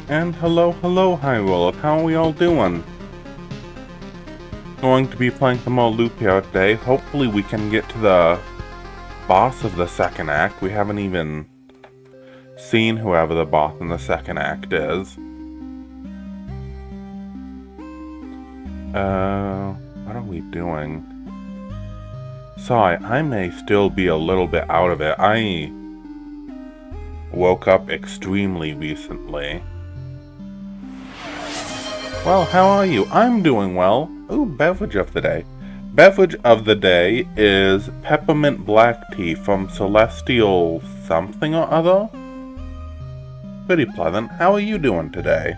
And hello, High Roller. How are we all doing? Going to be playing some more loop here today. Hopefully we can get to the boss of the second act. We haven't even seen whoever the boss in the second act is. What are we doing? Sorry, I may still be a little bit out of it. I woke up extremely recently. Well, how are you? I'm doing well. Ooh, beverage of the day. Beverage of the day is peppermint black tea from Celestial something or other. Pretty pleasant. How are you doing today?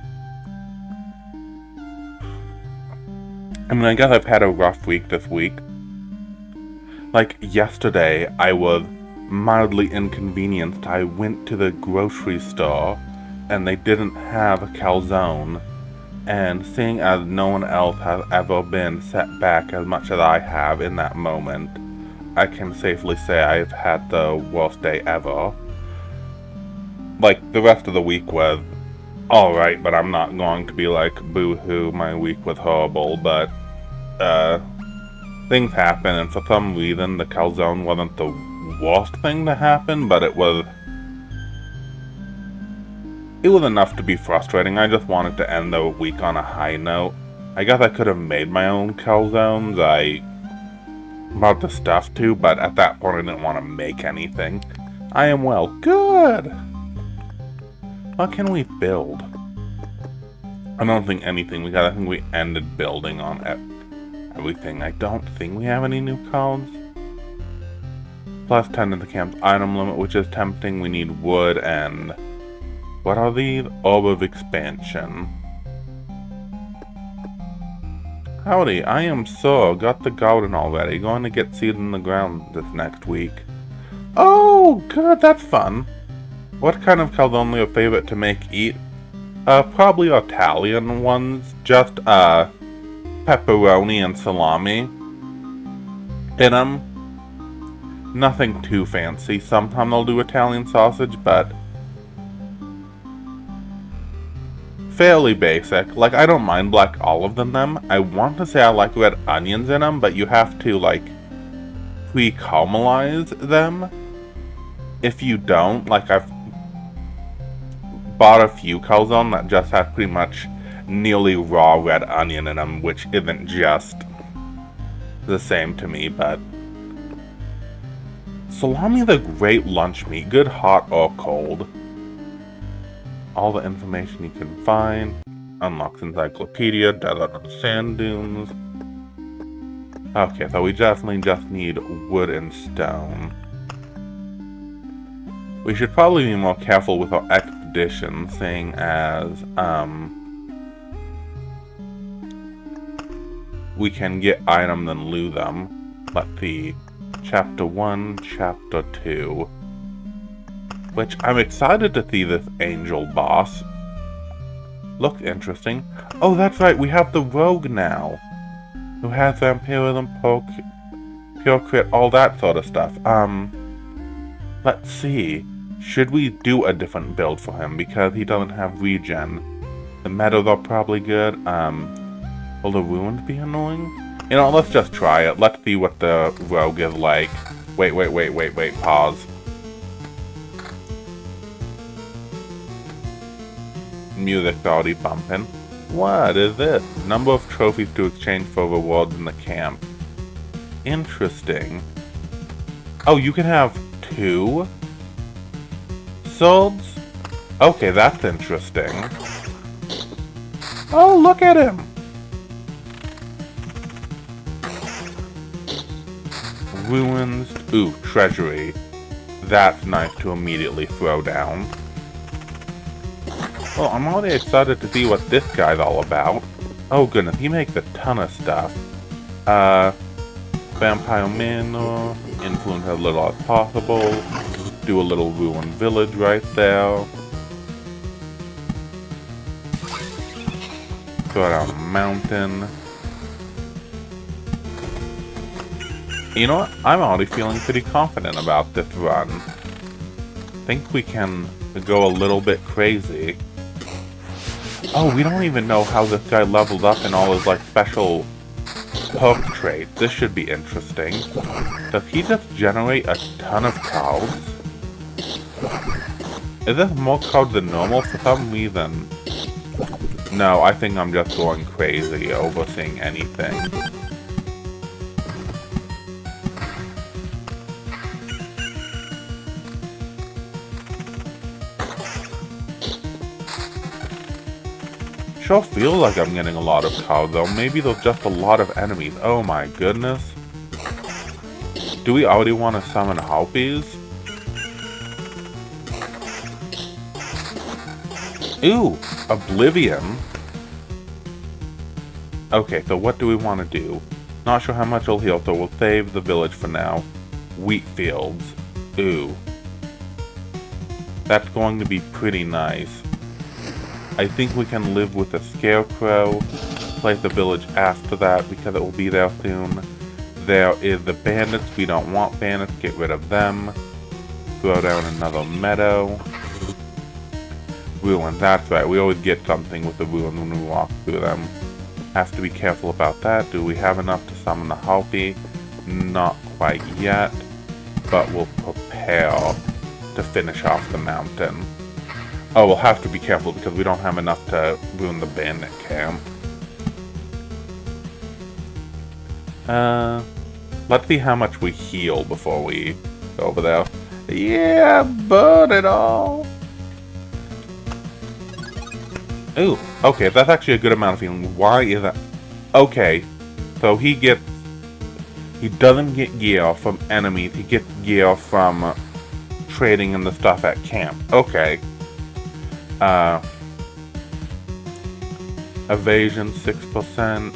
I mean, I guess I've had a rough week this week. Like, yesterday, I was mildly inconvenienced. I went to the grocery store, and they didn't have a calzone. And seeing as no one else has ever been set back as much as I have in that moment, I can safely say I've had the worst day ever. Like, the rest of the week was alright, but I'm not going to be like, boo-hoo, my week was horrible, but, things happen, and for some reason the calzone wasn't the worst thing to happen, but it was enough to be frustrating. I just wanted to end the week on a high note. I guess I could have made my own calzones. I bought the stuff too, but at that point I didn't want to make anything. I am well. Good! What can we build? I don't think anything. I think we ended building on everything. I don't think we have any new cards. Plus 10 to the camp's item limit, which is tempting. We need wood and... what are these? Orb of Expansion. Howdy, I am so got the garden already. Going to get seeds in the ground this next week. Oh, good, that's fun. What kind of calzone are your favorite to make eat? Probably Italian ones. Just, pepperoni and salami in them. Nothing too fancy. Sometimes I'll do Italian sausage, but fairly basic. Like, I don't mind black olives in them. I want to say I like red onions in them, but you have to, like, pre-caramelize them. If you don't, like, I've bought a few calzone that just have pretty much nearly raw red onion in them, which isn't just the same to me, but salami is a great lunch meat, good hot or cold. All the information you can find. Unlocks encyclopedia, desert and sand dunes. Okay, so we definitely just need wood and stone. We should probably be more careful with our expedition, seeing as, we can get items and loot them. Let's see. Chapter 1, Chapter 2. Which, I'm excited to see this angel boss. Looks interesting. Oh, that's right, we have the rogue now. Who has vampirism, pure crit, all that sort of stuff. Let's see. Should we do a different build for him? Because he doesn't have regen. The meadows are probably good. Will the ruins be annoying? You know, let's just try it. Let's see what the rogue is like. Wait, pause. Music's already bumping. What is this? Number of trophies to exchange for rewards in the camp. Interesting. Oh, you can have 2 swords? Okay, that's interesting. Oh, look at him! Ruins. Ooh, treasury. That's nice to immediately throw down. Well, I'm already excited to see what this guy's all about. Oh goodness, he makes a ton of stuff. Vampire manor, influence as little as possible, do a little ruined village right there. Throw down a mountain. You know what? I'm already feeling pretty confident about this run. Think we can go a little bit crazy. Oh, we don't even know how this guy leveled up in all his, like, special perk traits. This should be interesting. Does he just generate a ton of cows? Is this more cows than normal for some reason? No, I think I'm just going crazy overseeing anything. Sure feels like I'm getting a lot of cows though. Maybe there's just a lot of enemies. Oh my goodness. Do we already want to summon Harpies? Ooh, Oblivion. Okay, so what do we want to do? Not sure how much it'll heal, so we'll save the village for now. Wheat fields. Ooh. That's going to be pretty nice. I think we can live with the Scarecrow. Place the village after that because it will be there soon. There is the bandits. We don't want bandits. Get rid of them. Throw down another meadow. Ruin. That's right. We always get something with the ruin when we walk through them. Have to be careful about that. Do we have enough to summon the Harpy? Not quite yet. But we'll prepare to finish off the mountain. Oh, we'll have to be careful because we don't have enough to ruin the bandit camp. Let's see how much we heal before we go over there. Yeah, burn it all! Ooh, okay, that's actually a good amount of healing. Why is that? Okay, so he doesn't get gear from enemies, he gets gear from trading in the stuff at camp. Okay. Evasion 6%.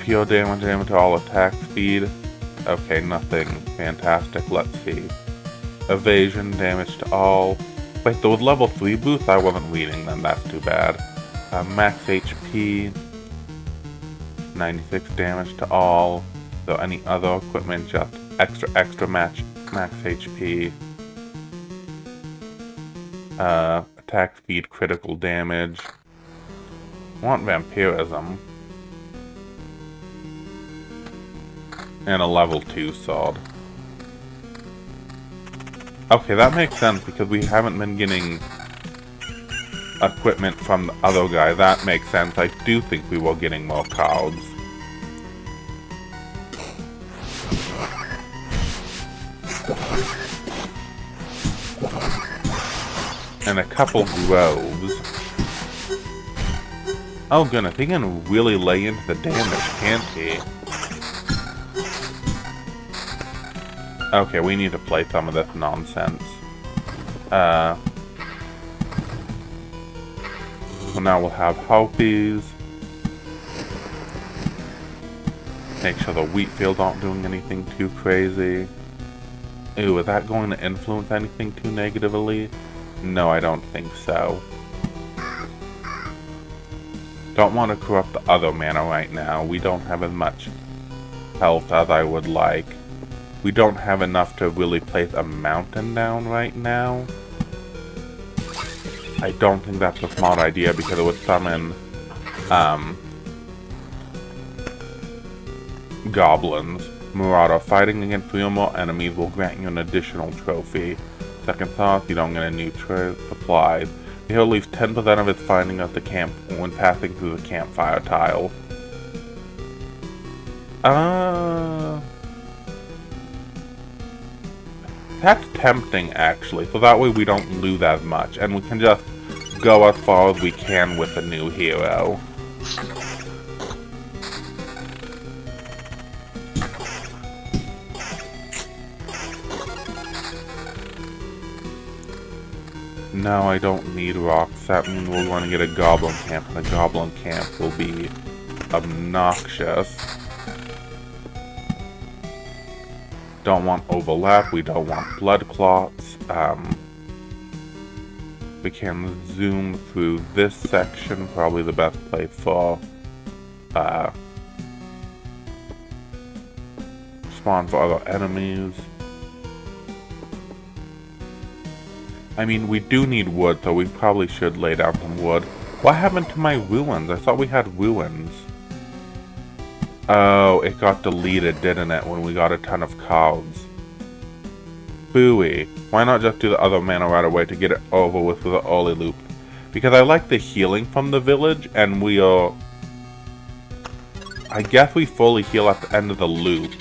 Pure damage to all attack speed. Okay, nothing fantastic. Let's see. Evasion damage to all. Wait, those level 3 boosts? I wasn't reading them, that's too bad. Max HP. 96 damage to all. So any other equipment, just extra max HP. Attack speed, critical damage. I want vampirism. And a level 2 sword. Okay, that makes sense because we haven't been getting equipment from the other guy. That makes sense. I do think we were getting more cards. And a couple groves. Oh goodness, he can really lay into the damage, can't he? Okay, we need to play some of this nonsense. So now we'll have Harpies. Make sure the wheat fields aren't doing anything too crazy. Ooh, is that going to influence anything too negatively? No, I don't think so. Don't want to corrupt the other mana right now. We don't have as much health as I would like. We don't have enough to really place a mountain down right now. I don't think that's a smart idea because it would summon goblins. Marauder, fighting against 3 or more enemies will grant you an additional trophy. Second thought, you don't get a new supplies. The hero leaves 10% of its finding at the camp when passing through the campfire tile. That's tempting, actually, so that way we don't lose as much, and we can just go as far as we can with a new hero. No, I don't need rocks. That means we're going to get a goblin camp, and a goblin camp will be obnoxious. Don't want overlap, we don't want blood clots. We can zoom through this section, probably the best place for spawn for other enemies. I mean, we do need wood, so we probably should lay down some wood. What happened to my ruins? I thought we had ruins. Oh, it got deleted, didn't it, when we got a ton of cows? Booey. Why not just do the other mana right away to get it over with the early loop? Because I like the healing from the village, and we are... I guess we fully heal at the end of the loop,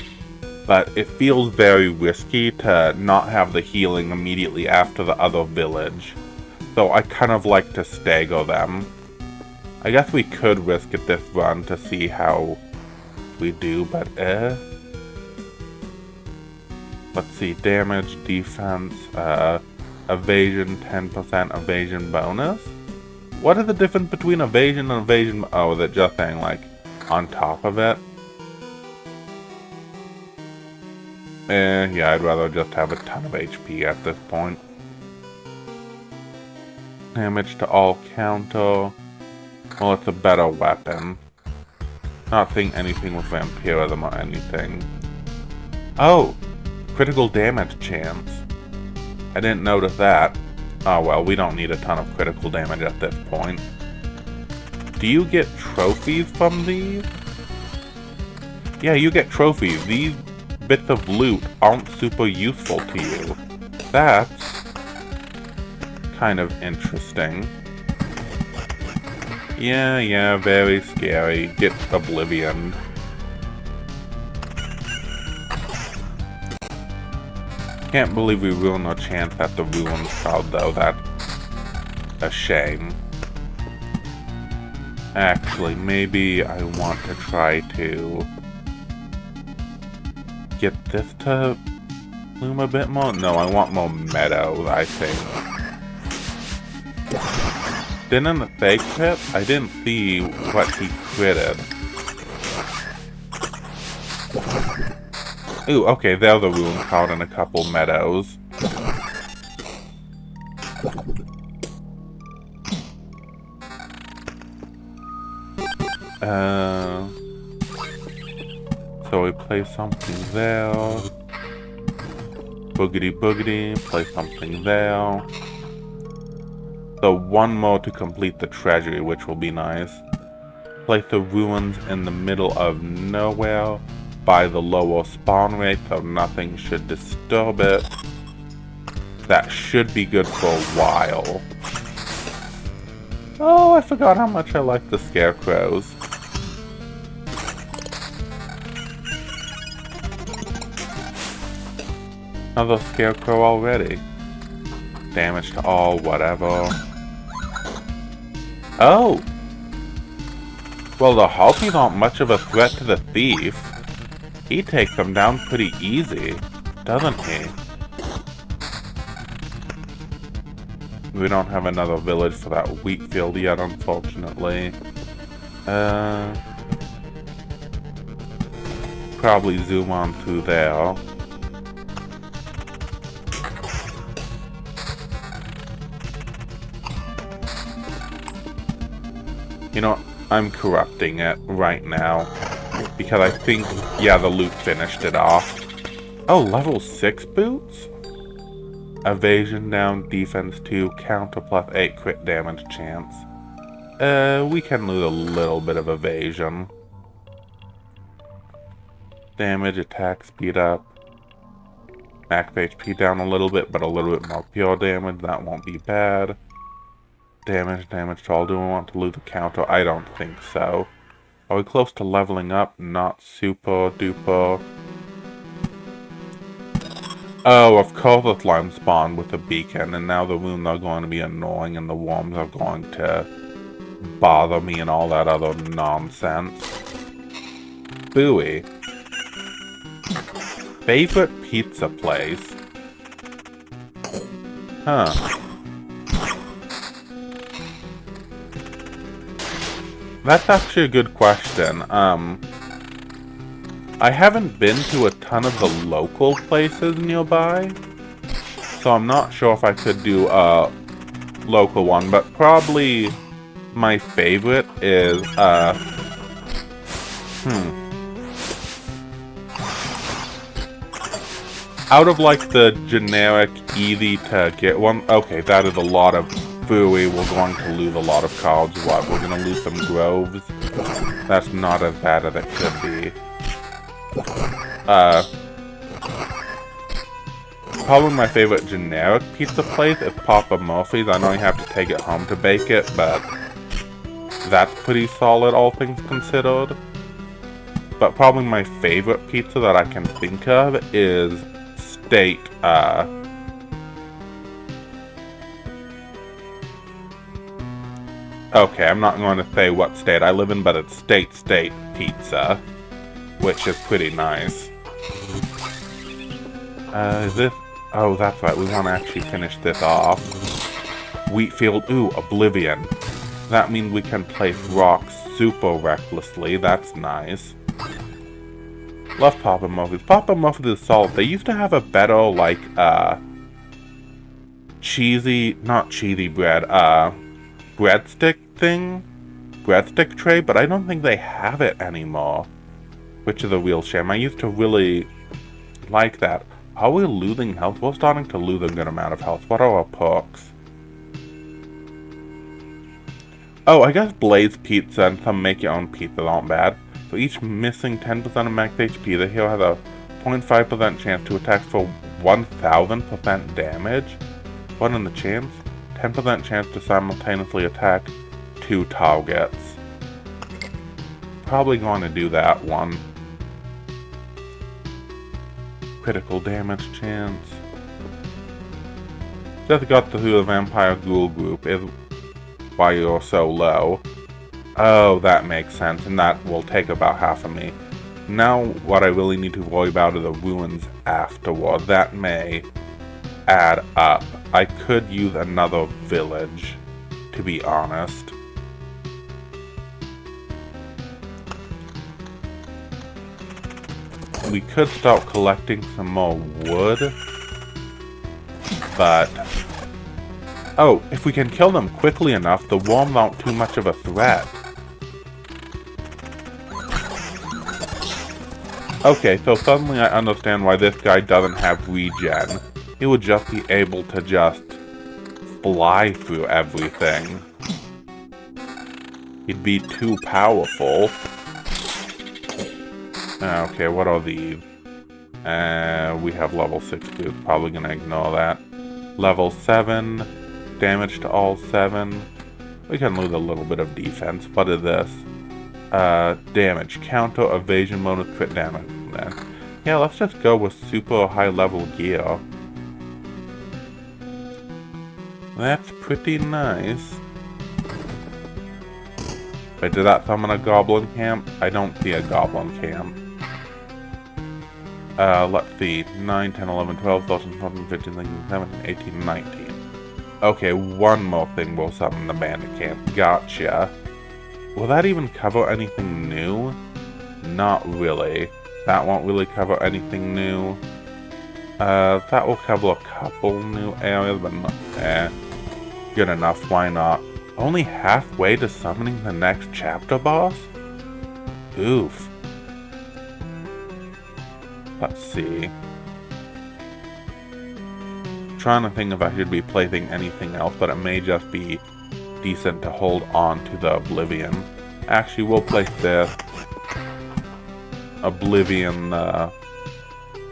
but it feels very risky to not have the healing immediately after the other village. So I kind of like to stagger them. I guess we could risk it this run to see how we do, but let's see, damage, defense, evasion, 10% evasion bonus? What is the difference between evasion and evasion? Oh, is it just saying, like, on top of it? Yeah, I'd rather just have a ton of HP at this point. Damage to all counter. Well, it's a better weapon. Not seeing anything with vampirism or anything. Oh! Critical damage chance. I didn't notice that. Oh well, we don't need a ton of critical damage at this point. Do you get trophies from these? Yeah, you get trophies. These bits of loot aren't super useful to you. That's kind of interesting. Yeah, very scary. Get oblivion. Can't believe we ruined our chance at the ruins crowd though, that's a shame. Actually, maybe I want to try to get this to bloom a bit more? No, I want more meadows, I think. Didn't the fake pit? I didn't see what he critted. Ooh, okay, there's a ruin cloud and a couple meadows. So we play something there. Boogity boogity, play something there. So one more to complete the treasury, which will be nice. Place the ruins in the middle of nowhere by the lower spawn rate, so nothing should disturb it. That should be good for a while. Oh, I forgot how much I like the scarecrows. Another scarecrow already. Damage to all, whatever. Oh! Well, the harpies aren't much of a threat to the thief. He takes them down pretty easy, doesn't he? We don't have another village for that wheat field yet, unfortunately. Probably zoom on through there. You know, I'm corrupting it right now. Because I think, yeah, the loot finished it off. Oh, level 6 boots? Evasion down, defense 2, counter plus 8 crit damage chance. We can lose a little bit of evasion. Damage, attack, speed up. Max HP down a little bit, but a little bit more pure damage. That won't be bad. Damage to all. Do we want to lose a counter? I don't think so. Are we close to leveling up? Not super duper. Oh, of course the slime spawned with a beacon, and now the wounds are going to be annoying, and the worms are going to bother me and all that other nonsense. Booey. Favorite pizza place? Huh. That's actually a good question. I haven't been to a ton of the local places nearby, so I'm not sure if I could do a local one, but probably my favorite is, Out of like the generic easy to get one, okay, that is a lot of Fooey. We're going to lose a lot of cards. What, we're gonna lose some Groves? That's not as bad as it could be. Probably my favorite generic pizza place is Papa Murphy's. I know you have to take it home to bake it, but that's pretty solid, all things considered. But probably my favorite pizza that I can think of is State, okay, I'm not going to say what state I live in, but it's State Pizza, which is pretty nice. Is this... Oh, that's right, we want to actually finish this off. Wheatfield, ooh, Oblivion. That means we can place rocks super recklessly, that's nice. Love Papa Murphy's. Papa Murphy's is solid. They used to have a better, like, cheesy, not cheesy bread, breadstick thing? Breadstick tray, but I don't think they have it anymore. Which is a real shame. I used to really like that. Are we losing health? We're starting to lose a good amount of health. What are our perks? Oh, I guess Blaze Pizza and some make-your-own pizzas aren't bad. For each missing 10% of max HP, the hero has a 0.5% chance to attack for 1000% damage. What in the chance? 10% chance to simultaneously attack 2 targets. Probably going to do that one. Critical damage chance. Just got through the Vampire Ghoul group is why you're so low. Oh, that makes sense, and that will take about half of me. Now, what I really need to worry about are the ruins afterward. That may add up. I could use another village, to be honest. We could start collecting some more wood, but... Oh, if we can kill them quickly enough, the worms aren't too much of a threat. Okay, so suddenly I understand why this guy doesn't have regen. He would just be able to just fly through everything. He'd be too powerful. Okay, what are these? We have level 6 boots. Probably gonna ignore that. Level 7. Damage to all 7. We can lose a little bit of defense. What is this? Damage. Counter, evasion, bonus, crit damage. Yeah, let's just go with super high level gear. That's pretty nice. Wait, did that summon a goblin camp? I don't see a goblin camp. Let's see. 9, 10, 11, 12, 13, 14, 15, 16, 17, 18, 19. Okay, one more thing will summon the bandit camp. Gotcha. Will that even cover anything new? Not really. That won't really cover anything new. That will cover a couple new areas, but not... Good enough, why not? Only halfway to summoning the next chapter boss? Oof. Let's see. Trying to think if I should be placing anything else, but it may just be decent to hold on to the Oblivion. Actually, we'll place this Oblivion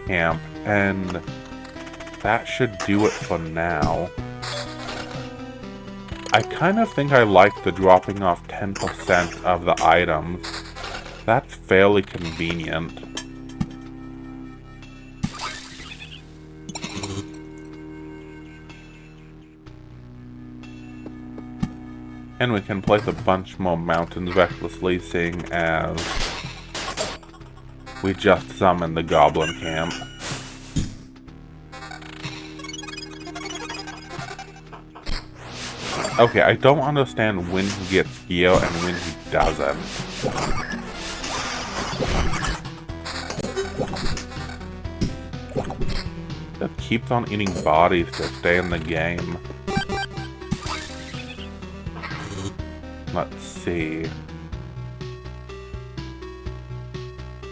camp, and that should do it for now. I kind of think I like the dropping off 10% of the items. That's fairly convenient. And we can place a bunch more mountains recklessly, seeing as we just summoned the goblin camp. Okay, I don't understand when he gets gear and when he doesn't. Just keeps on eating bodies to stay in the game. Let's see.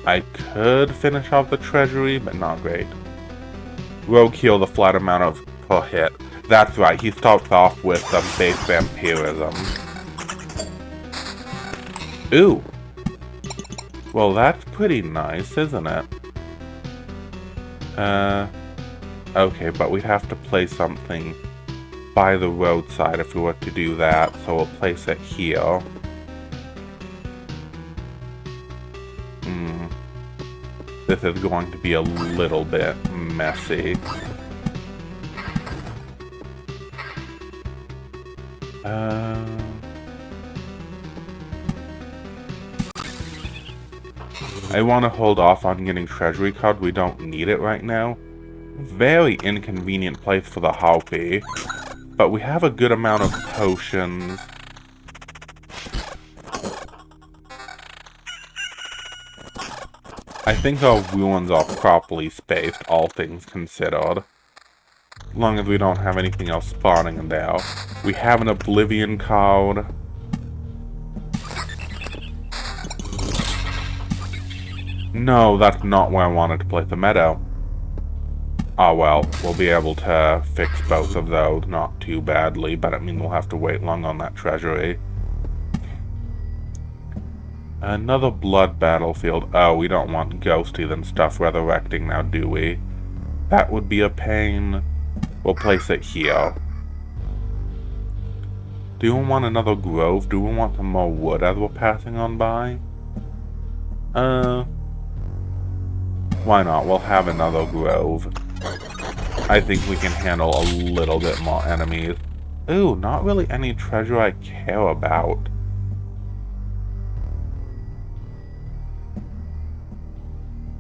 I could finish off the treasury, but not great. Roadkill the flat amount of per hit. That's right, he starts off with some base vampirism. Ooh. Well, that's pretty nice, isn't it? Okay, but we have to place something by the roadside if we were to do that, so we'll place it here. This is going to be a little bit messy. I want to hold off on getting treasury card. We don't need it right now. Very inconvenient place for the harpy. But we have a good amount of potions. I think our ruins are properly spaced, all things considered. As long as we don't have anything else spawning in there. We have an Oblivion card. No, that's not where I wanted to place the meadow. Oh well, we'll be able to fix both of those, not too badly, but I mean we'll have to wait long on that treasury. Another blood battlefield. Oh, we don't want ghosties and stuff resurrecting now, do we? That would be a pain. We'll place it here. Do we want another grove? Do we want some more wood as we're passing on by? Why not? We'll have another grove. I think we can handle a little bit more enemies. Ooh, not really any treasure I care about.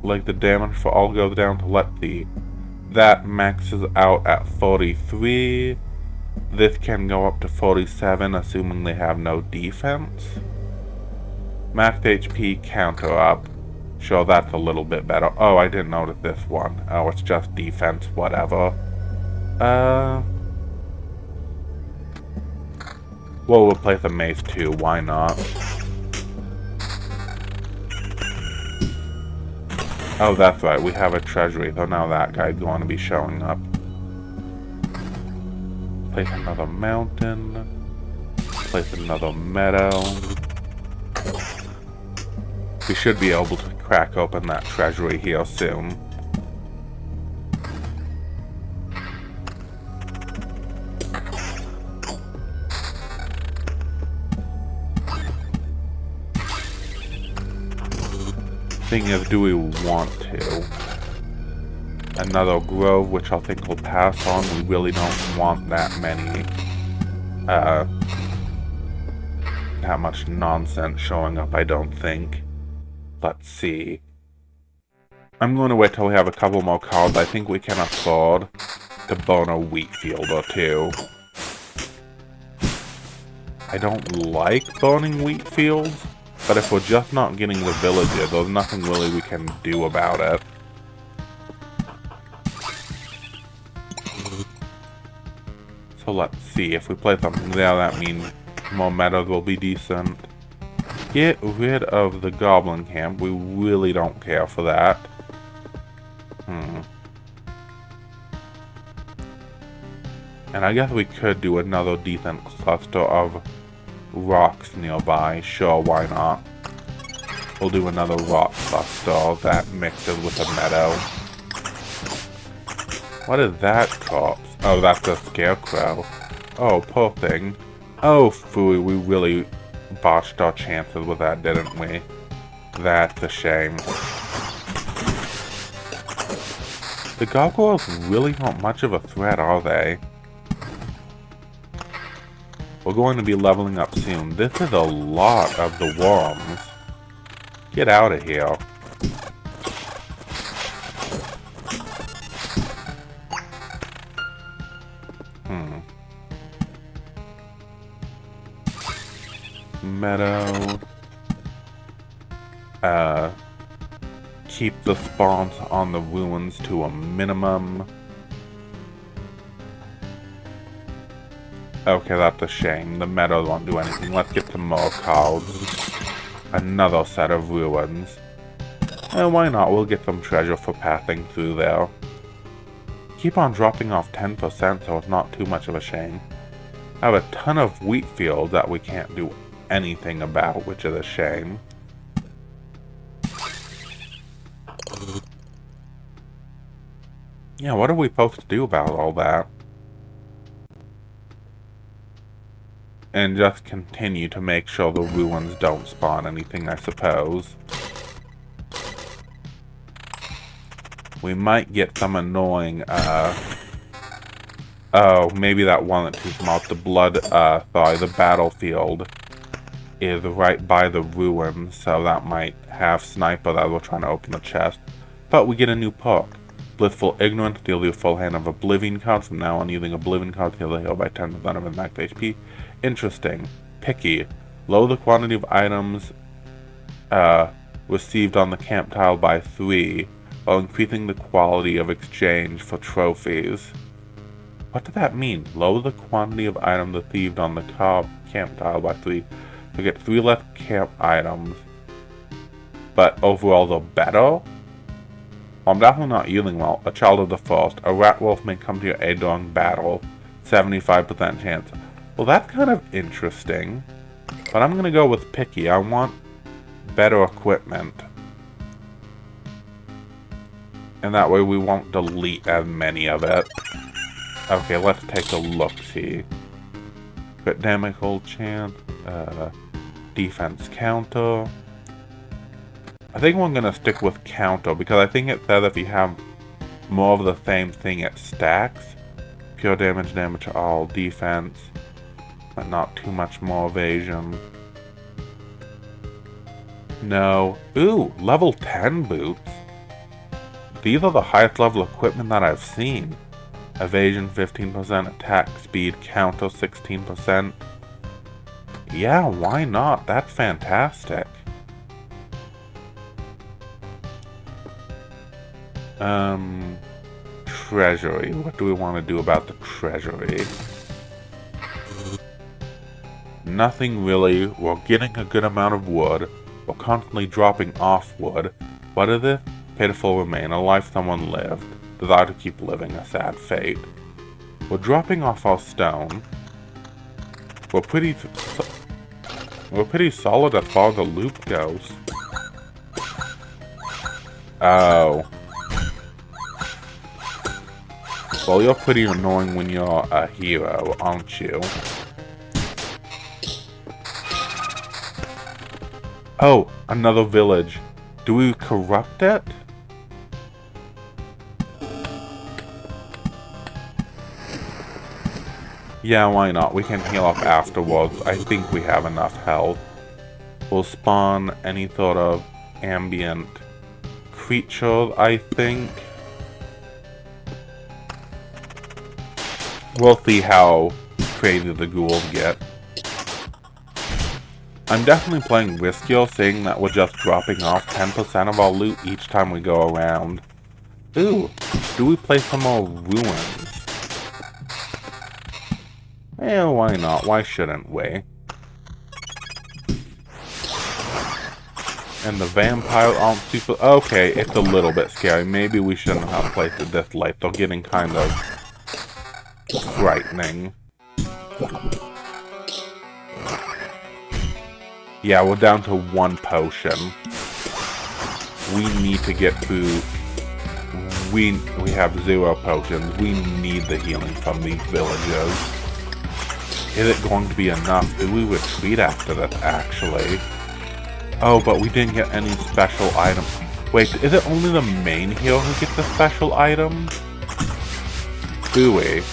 Like the damage for all goes down to let's see. That maxes out at 43. This can go up to 47, assuming they have no defense. Max HP counter up. Sure, that's a little bit better. Oh, I didn't notice this one. Oh, it's just defense, whatever. We'll replace a mace too, why not? Oh, that's right, we have a treasury, so now that guy's going to be showing up. Place another mountain. Place another meadow. We should be able to crack open that treasury here soon. Thing is, do we want to? Another grove, which I think we'll pass on. We really don't want that many, that much nonsense showing up, I don't think. Let's see. I'm going to wait till we have a couple more cards. I think we can afford to burn a wheat field or two. I don't like burning wheat fields, but if we're just not getting the villages, there's nothing really we can do about it. So let's see, if we play something there, that means more meadows will be decent. Get rid of the goblin camp. We really don't care for that. And I guess we could do another decent cluster of rocks nearby. Sure, why not? We'll do another rock cluster that mixes with a meadow. What is that corpse? Oh, that's a scarecrow. Oh, poor thing. Oh, phooey, we really botched our chances with that, didn't we? That's a shame. The gargoyles really not much of a threat, are they? We're going to be leveling up soon. This is a lot of the worms. Get out of here. Meadow. Keep the spawns on the ruins to a minimum. Okay, that's a shame. The meadow won't do anything. Let's get some more cards. Another set of ruins. And why not? We'll get some treasure for passing through there. keep on dropping off 10%, so it's not too much of a shame. I have a ton of wheat fields that we can't do anything about, which is a shame. Yeah, what are we supposed to do about all that? And just continue to make sure the ruins don't spawn anything, I suppose. We might get some annoying, oh, maybe that wasn't too small. The the battlefield is right by the ruins, so that might have sniper that we're trying to open the chest. But we get a new perk. Blissful Ignorance deals you a full hand of Oblivion cards. From now on, using Oblivion cards heals the heal by 10% of his max HP. Interesting. Picky. Lower the quantity of items received on the camp tile by 3, while increasing the quality of exchange for trophies. What does that mean? Lower the quantity of items received on the camp tile by 3 to get 3 less camp items. But overall they're better? I'm definitely not healing well. A child of the forest. A rat wolf may come to your aid during battle. 75% chance. Well, that's kind of interesting. But I'm gonna go with picky. I want better equipment. And that way we won't delete as many of it. Okay, let's take a look-see. Crit damage hold chance. Defense counter. I think we're gonna stick with counter because I think it says if you have more of the same thing it stacks. Pure damage to all, defense, but not too much more evasion. No. Ooh, level 10 boots. These are the highest level equipment that I've seen. Evasion 15%, attack speed counter 16%. Yeah, why not? That's fantastic. Treasury. What do we want to do about the treasury? Nothing really. We're getting a good amount of wood. We're constantly dropping off wood. What is it? Pitiful remain. A life someone lived. Desire to keep living. A sad fate. We're dropping off our stone. We're pretty solid as far as the loop goes. Oh. Well, you're pretty annoying when you're a hero, aren't you? Oh, another village. Do we corrupt it? Yeah, why not? We can heal up afterwards. I think we have enough health. We'll spawn any sort of ambient creature, I think. We'll see how crazy the ghouls get. I'm definitely playing riskier, saying that we're just dropping off 10% of our loot each time we go around. Ooh, do we play some more ruins? Eh, why not? Why shouldn't we? And the vampires aren't super... Okay, it's a little bit scary. Maybe we shouldn't have placed it this late. They're getting kind of frightening. Yeah, we're down to 1 potion. We need to get through... We have 0 potions. We need the healing from these villagers. Is it going to be enough? Do we retreat after this, actually? Oh, but we didn't get any special items. Wait, is it only the main hero who gets the special items? Do we?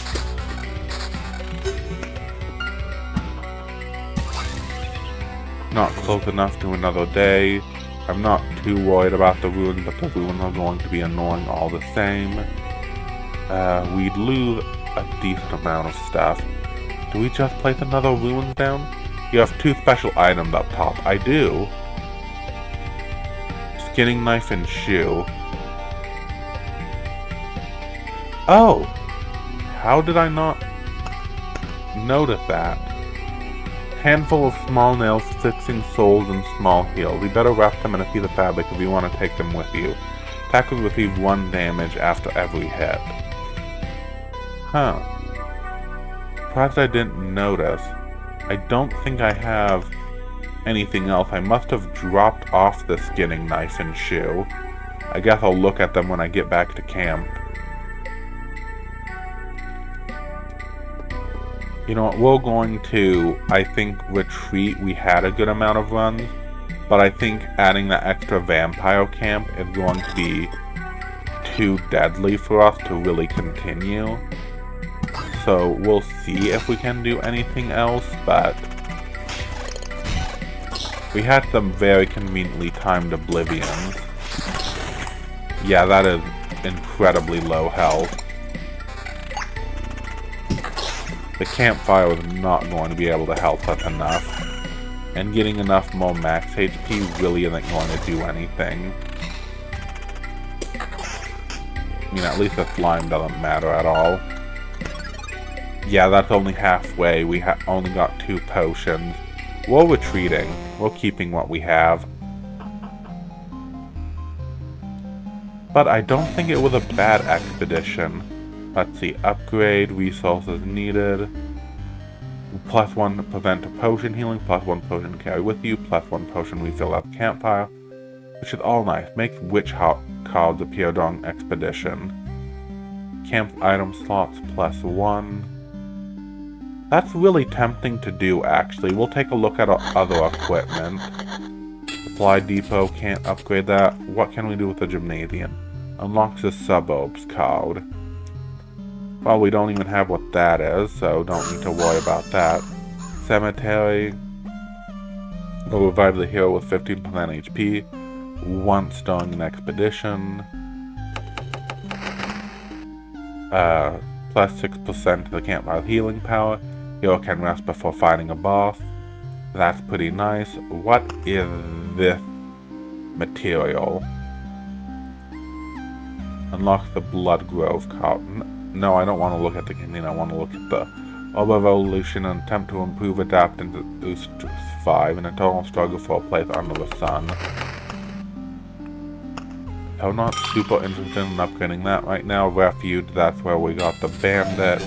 Not close enough to another day. I'm not too worried about the ruins, but the ruins are going to be annoying all the same. We'd lose a decent amount of stuff. Do we just place another ruins down? You have 2 special items up top. I do. Skinning knife and shoe. Oh! How did I not notice that? Handful of small nails, fixing souls, and small heals. You better wrap them in a piece of fabric if you want to take them with you. Attackers receive 1 damage after every hit. Huh. Surprised I didn't notice. I don't think I have anything else. I must have dropped off the skinning knife and shoe. I guess I'll look at them when I get back to camp. You know what, we're going to, I think, retreat. We had a good amount of runs, but I think adding the extra vampire camp is going to be too deadly for us to really continue. So we'll see if we can do anything else, but we had some very conveniently timed oblivions. Yeah, that is incredibly low health. The campfire was not going to be able to help us enough. And getting enough more max HP really isn't going to do anything. I mean, at least the slime doesn't matter at all. Yeah, that's only halfway. We only got 2 potions. We're retreating. We're keeping what we have. But I don't think it was a bad expedition. Let's see, upgrade, resources needed. +1 to prevent a potion healing, +1 potion to carry with you, +1 potion refill at campfire. Which is all nice. Make witch cards appear during expedition. Camp item slots +1. That's really tempting to do, actually. We'll take a look at our other equipment. Supply depot, can't upgrade that. What can we do with the gymnasium? Unlocks the suburbs card. Well, we don't even have what that is, so don't need to worry about that. Cemetery. Will revive the hero with 15% HP. Once during an expedition. +6% to the campfire healing power. Hero can rest before fighting a boss. That's pretty nice. What is this material? Unlock the Blood Grove card. No, I don't want to look at the canteen. I want to look at the Orb of Evolution and attempt to improve, adapt, and to survive in a total struggle for a place under the sun. I'm not super interested in upgrading that right now. Refuge, that's where we got the bandit.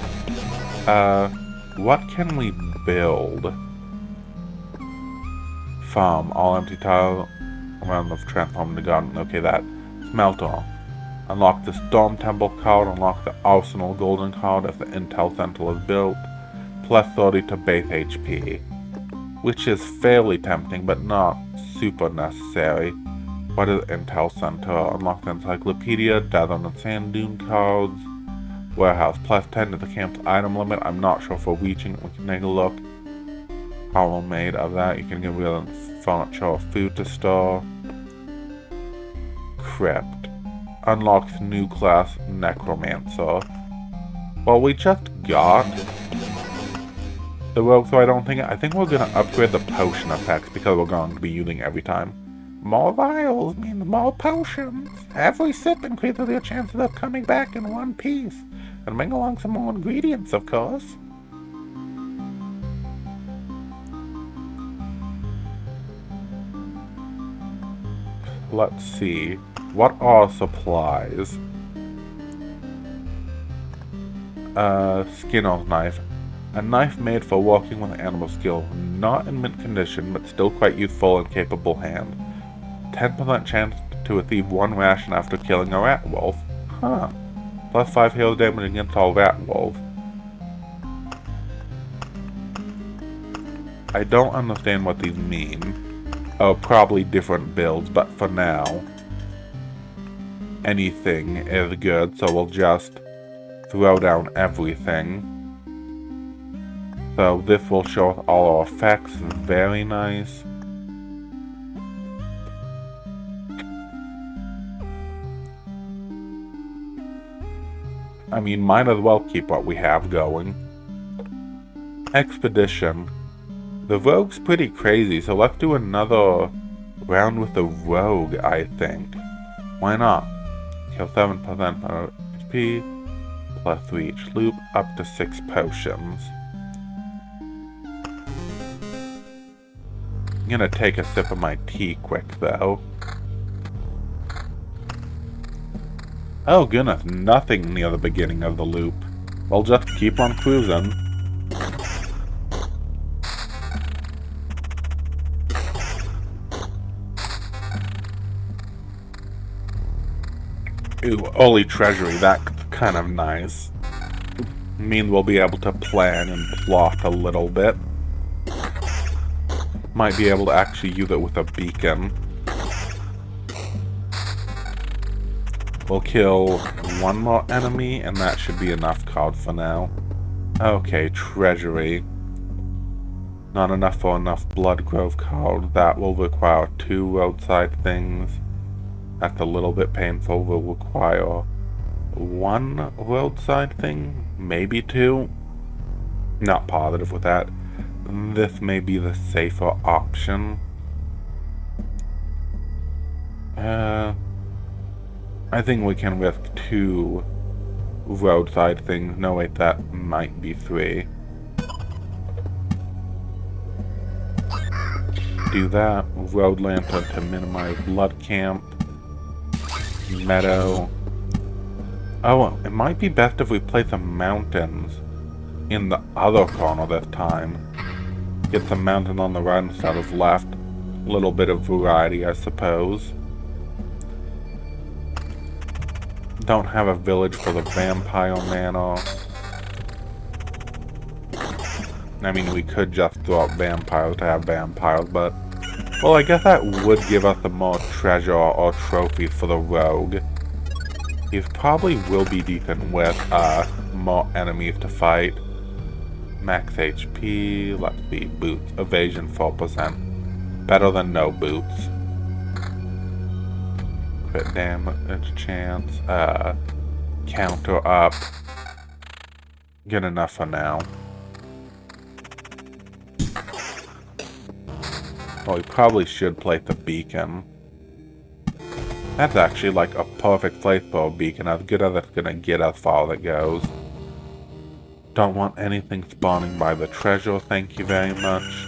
What can we build? Farm, all empty tile around the transform into garden. Okay, that. Smelter. Unlock the Storm Temple card, unlock the Arsenal Golden card if the Intel Center is built. +30 to base HP. Which is fairly tempting, but not super necessary. What is Intel Center? Unlock the Encyclopedia, Desert and Sand Dune cards. Warehouse, +10 to the camp's item limit. I'm not sure if we're reaching it. We can take a look. Hollow made of that. You can get rid of furniture or food to store. Crypt. Unlocks new class Necromancer. Well, we just got the rogue, so I think we're gonna upgrade the potion effects because we're going to be using every time. More vials means more potions. Every sip increases your chances of coming back in one piece. And bring along some more ingredients, of course. Let's see. What are supplies? Skinner's knife. A knife made for working with animal skill. Not in mint condition, but still quite useful and capable hand. 10% chance to receive 1 ration after killing a rat wolf. Huh. +5 hail damage against all rat wolves. I don't understand what these mean. Oh, probably different builds, but for now, anything is good, so we'll just throw down everything. So this will show us all our effects. Very nice. I mean, might as well keep what we have going. Expedition. The rogue's pretty crazy, so let's do another round with the rogue, I think. Why not? Kill 7% per HP, +3 each loop, up to 6 potions. I'm gonna take a sip of my tea quick, though. Oh goodness, nothing near the beginning of the loop. We'll just keep on cruising. Ooh, Holy Treasury, that's kind of nice. Means we'll be able to plan and plot a little bit. Might be able to actually use it with a beacon. We'll kill one more enemy, and that should be enough cards for now. Okay, Treasury. Not enough for enough Bloodgrove card. That will require 2 roadside things. That's a little bit painful. Will require 1 roadside thing, maybe 2. Not positive with that. This may be the safer option. I think we can risk 2 roadside things. No, wait, that might be 3. Do that. Road Lantern to minimize Blood Camp. Meadow. Oh, it might be best if we place some mountains in the other corner this time. Get some mountain on the right instead of left. A little bit of variety, I suppose. Don't have a village for the vampire manor. I mean, we could just throw out vampires to have vampires, but... Well, I guess that would give us a more treasure or trophies for the rogue. He probably will be decent with more enemies to fight. Max HP, let's see, boots, evasion 4%. Better than no boots. Crit damage chance, counter up. Good enough for now. Well, we probably should place the beacon. That's actually like a perfect place for a beacon, as good as it's gonna get as far as it goes. Don't want anything spawning by the treasure, thank you very much.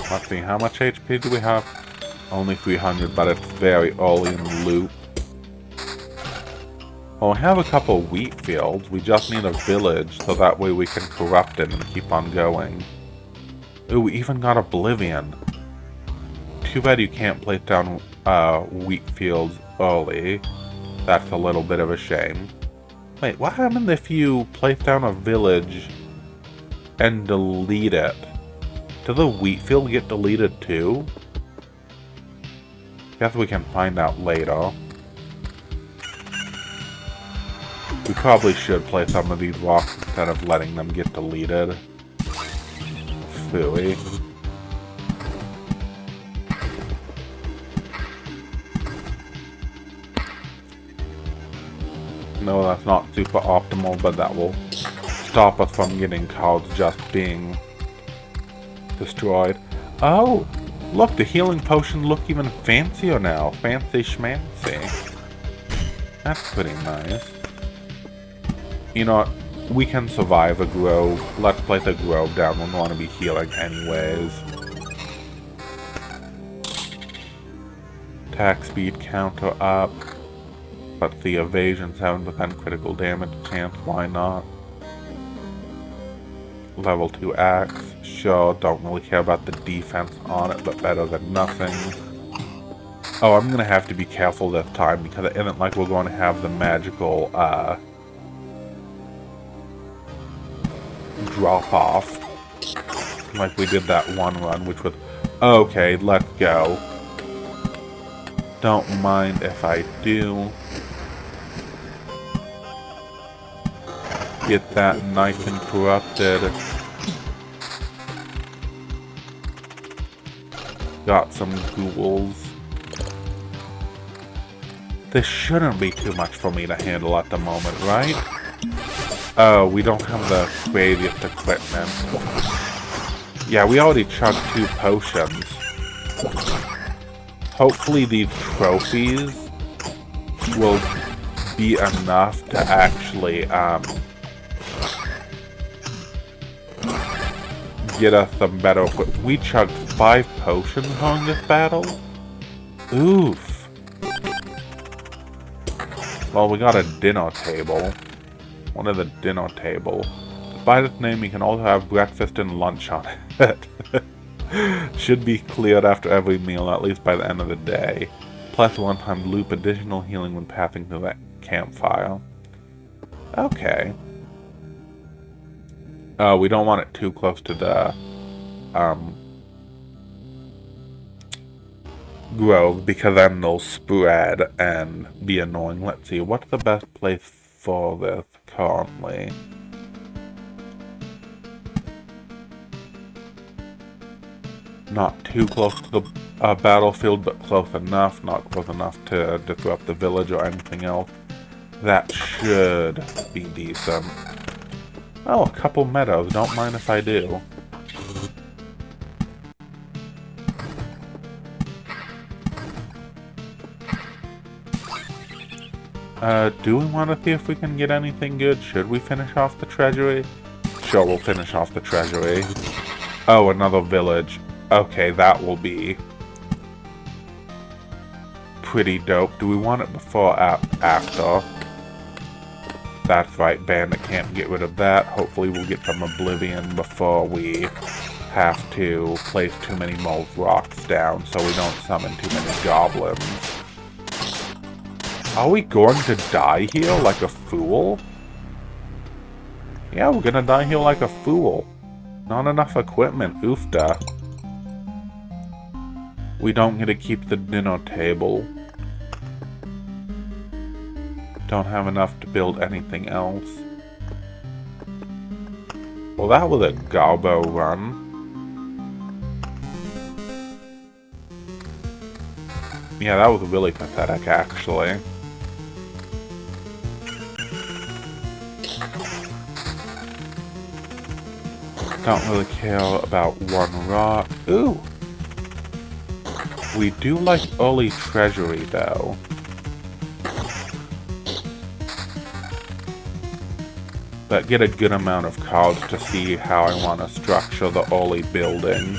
Let's see, how much HP do we have? Only 300, but it's very early in the loop. Well, we have a couple wheat fields. We just need a village, so that way we can corrupt it and keep on going. Ooh, we even got Oblivion. Too bad you can't place down wheat fields early. That's a little bit of a shame. Wait, what happened if you place down a village and delete it? Does the wheat field get deleted too? Guess we can find out later. We probably should play some of these rocks instead of letting them get deleted. Phooey. No, that's not super optimal, but that will stop us from getting cards just being destroyed. Oh! Look, the healing potions look even fancier now. Fancy schmancy. That's pretty nice. You know what? We can survive a grove. Let's place a grove down. We don't want to be healing anyways. Attack speed counter up. But the evasion 7% critical damage chance. Why not? Level 2 axe. Sure, don't really care about the defense on it, but better than nothing. Oh, I'm gonna have to be careful this time because it isn't like we're going to have the magical drop off like we did that one run, which was okay. Let's go. Don't mind if I do. Get that nice and corrupted. Got some ghouls. This shouldn't be too much for me to handle at the moment, right? Oh, we don't have the craziest equipment. Yeah, we already chugged 2 potions. Hopefully these trophies will be enough to actually, get us some better equipment. We chugged 5 potions during this battle? Oof. Well, we got a dinner table. One of the dinner table. Despite its name, you can also have breakfast and lunch on it. Should be cleared after every meal, at least by the end of the day. Plus one-time loop, additional healing when passing through that campfire. Okay. We don't want it too close to the grove, because then they'll spread and be annoying. Let's see, what's the best place for this currently? Not too close to the battlefield, but close enough. Not close enough to disrupt the village or anything else. That should be decent. Oh, a couple meadows. Don't mind if I do. Do we want to see if we can get anything good? Should we finish off the treasury? Sure, we'll finish off the treasury. Oh, another village. Okay, that will be pretty dope. Do we want it before or after? That's right, Bandit can't get rid of that. Hopefully we'll get some Oblivion before we have to place too many mold rocks down so we don't summon too many goblins. Are we going to die here like a fool? Yeah, we're gonna die here like a fool. Not enough equipment, oofda. We don't get to keep the dinner table. Don't have enough to build anything else. Well, that was a Garbo run. Yeah, that was really pathetic, actually. Don't really care about one rock. Ooh! We do like early treasury, though. But get a good amount of cards to see how I want to structure the early building.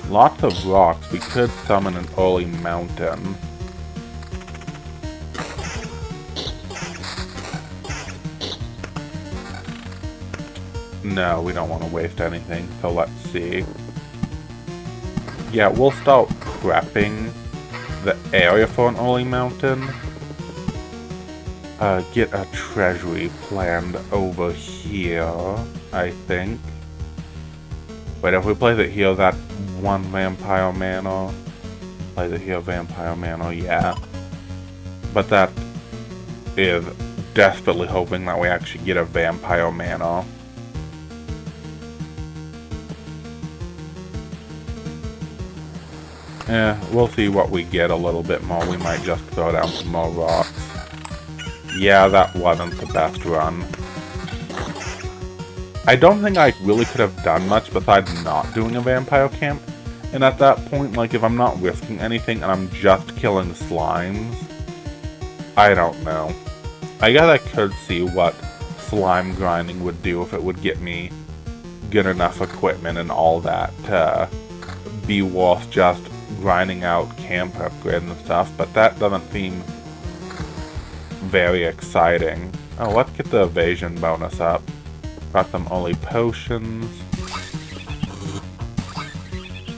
Lots of rocks. We could summon an early mountain. No, we don't want to waste anything, so let's see. Yeah, we'll start prepping the area for an early mountain. Get a treasury planned over here, I think. But if we place it here, that's 1 vampire mana. Place it here, vampire mana, yeah. But that is desperately hoping that we actually get a vampire mana. We'll see what we get a little bit more. We might just throw down some more rocks. Yeah, that wasn't the best run. I don't think I really could have done much besides not doing a vampire camp. And at that point, like, if I'm not risking anything and I'm just killing slimes, I don't know. I guess I could see what slime grinding would do if it would get me good enough equipment and all that to be worth just grinding out camp upgrades and stuff, but that doesn't seem very exciting. Oh, let's get the evasion bonus up. Got some early potions.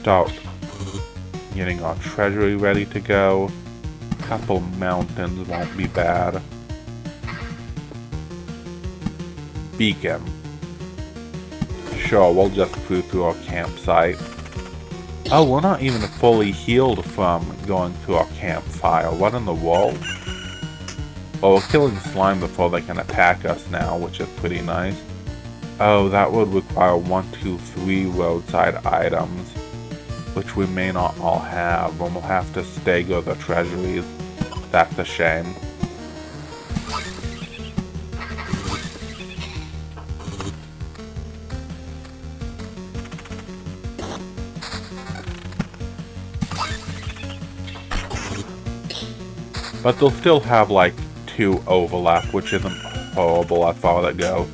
Start getting our treasury ready to go. Couple mountains won't be bad. Beacon. Sure, we'll just cruise through our campsite. Oh, we're not even fully healed from going to our campfire. What in the world? Well, we're killing slime before they can attack us now, which is pretty nice. Oh, that would require 1, 2, 3 roadside items, which we may not all have, and we'll have to stagger the treasuries. That's a shame. But they'll still have, like, 2 overlap, which isn't horrible as far as it goes.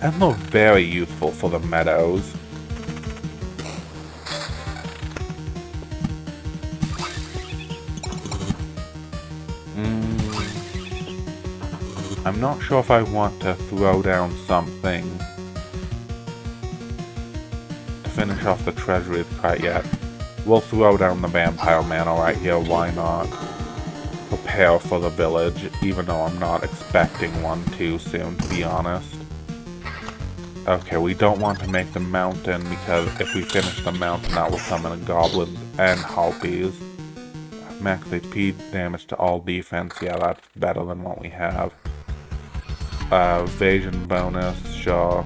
And they're very useful for the meadows. I'm not sure if I want to throw down something to finish off the treasuries quite yet. We'll throw down the vampire mana right here, why not? Prepare for the village, even though I'm not expecting one too soon, to be honest. Okay, we don't want to make the mountain, because if we finish the mountain, that will summon goblins and harpies. Max HP, damage to all defense, yeah, that's better than what we have. Evasion bonus, sure.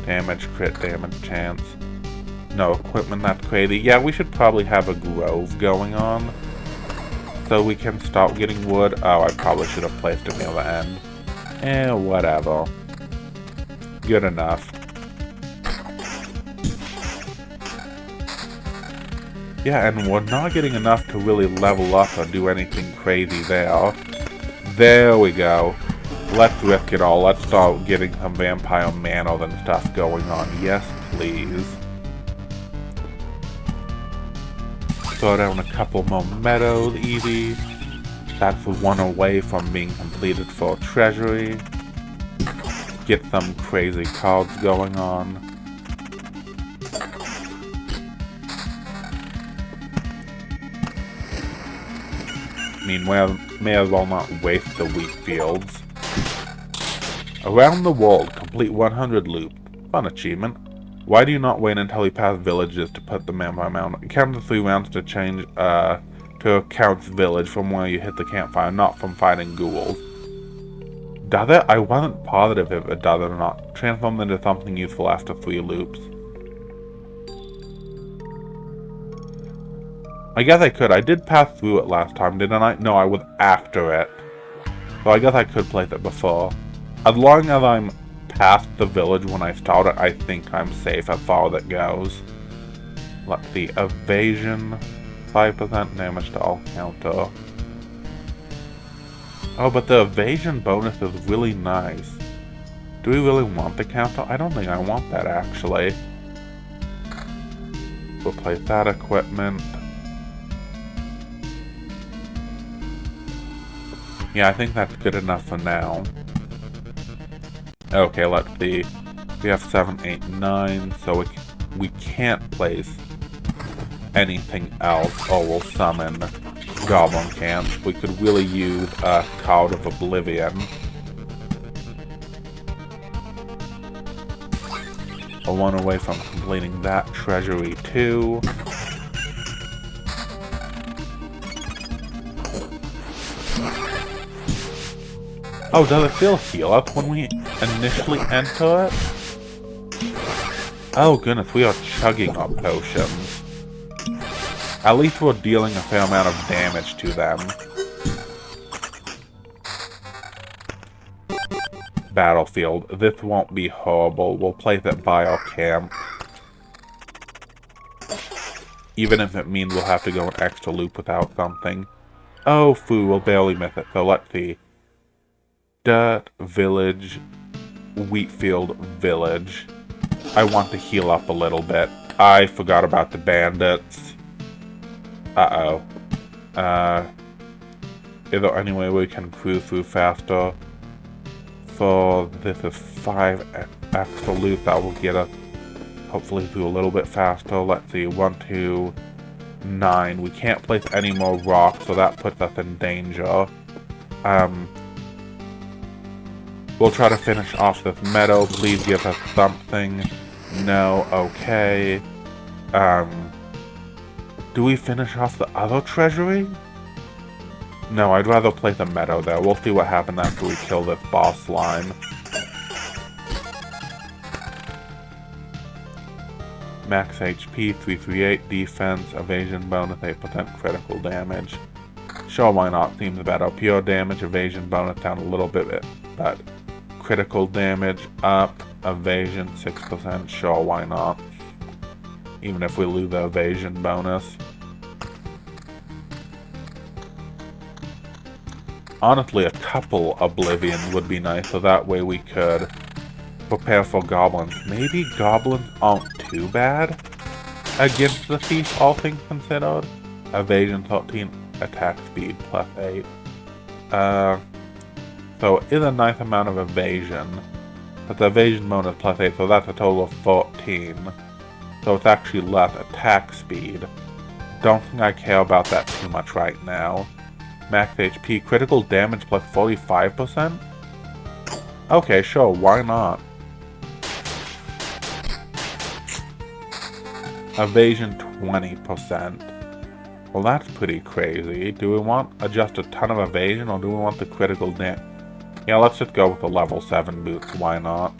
Damage, crit damage chance. No equipment, that's crazy. Yeah, we should probably have a grove going on, so we can start getting wood. Oh, I probably should have placed it near the end. Whatever. Good enough. Yeah, and we're not getting enough to really level up or do anything crazy there. There we go. Let's risk it all. Let's start getting some vampire mana and stuff going on. Yes, please. Throw down a couple more meadows, easy. That's one away from being completed for treasury. Get some crazy cards going on. Meanwhile, may as well not waste the wheat fields. Around the world, complete 100 loop. Fun achievement. Why do you not wait until you pass villages to put the vampire mount? It counts 3 rounds to change to Count's village from where you hit the campfire, not from fighting ghouls. Does it? I wasn't positive if it does it or not. Transform into something useful after 3 loops. I guess I could. I did pass through it last time, didn't I? No, I was after it. So I guess I could place it before. As long as I'm past the village when I start it, I think I'm safe as far as it goes. Let's see. Evasion. 5% damage to all counter. Oh, but the evasion bonus is really nice. Do we really want the counter? I don't think I want that, actually. We'll place that equipment. Yeah, I think that's good enough for now. Okay, let's see. We have 7, 8, 9, so we can't place anything else, or we'll summon Goblin Camp. We could really use a Card of Oblivion. A 1 away from completing that treasury too. Oh, does it still heal up when we initially enter it? Oh goodness, we are chugging our potions. At least we're dealing a fair amount of damage to them. Battlefield. This won't be horrible. We'll place it by our camp. Even if it means we'll have to go an extra loop without something. Oh, foo, we'll barely miss it. So let's see. Dirt, village, Wheatfield, village. I want to heal up a little bit. I forgot about the bandits. Uh-oh. Is there any way we can cruise through faster? So this is 5 extra loops that will get us hopefully through a little bit faster. Let's see, 1, 2, 9. We can't place any more rocks, so that puts us in danger. We'll try to finish off this meadow. Please give us something. No, okay. Do we finish off the other treasury? No, I'd rather play the meadow there. We'll see what happens after we kill this boss slime. Max HP, 338, defense, evasion bonus, 8% critical damage. Sure, why not? Seems better. Pure damage, evasion bonus down a little bit, but critical damage up, evasion 6%. Sure, why not? Even if we lose the evasion bonus. Honestly, a couple Oblivions would be nice, so that way we could prepare for goblins. Maybe goblins aren't too bad against the thief, all things considered. Evasion 13, attack speed +8. So it is a nice amount of evasion. But the evasion bonus +8, so that's a total of 14. So it's actually less attack speed. Don't think I care about that too much right now. Max HP, critical damage +45%? Okay, sure, why not? Evasion 20%. Well, that's pretty crazy. Do we want just a ton of evasion, or do we want the critical damage? Yeah, let's just go with the level 7 boots, why not?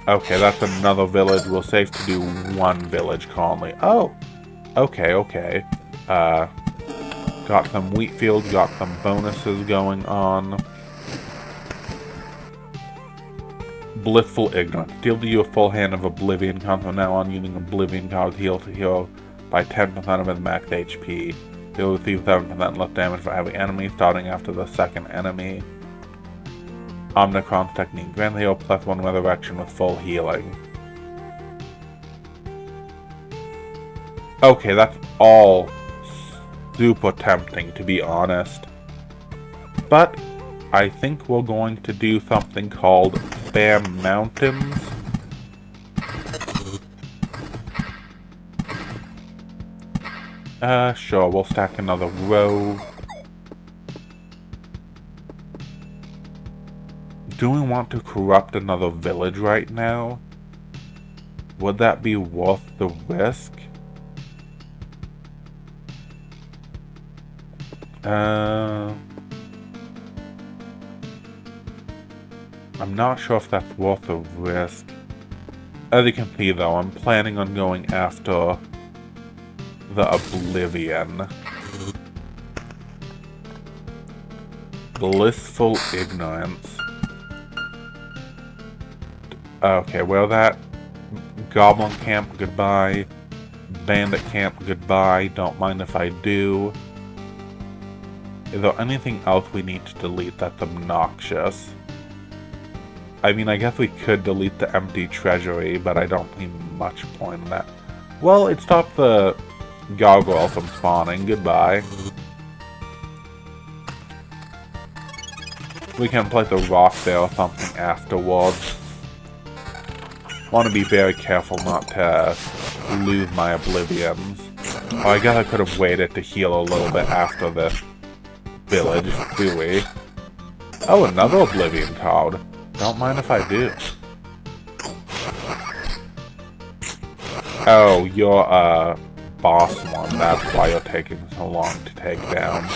Okay, that's another village. We're safe to do one village currently. Oh! Okay. Got some wheat fields, got some bonuses going on. Blissful Ignorance. Deal to you a full hand of Oblivion cards from now on, using Oblivion cards heal to hero by 10% of his max HP. He'll receive 7% less damage for every enemy, starting after the second enemy. Omnicron's technique. Grant the hero +1 resurrection with full healing. Okay, that's all super tempting, to be honest. But I think we're going to do something called Spam Mountains. Sure, we'll stack another row. Do we want to corrupt another village right now? Would that be worth the risk? I'm not sure if that's worth the risk. As you can see though, I'm planning on going after the Oblivion. Blissful Ignorance. Okay, well that Goblin Camp, goodbye. Bandit Camp, goodbye. Don't mind if I do. Is there anything else we need to delete that's obnoxious? I mean, I guess we could delete the empty treasury, but I don't see much point in that. Well, it stopped the gargoyle from spawning. Goodbye. We can place a rock there or something afterwards. Want to be very careful not to lose my Oblivions. Oh, I guess I could have waited to heal a little bit after this village, do we? Oh, another Oblivion card. Don't mind if I do. Oh, you're a boss one. That's why you're taking so long to take down.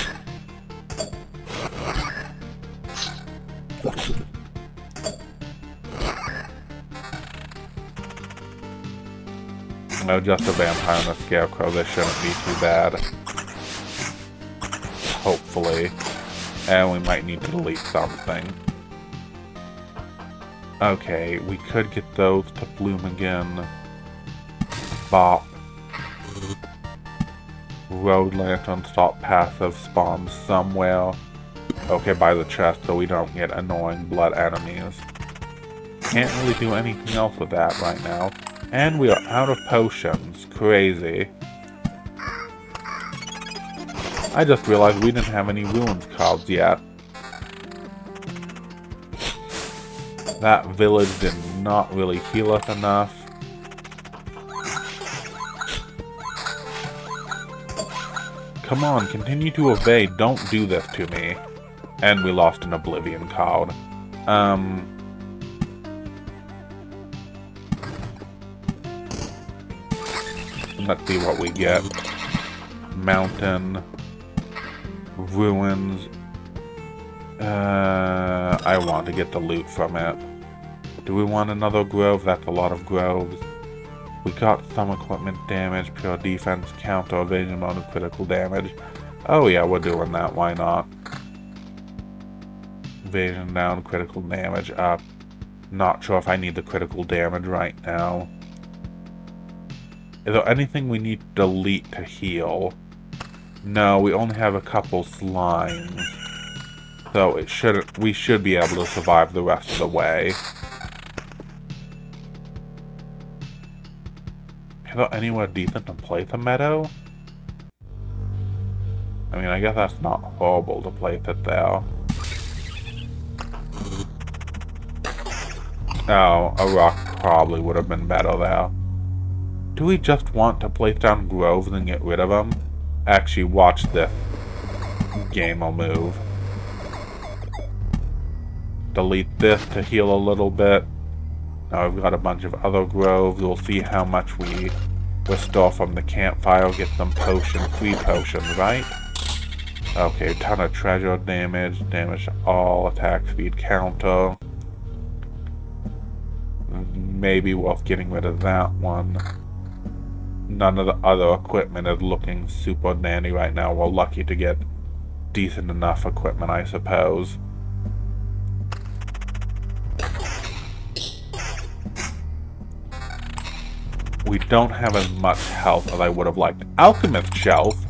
No, just a vampire and a scarecrow. This shouldn't be too bad. Hopefully. And we might need to delete something. Okay, we could get those to bloom again. Bop. Road lantern, stop passive, spawns somewhere. Okay, by the chest so we don't get annoying blood enemies. Can't really do anything else with that right now. And we are out of potions. Crazy. I just realized we didn't have any ruins cards yet. That village did not really heal us enough. Come on, continue to evade. Don't do this to me. And we lost an Oblivion card. Let's see what we get. Mountain. Ruins. I want to get the loot from it. Do we want another grove? That's a lot of groves. We got some equipment damage, pure defense, counter, evasion mode, and critical damage. Oh yeah, we're doing that, why not? Evasion down, critical damage up. Not sure if I need the critical damage right now. Is there anything we need to delete to heal? No, we only have a couple slimes. So we should be able to survive the rest of the way. Is there anywhere decent to place a meadow? I mean, I guess that's not horrible to place it there. Oh, a rock probably would have been better there. Do we just want to place down groves and get rid of them? Actually, watch this. Game will move. Delete this to heal a little bit. Now we've got a bunch of other groves. We'll see how much we restore from the campfire. Get some free potions, right? Okay, ton of treasure damage. Damage to all attack speed counter. Maybe worth getting rid of that one. None of the other equipment is looking super dandy right now. We're lucky to get decent enough equipment, I suppose. We don't have as much health as I would have liked. Alchemist shelf?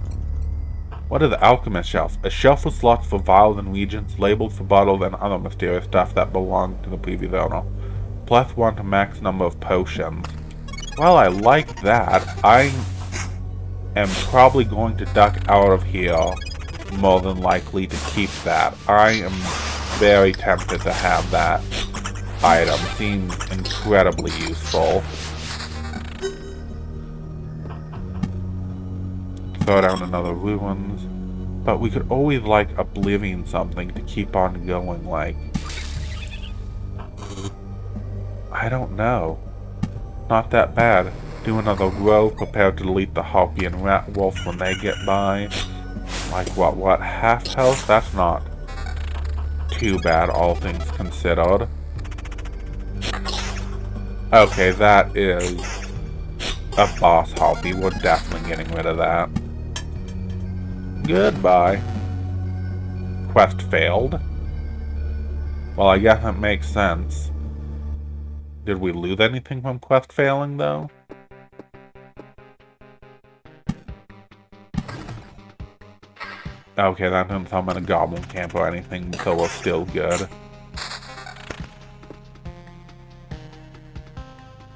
What is the alchemist shelf? A shelf with slots for vials and reagents, labeled for bottles and other mysterious stuff that belonged to the previous owner. +1 to max number of potions. Well, I like that. I am probably going to duck out of here, more than likely to keep that. I am very tempted to have that item. Seems incredibly useful. Throw down another ruins. But we could always, like, oblivion something to keep on going, like... I don't know. Not that bad. Do another grove, prepare to delete the harpy and rat wolf when they get by. Like, what, half health? That's not too bad, all things considered. Okay, that is a boss harpy. We're definitely getting rid of that. Goodbye. Quest failed. Well, I guess that makes sense. Did we lose anything from quest failing, though? Okay, that didn't summon a goblin camp or anything, so we're still good.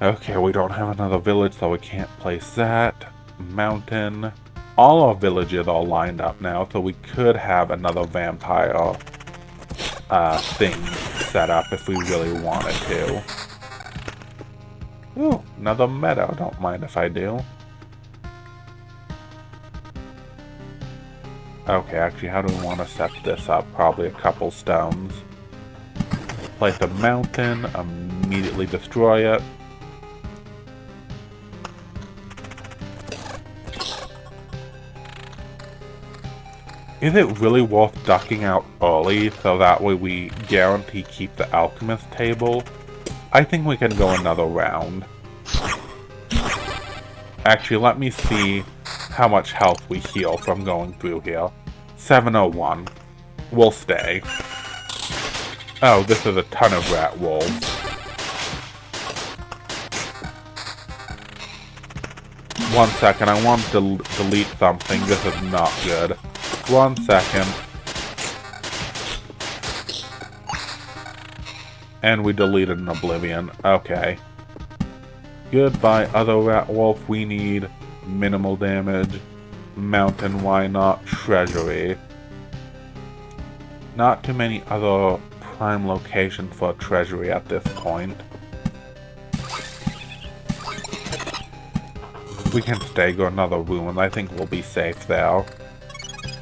Okay, we don't have another village, so we can't place that. Mountain. All our villages are lined up now, so we could have another vampire thing set up if we really wanted to. Ooh, another meadow. Don't mind if I do. Okay, actually, how do we want to set this up? Probably a couple stones. Place a mountain, immediately destroy it. Is it really worth ducking out early so that way we guarantee keep the alchemist table? I think we can go another round. Actually, let me see how much health we heal from going through here. 701. We'll stay. Oh, this is a ton of rat wolves. One second, I want to delete something. This is not good. 1 second. And we deleted an oblivion. Okay. Goodbye, other rat wolf. We need minimal damage. Mountain, why not? Treasury. Not too many other prime locations for treasury at this point. We can stay, go another ruin. I think we'll be safe there.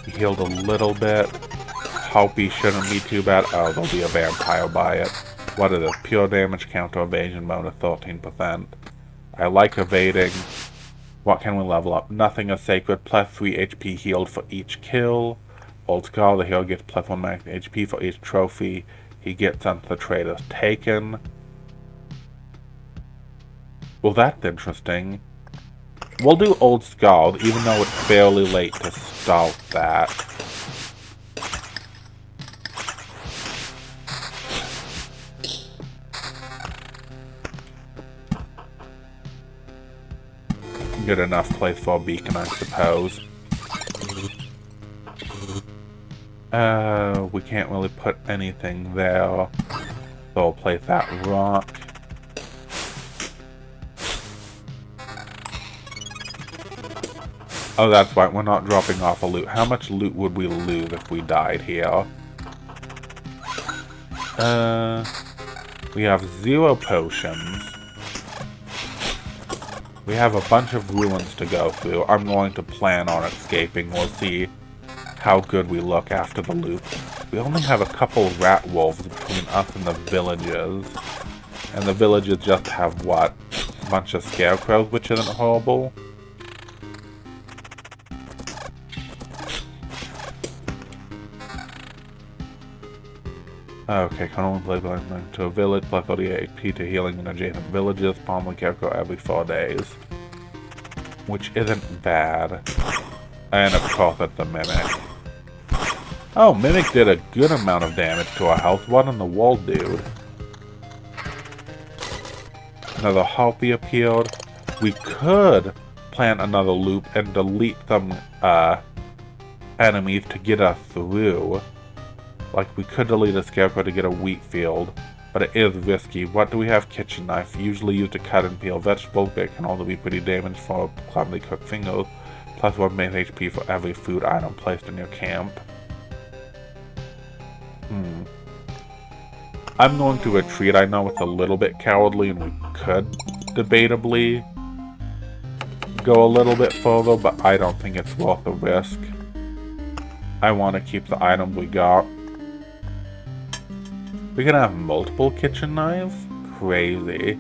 We healed a little bit. Harpy shouldn't be too bad. Oh, there'll be a vampire by it. What is this? Pure damage, counter evasion bonus 13%. I like evading. What can we level up? Nothing is sacred. +3 HP healed for each kill. Old Skull, the hero gets +1 max HP for each trophy he gets once the trade is taken. Well, that's interesting. We'll do Old Skull, even though it's fairly late to start that. Good enough place for a beacon, I suppose. We can't really put anything there. So we'll place that rock. Oh, that's right, we're not dropping off a loot. How much loot would we lose if we died here? We have 0 potions. We have a bunch of ruins to go through. I'm going to plan on escaping. We'll see how good we look after the loop. We only have a couple rat wolves between us and the villages. And the villages just have, what? A bunch of scarecrows, which isn't horrible. Okay, can only play blind to a village, plus 48 HP to healing in adjacent villages, spawn the scarecrow every 4 days. Which isn't bad. And of course it's a mimic. Oh, mimic did a good amount of damage to our health. What in the wall, dude? Another harpy appeared. We could plant another loop and delete some enemies to get us through. Like, we could delete a scarecrow to get a wheat field, but it is risky. What do we have? Kitchen knife, usually used to cut and peel vegetables, but it can also be pretty damaged for clumsily cooked fingers. Plus 1 base HP for every food item placed in your camp. I'm going to retreat. I know it's a little bit cowardly, and we could debatably go a little bit further, but I don't think it's worth the risk. I want to keep the items we got. We can have multiple kitchen knives? Crazy.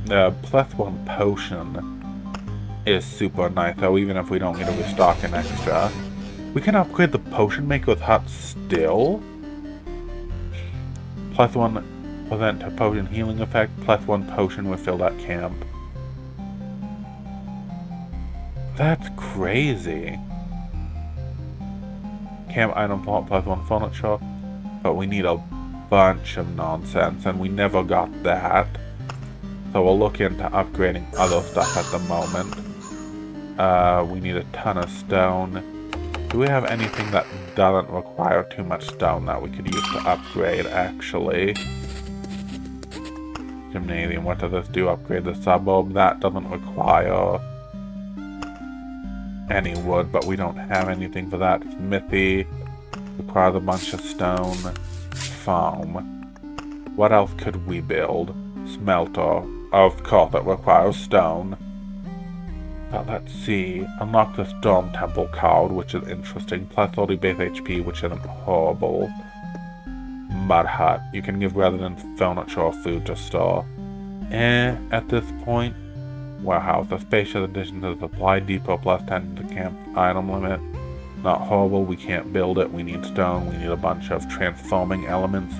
The +1 potion is super nice, though, even if we don't get to restock an extra. We can upgrade the potion maker's hut still? +1% to potion healing effect, +1 potion refilled at camp. That's crazy. Camp item plot +1 furniture, but we need a bunch of nonsense, and we never got that. So we'll look into upgrading other stuff at the moment. We need a ton of stone. Do we have anything that doesn't require too much stone that we could use to upgrade, actually? Gymnasium, what does this do? Upgrade the suburb. That doesn't require any wood, but we don't have anything for that. Smithy requires a bunch of stone. Foam. What else could we build? Smelter. Of course it requires stone. But let's see. Unlock the Storm Temple card, which is interesting. Plus 30 base HP, which isn't horrible. Mud hut. You can give rather than furniture or food to store. At this point, warehouse. A spacious addition to the supply depot, plus 10 to camp item limit. Not horrible, we can't build it. We need stone, we need a bunch of transforming elements.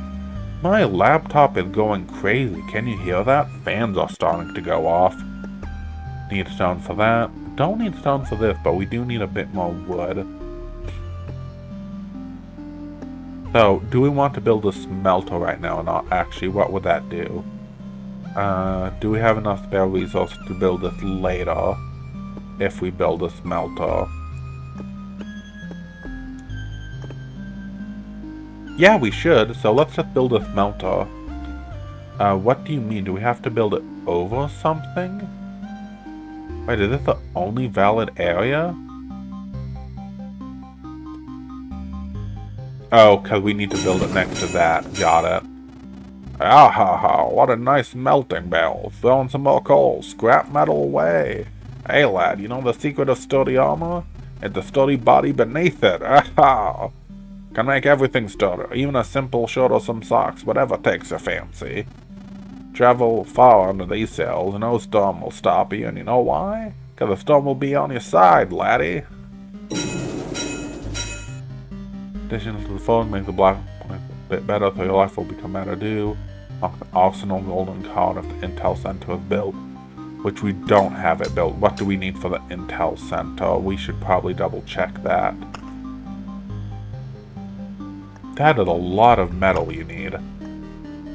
My laptop is going crazy. Can you hear that? Fans are starting to go off. Need stone for that. Don't need stone for this, but we do need a bit more wood. So, do we want to build a smelter right now or not? Actually, what would that do? Do we have enough spare resources to build this later? If we build a smelter. Yeah, we should, so let's just build a smelter. What do you mean? Do we have to build it over something? Wait, is this the only valid area? Oh, because we need to build it next to that. Got it. Ah ha ha, what a nice melting barrel. Throwing some more coal. Scrap metal away. Hey lad, you know the secret of sturdy armor? It's the sturdy body beneath it. Ah ha. Can make everything sturdy, even a simple shirt or some socks, whatever takes your fancy. Travel far under these sails, and no storm will stop you, and you know why? Because the storm will be on your side, laddie. Additions to the phone make the black a bit better, so your life will become better too. Unlock the Arsenal Golden Card if the Intel Center is built, which we don't have it built. What do we need for the Intel Center? We should probably double check that. That is a lot of metal you need.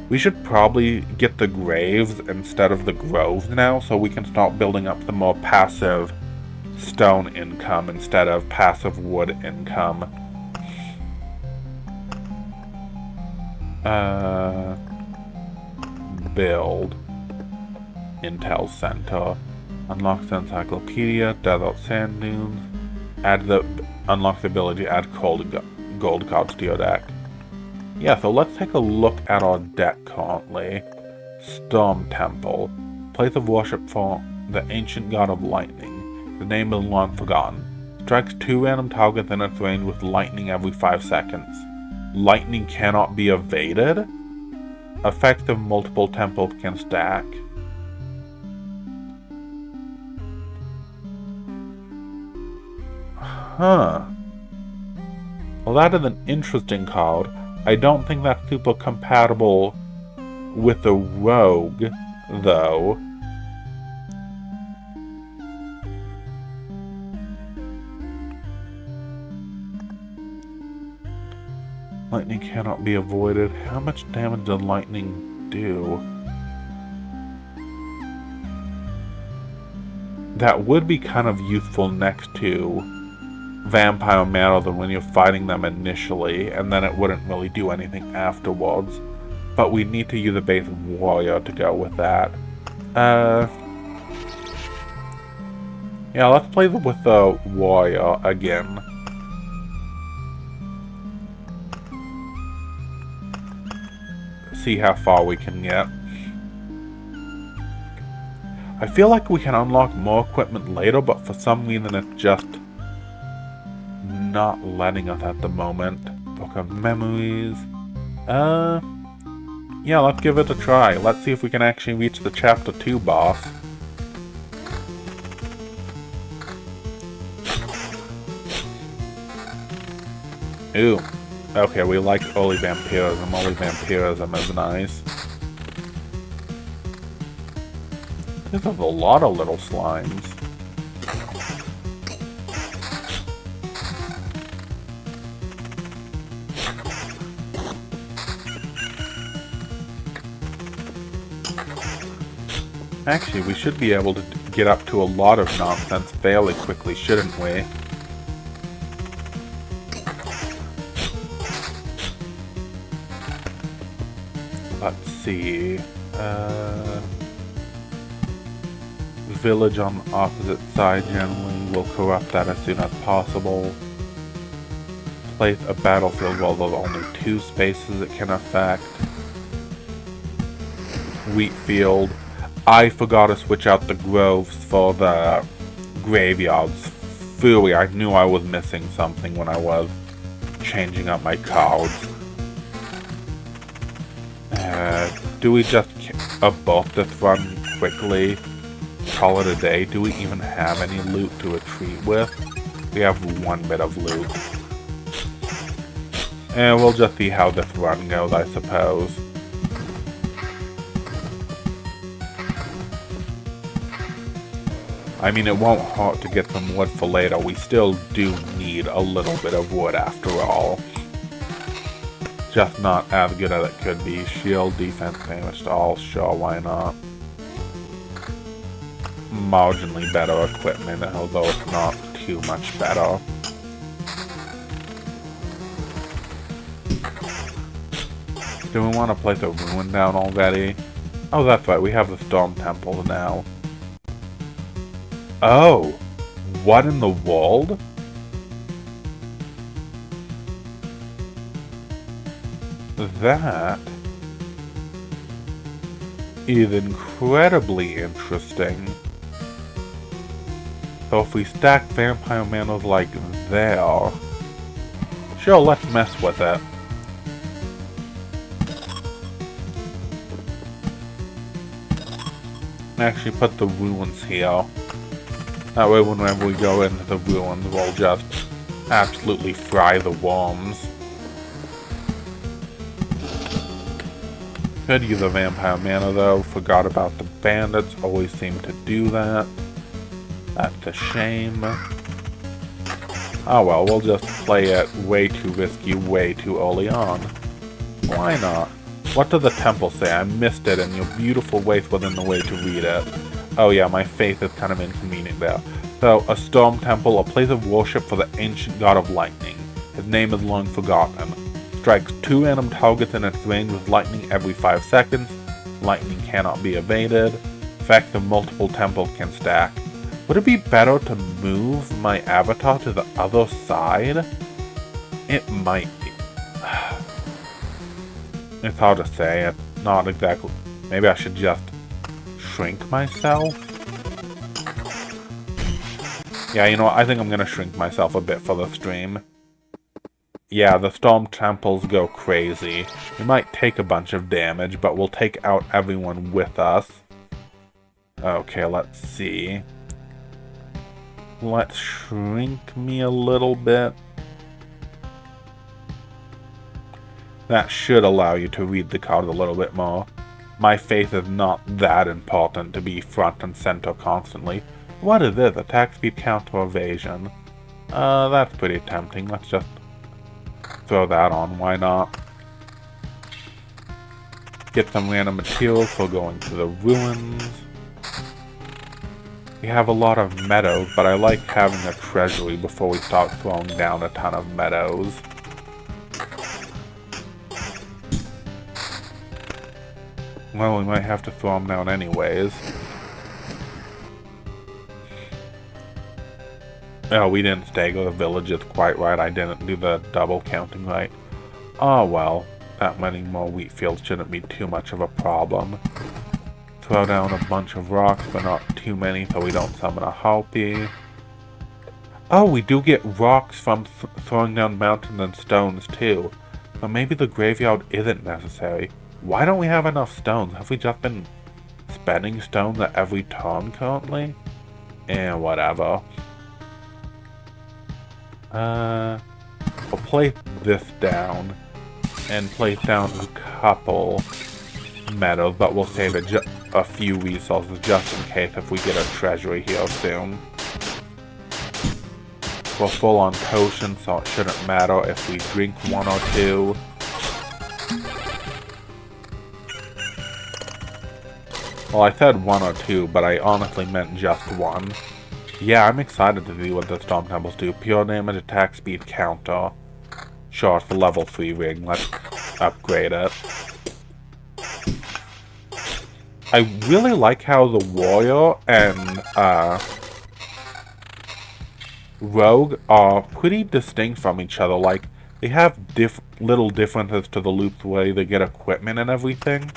We should probably get the graves instead of the groves now, so we can start building up the more passive stone income instead of passive wood income. Build. Intel Center. Unlocks the encyclopedia, desert sand dunes. Unlock the ability to add gold cards to your deck. Yeah, so let's take a look at our deck currently. Storm Temple. Place of worship for the ancient god of lightning. The name is long forgotten. Strikes 2 random targets in its range with lightning every 5 seconds. Lightning cannot be evaded? Effects of multiple temples can stack. Huh. Well, that is an interesting card. I don't think that's super compatible with the rogue, though. Lightning cannot be avoided. How much damage does lightning do? That would be kind of useful next to Vampire Manor when you're fighting them initially, and then it wouldn't really do anything afterwards. But we need to use a base warrior to go with that. Yeah, let's play with the warrior again. See how far we can get. I feel like we can unlock more equipment later, but for some reason it's just not letting us at the moment. Book of Memories. Yeah, let's give it a try. Let's see if we can actually reach the Chapter 2 boss. Ooh. Okay, we like early vampirism. Early vampirism is nice. This is a lot of little slimes. Actually, we should be able to get up to a lot of nonsense fairly quickly, shouldn't we? Let's see. Village on the opposite side generally will corrupt that as soon as possible. Place a battlefield where there's only 2 spaces it can affect. Wheatfield. I forgot to switch out the groves for the graveyards. Phooey, I knew I was missing something when I was changing up my cards. Do we just abort this run quickly? Call it a day? Do we even have any loot to retreat with? We have 1 bit of loot. And we'll just see how this run goes, I suppose. I mean, it won't hurt to get some wood for later. We still do need a little bit of wood after all. Just not as good as it could be. Shield, defense, damage to all. Sure, why not? Marginally better equipment, although it's not too much better. Do we want to place a ruin down already? Oh, that's right, we have the Storm Temple now. Oh! What in the world? That is incredibly interesting. So if we stack Vampire Manors like there... Sure, let's mess with it. Actually put the ruins here. That way whenever we go into the ruins, we'll just absolutely fry the worms. Could use a Vampire Manor though, forgot about the bandits, always seem to do that. That's a shame. Oh well, we'll just play it way too risky, way too early on. Why not? What does the temple say? I missed it and your beautiful ways wasn't the way to read it. Oh yeah, my faith is kind of inconvenient there. So, a storm temple, a place of worship for the ancient god of lightning. His name is long forgotten. Strikes 2 random targets in its range with lightning every 5 seconds. Lightning cannot be evaded. Effects of multiple temples can stack. Would it be better to move my avatar to the other side? It might be. It's hard to say. It's not exactly... Maybe I should just shrink myself? Yeah, you know what? I think I'm going to shrink myself a bit for the stream. Yeah, the storm temples go crazy. We might take a bunch of damage, but we'll take out everyone with us. Okay, let's see. Let's shrink me a little bit. That should allow you to read the card a little bit more. My faith is not that important to be front and center constantly. What is this? Attack speed counter evasion. That's pretty tempting. Let's just throw that on. Why not? Get some random materials for going to the ruins. We have a lot of meadows, but I like having a treasury before we start throwing down a ton of meadows. Well, we might have to throw them down anyways. Oh, we didn't stagger the villages quite right. I didn't do the double counting right. Oh well, that many more wheat fields shouldn't be too much of a problem. Throw down a bunch of rocks, but not too many so we don't summon a harpy. Oh, we do get rocks from throwing down mountains and stones too. So maybe the graveyard isn't necessary. Why don't we have enough stones? Have we just been spending stones at every turn currently? Whatever. We'll place this down and place down a couple meadows, but we'll save a few resources just in case if we get a treasury here soon. We're full on potions, so it shouldn't matter if we drink 1 or 2. Well, I said 1 or 2, but I honestly meant just 1. Yeah, I'm excited to see what the Storm Temples do. Pure damage, attack speed, counter. Sure, it's the level 3 ring. Let's upgrade it. I really like how the warrior and rogue are pretty distinct from each other. Like, they have little differences to the loops where they get equipment and everything.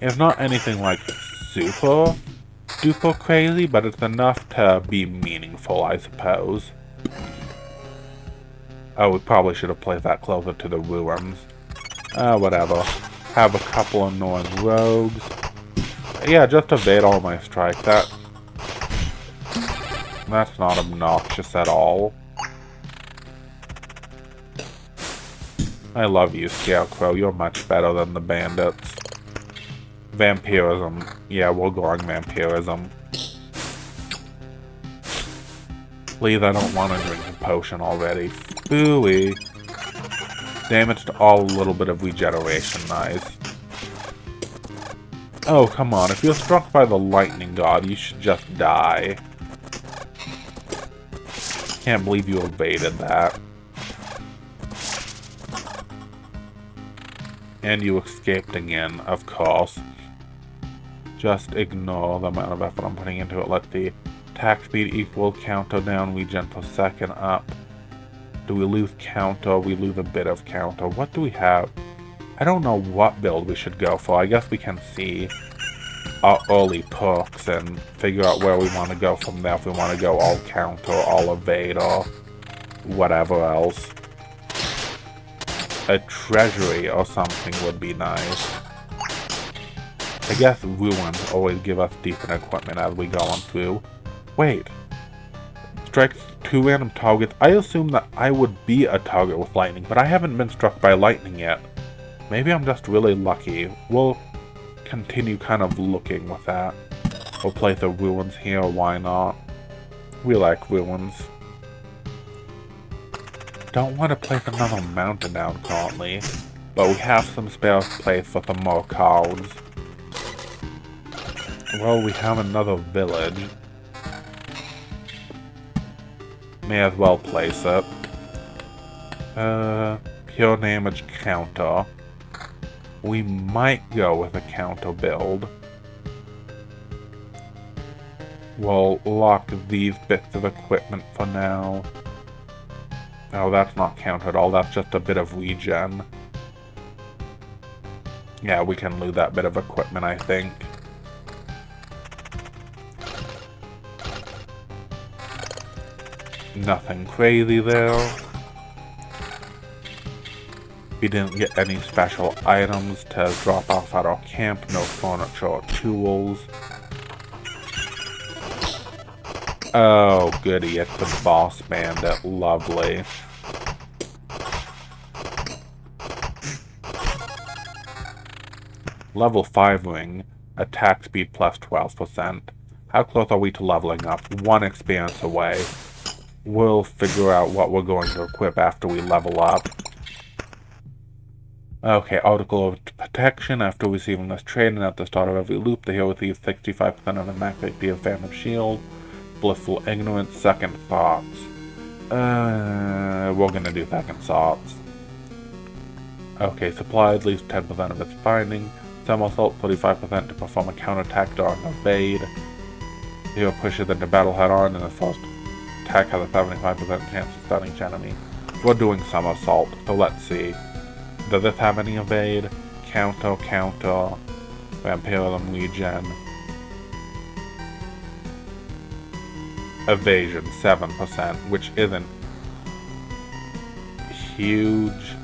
It's not anything like super duper crazy, but it's enough to be meaningful, I suppose. Oh, we probably should have placed that closer to the ruins. Whatever. Have a couple annoying rogues. Yeah, just evade all my strikes. That's not obnoxious at all. I love you, Scarecrow. You're much better than the bandits. Vampirism. Yeah, we're going vampirism. Please, I don't want to drink a potion already. Phooey. Damage to all, a little bit of regeneration. Nice. Oh, come on. If you're struck by the lightning god, you should just die. Can't believe you evaded that. And you escaped again, of course. Just ignore the amount of effort I'm putting into it. Let the attack speed equal, counter down, regen per second up. Do we lose counter? We lose a bit of counter. What do we have? I don't know what build we should go for. I guess we can see our early perks and figure out where we want to go from there. If we want to go all counter, all evade, or whatever else. A treasury or something would be nice. I guess ruins always give us decent equipment as we go on through. Wait. Strikes 2 random targets. I assume that I would be a target with lightning, but I haven't been struck by lightning yet. Maybe I'm just really lucky. We'll continue kind of looking with that. We'll place the ruins here, why not? We like ruins. Don't want to place another mountain down currently, but we have some spares placed for some more cards. Well, we have another village. May as well place it. Pure damage counter. We might go with a counter build. We'll lock these bits of equipment for now. Oh, that's not count at all. That's just a bit of regen. Yeah, we can lose that bit of equipment, I think. Nothing crazy there. We didn't get any special items to drop off at our camp. No furniture or tools. Oh, goody, it's the boss bandit. Lovely. Level 5 ring. Attack speed plus 12%. How close are we to leveling up? One experience away. We'll figure out what we're going to equip after we level up. Okay, Article of Protection. After receiving this trait and at the start of every loop, the hero receives 65% of the max HP of Phantom Shield. Blissful Ignorance, Second Thoughts. We're gonna do Second Thoughts. Okay, supply at least 10% of its binding. Somersault, 35% to perform a counterattack during evade. The hero pushes into battle head-on, and the first attack has a 75% chance of stunning each enemy. We're doing Somersault, so let's see. Does this have any evade? Counter, Vampirism, regen. Evasion, 7%, which isn't huge.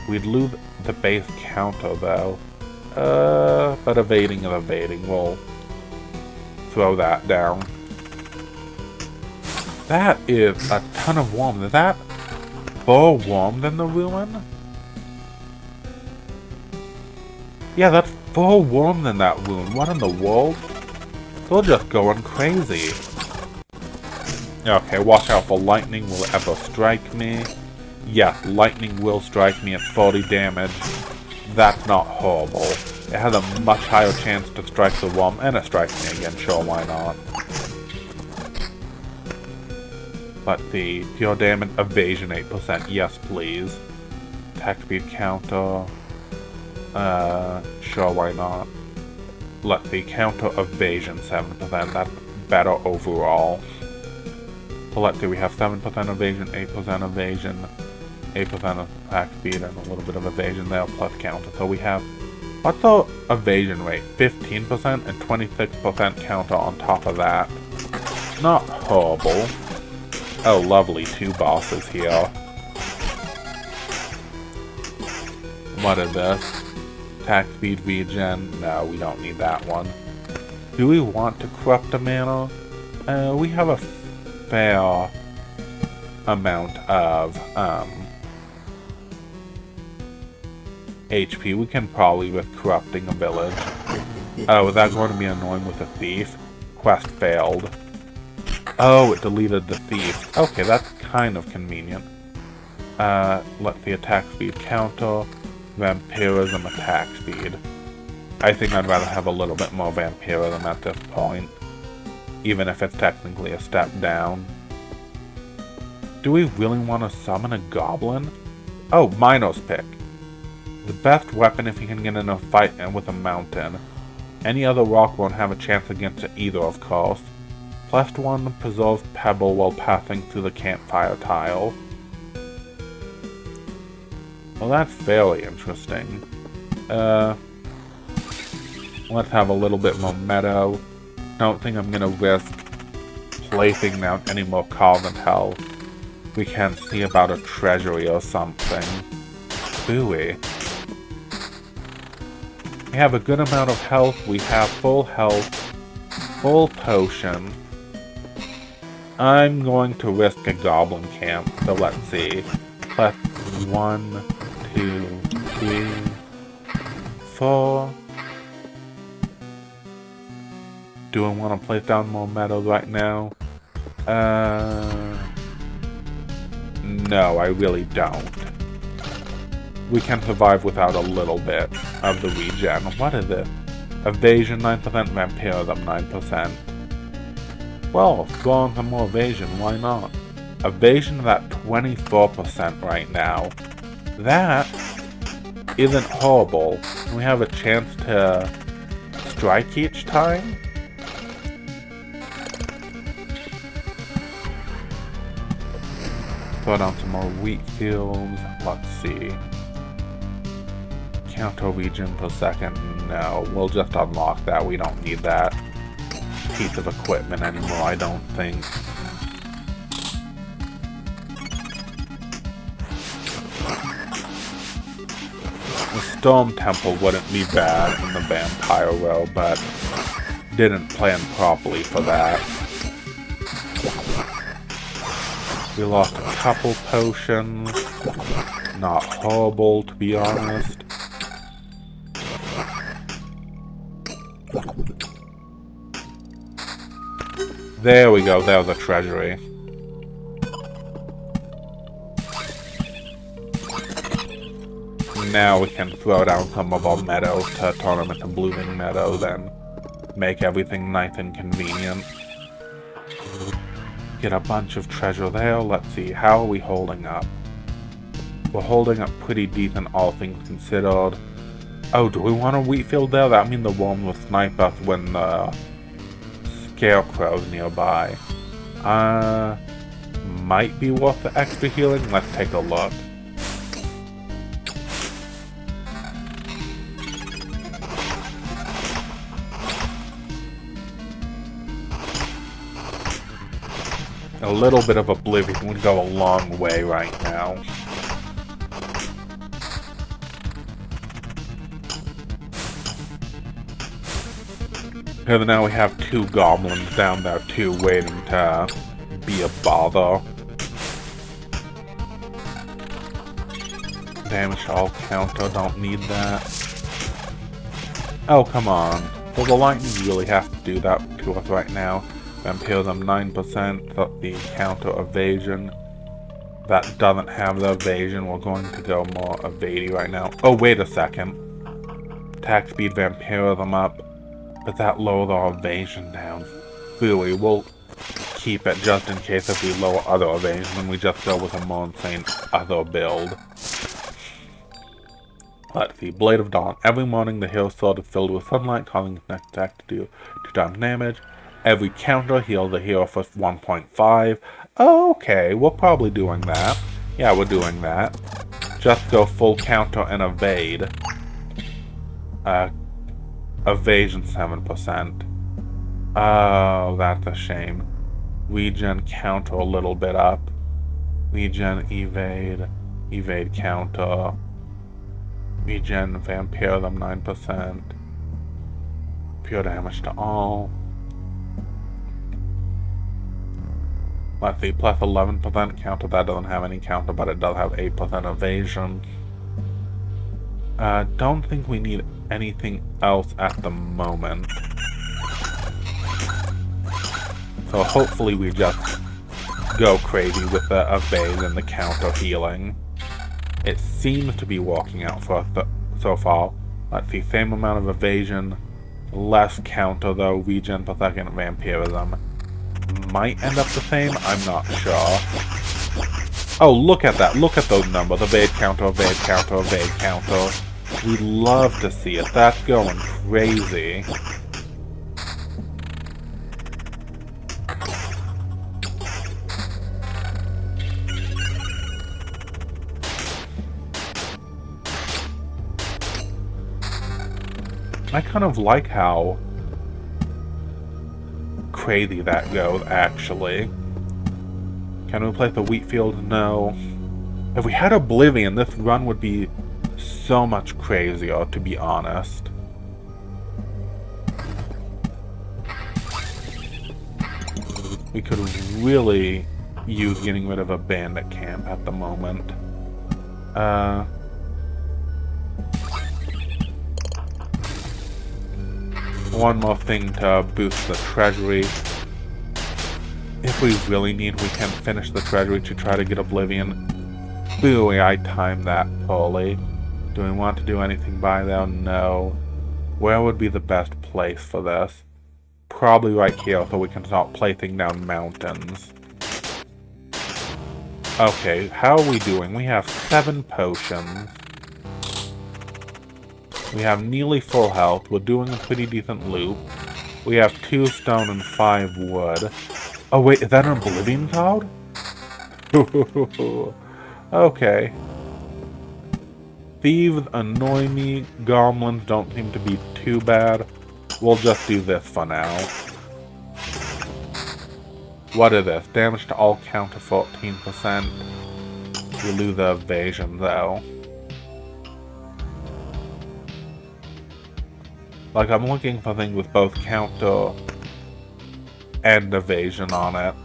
We'd lose the base counter, though. But evading is evading. We'll throw that down. That is a ton of worms. Is that more worms in the ruin? Yeah, that's 4 worms in that ruin. What in the world? They're just going crazy. Okay, watch out for lightning. Will it ever strike me? Yes, lightning will strike me at 40 damage. That's not horrible. It has a much higher chance to strike the worm, and it strikes me again. Sure, why not? Let's see. Pure damage, evasion 8%. Yes, please. Attack speed counter. Sure, why not? Let's see. Counter evasion 7%. That's better overall. So let's see, we have 7% evasion, 8% evasion, 8% of attack speed, and a little bit of evasion there, plus counter. So we have, what's the evasion rate? 15% and 26% counter on top of that. Not horrible. Oh, lovely, 2 bosses here. What is this? Attack speed regen? No, we don't need that one. Do we want to corrupt a mana? We have a fair amount of HP. We can probably with corrupting a village. Oh, is that going to be annoying with a thief? Quest failed. Oh, it deleted the thief. Okay, that's kind of convenient. Let's see, attack speed counter, vampirism attack speed. I think I'd rather have a little bit more vampirism at this point. Even if it's technically a step down. Do we really want to summon a goblin? Oh, Minos pick. The best weapon if you can get in a fight with a mountain. Any other rock won't have a chance against it either, of course. +1 preserves pebble while passing through the campfire tile. Well, that's fairly interesting. Let's have a little bit more meadow. Don't think I'm gonna risk placing down any more cards until we can see about a treasury or something. Booey. We have a good amount of health. We have full health, full potion. I'm going to risk a goblin camp, so let's see. Plus 1, 2, 3, 4. Do I want to place down more meadows right now? No, I really don't. We can survive without a little bit of the regen. What is it? Evasion 9%, vampirism 9%. Well, throw on some more evasion, why not? Evasion's at 24% right now. That isn't horrible. We have a chance to strike each time. Throw down some more wheat fields. Let's see. Counter region per second. No, we'll just unlock that. We don't need that piece of equipment anymore, I don't think. The Storm Temple wouldn't be bad in the Vampire Row, but didn't plan properly for that. We lost a couple potions. Not horrible, to be honest. There we go, there's a treasury. Now we can throw down some of our meadows to turn them into blooming meadows and make everything nice and convenient. Get a bunch of treasure there. Let's see, how are we holding up? We're holding up pretty decent, all things considered. Oh, do we want a wheat field there? That means the worm will snipe us when the Scarecrow's nearby. Might be worth the extra healing. Let's take a look. A little bit of Oblivion would go a long way right now. And now we have two goblins down there too, waiting to be a bother. Damage all counter, don't need that. Oh, come on. Does the lightning really have to do that to us right now? Vampirism 9%, so the counter evasion. That doesn't have the evasion, we're going to go more evadey right now. Oh, wait a second. Attack speed vampirism up, but that lowers our evasion down. Really, we'll keep it just in case if we lower other evasion and we just go with a more insane other build. Let's see, Blade of Dawn. Every morning the hero sword is filled with sunlight, causing its next attack to do 2 times damage. Every counter heals the hero for 1.5. Okay, we're probably doing that. Yeah, we're doing that. Just go full counter and evade. Evasion 7%. Oh, that's a shame. Regen counter a little bit up. Regen evade. Evade counter. Regen vampirism 9%. Pure damage to all. Let's see, plus 11% counter. That doesn't have any counter, but it does have 8% evasion. Don't think we need anything else at the moment. So hopefully we just go crazy with the evade and the counter healing. It seems to be working out for us so far. Let's see, same amount of evasion, less counter though, regen per second, vampirism. Might end up the same, I'm not sure. Oh, look at that, look at those numbers. Evade counter, evade counter, evade counter. We love to see it, that's going crazy. I kind of like how crazy that goes, actually. Can we play the wheat field? No. If we had Oblivion, this run would be so much crazier, to be honest. We could really use getting rid of a bandit camp at the moment. One more thing to boost the treasury. If we really need, we can finish the treasury to try to get Oblivion. Ooh, I timed that poorly. Do we want to do anything by there? No. Where would be the best place for this? Probably right here, so we can start placing down mountains. Okay, how are we doing? We have 7 potions. We have nearly full health. We're doing a pretty decent loop. We have 2 stone and 5 wood. Oh wait, is that an Oblivion Cloud? Okay. Thieves annoy me. Goblins don't seem to be too bad. We'll just do this for now. What is this? Damage to all counter 14%. We lose the evasion though. Like, I'm looking for things with both counter and evasion on it.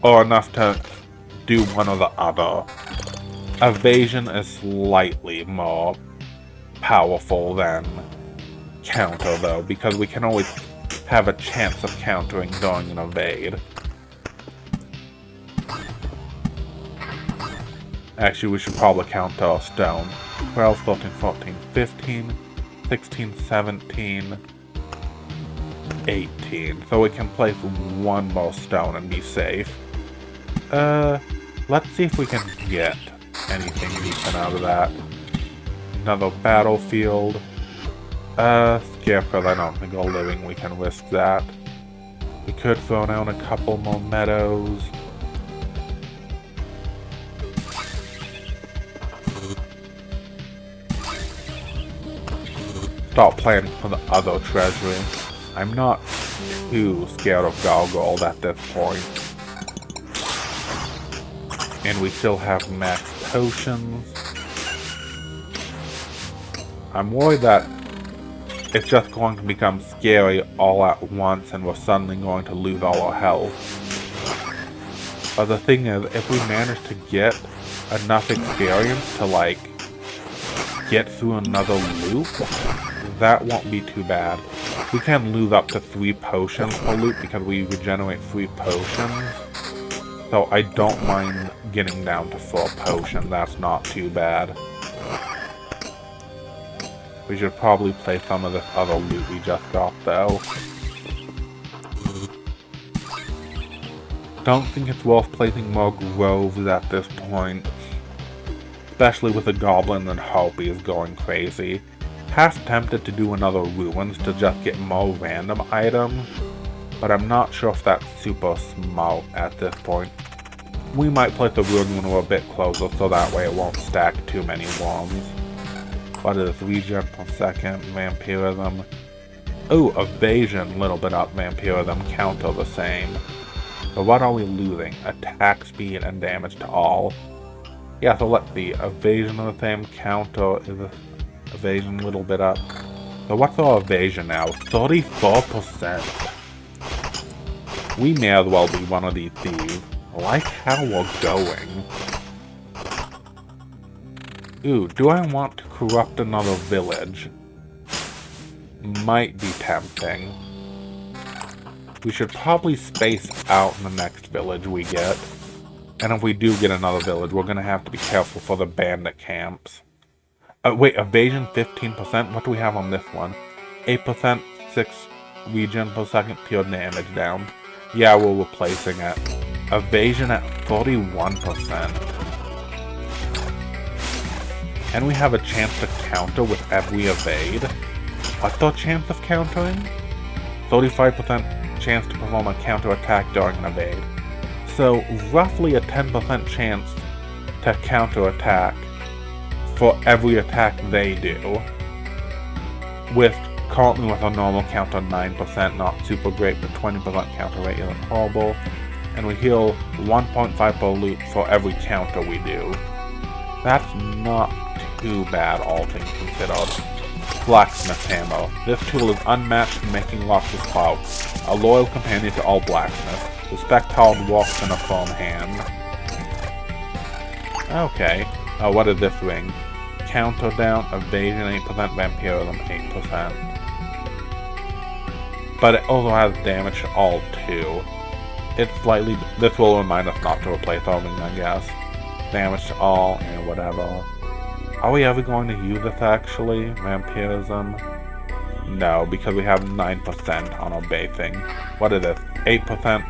Or enough to do one or the other. Evasion is slightly more powerful than counter, though, because we can always have a chance of countering during an evade. Actually, we should probably count our stone. 12, 13, 14, 15, 16, 17, 18. So we can place one more stone and be safe. Let's see if we can get anything decent out of that. Another battlefield. Scarecrow, I don't think are living, we can risk that. We could throw down a couple more meadows. Start planning for the other treasury. I'm not too scared of Gargoyle at this point. And we still have max potions. I'm worried that it's just going to become scary all at once and we're suddenly going to lose all our health. But the thing is, if we manage to get enough experience to, like, get through another loop, that won't be too bad. We can lose up to 3 potions per loop because we regenerate 3 potions. So I don't mind getting down to 4 potions, that's not too bad. We should probably play some of this other loot we just got, though. Don't think it's worth placing more groves at this point. Especially with the goblin and harpies going crazy. Half tempted to do another ruins to just get more random items, but I'm not sure if that's super smart at this point. We might place the ruin when we're a bit closer so that way it won't stack too many worms. What is regen per second, vampirism? Oh, evasion, little bit up, vampirism, counter the same. So what are we losing? Attack speed and damage to all. Yeah, so let's see, evasion of the same, counter is evasion a little bit up. So what's our evasion now? 34%. We may as well be one of these thieves. I like how we're going. Ooh, do I want to corrupt another village? Might be tempting. We should probably space out the next village we get. And if we do get another village, we're gonna have to be careful for the bandit camps. Wait, evasion 15%? What do we have on this one? 8%, 6 regen per second, pure damage down. Yeah, we're replacing it. Evasion at 41%. And we have a chance to counter with every evade. What's the chance of countering? 35% chance to perform a counter attack during an evade. So, roughly a 10% chance to counter attack for every attack they do. Currently with a normal counter 9%, not super great, but 20% counter rate isn't horrible. And we heal 1.5 per loop for every counter we do. That's not too bad, all things considered. Blacksmith Hammer. This tool is unmatched in making lots of clout. A loyal companion to all blacksmiths. Respect how it walks in a firm hand. Okay. What is this ring? Counter down, evasion 8%, vampirism 8%. But it also has damage to all too. This will remind us not to replace our ring, I guess. Damage to all, and whatever. Are we ever going to use this actually? Vampirism? No, because we have 9% on our basing. What is this? 8%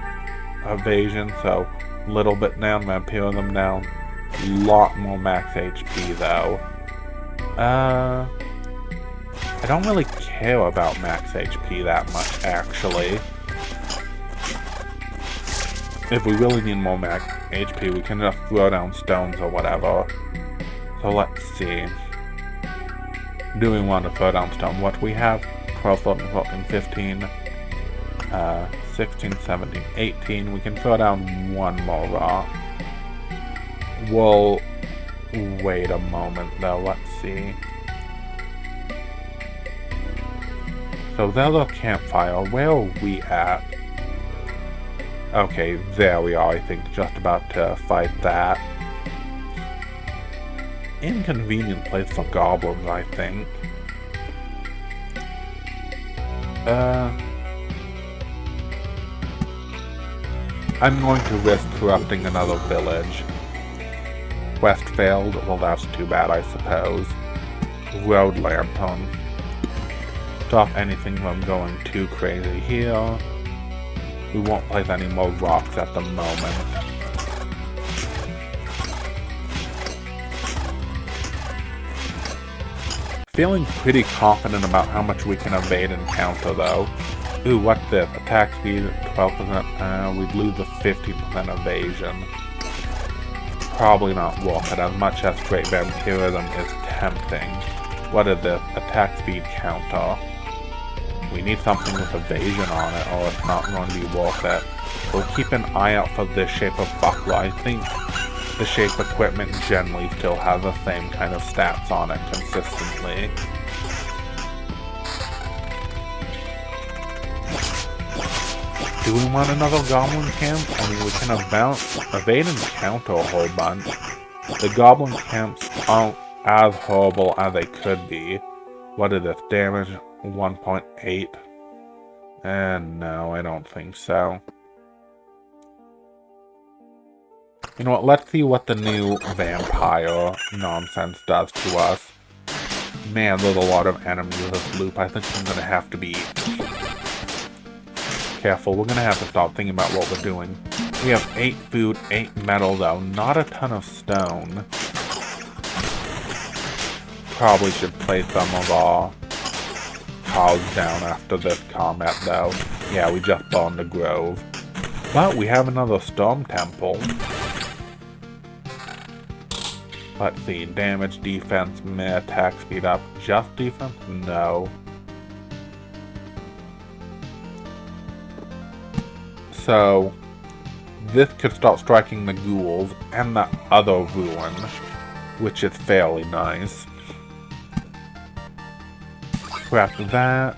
evasion, so Little bit down, Vampirism down. Lot more max HP though. I don't really care about max HP that much, actually. If we really need more max HP, we can just throw down stones or whatever. So let's see. Do we want to throw down stone? What we have? 12, 13, 14, 15, 16, 17, 18. We can throw down one more rock. We'll wait a moment though, let's see. So there's a campfire. Where are we at? Okay, there we are, I think, just about to fight that. Inconvenient place for goblins, I think. I'm going to risk corrupting another village. Quest failed. Well, that's too bad, I suppose. Road Lantern. Stop anything from going too crazy here. We won't place any more rocks at the moment. Feeling pretty confident about how much we can evade and counter though. Ooh, what's this? Attack speed 12%, we'd lose the 50% evasion. Probably not worth it, as much as straight vampirism is tempting. What is this? Attack speed counter. We need something with evasion on it, or it's not going to be worth it. We'll keep an eye out for this shape of buckler. I think the shape equipment generally still has the same kind of stats on it consistently. Do we want another goblin camp? I mean, we can evade and counter a whole bunch. The goblin camps aren't as horrible as they could be. What is this? Damage 1.8? And no, I don't think so. You know what, let's see what the new vampire nonsense does to us. Man, there's a lot of enemies in this loop. I think I'm gonna have to be careful. We're gonna have to stop thinking about what we're doing. We have 8 food, 8 metal though, not a ton of stone. Probably should place some of our cows down after this combat though. Yeah, we just burned the grove. But we have another storm temple. Let's see, damage, defense, meh, attack speed up. Just defense? No. So, this could start striking the ghouls and the other ruin, which is fairly nice. Scrap that.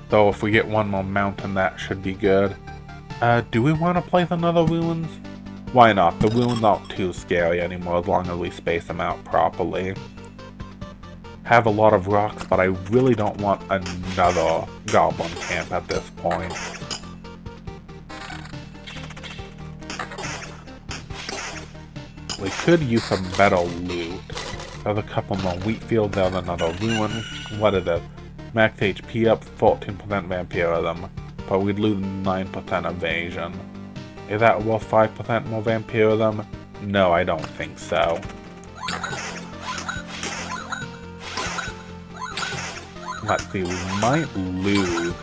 So if we get one more mountain, that should be good. Do we want to place another ruins? Why not? The ruins aren't too scary anymore as long as we space them out properly. Have a lot of rocks, but I really don't want another goblin camp at this point. We could use some better loot. There's a couple more wheat fields, there's another ruin. What is it? Max HP up, 14% vampirism, but we'd lose 9% evasion. Is that worth 5% more vampirism? No, I don't think so. Let's see, we might lose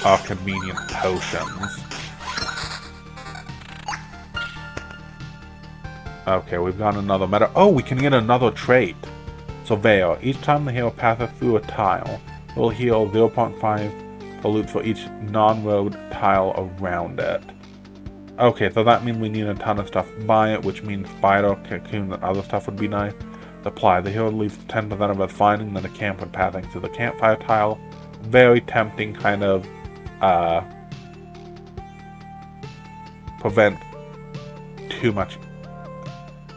our convenient potions. Okay, we've got another meta. Oh, we can get another trait. Surveyor. Each time the hero passes through a tile, it will heal 0.5 pollute for each non-road tile around it. Okay, so that means we need a ton of stuff by it, which means spider, cocoon, and other stuff would be nice. Supply. The hero leaves 10% of us finding than a camp when passing through the campfire tile. Very tempting, kind of, prevent too much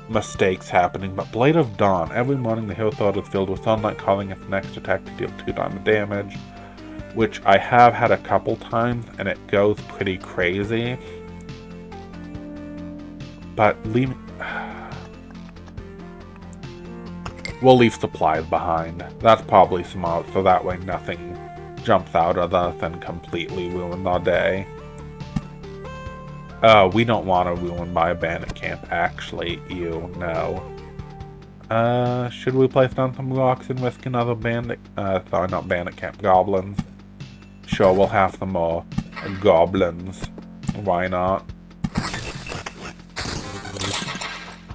mistakes happening. But Blade of Dawn. Every morning the hero sword is filled with sunlight, causing its next attack to deal 2 times damage. Which I have had a couple times, and it goes pretty crazy. But we'll leave supplies behind. That's probably smart, so that way nothing jumps out at us and completely ruins our day. We don't want to ruin by a bandit camp, actually. Ew, no. Should we place down some rocks and risk another bandit? Sorry, not bandit camp, goblins. Sure, we'll have some more goblins. Why not?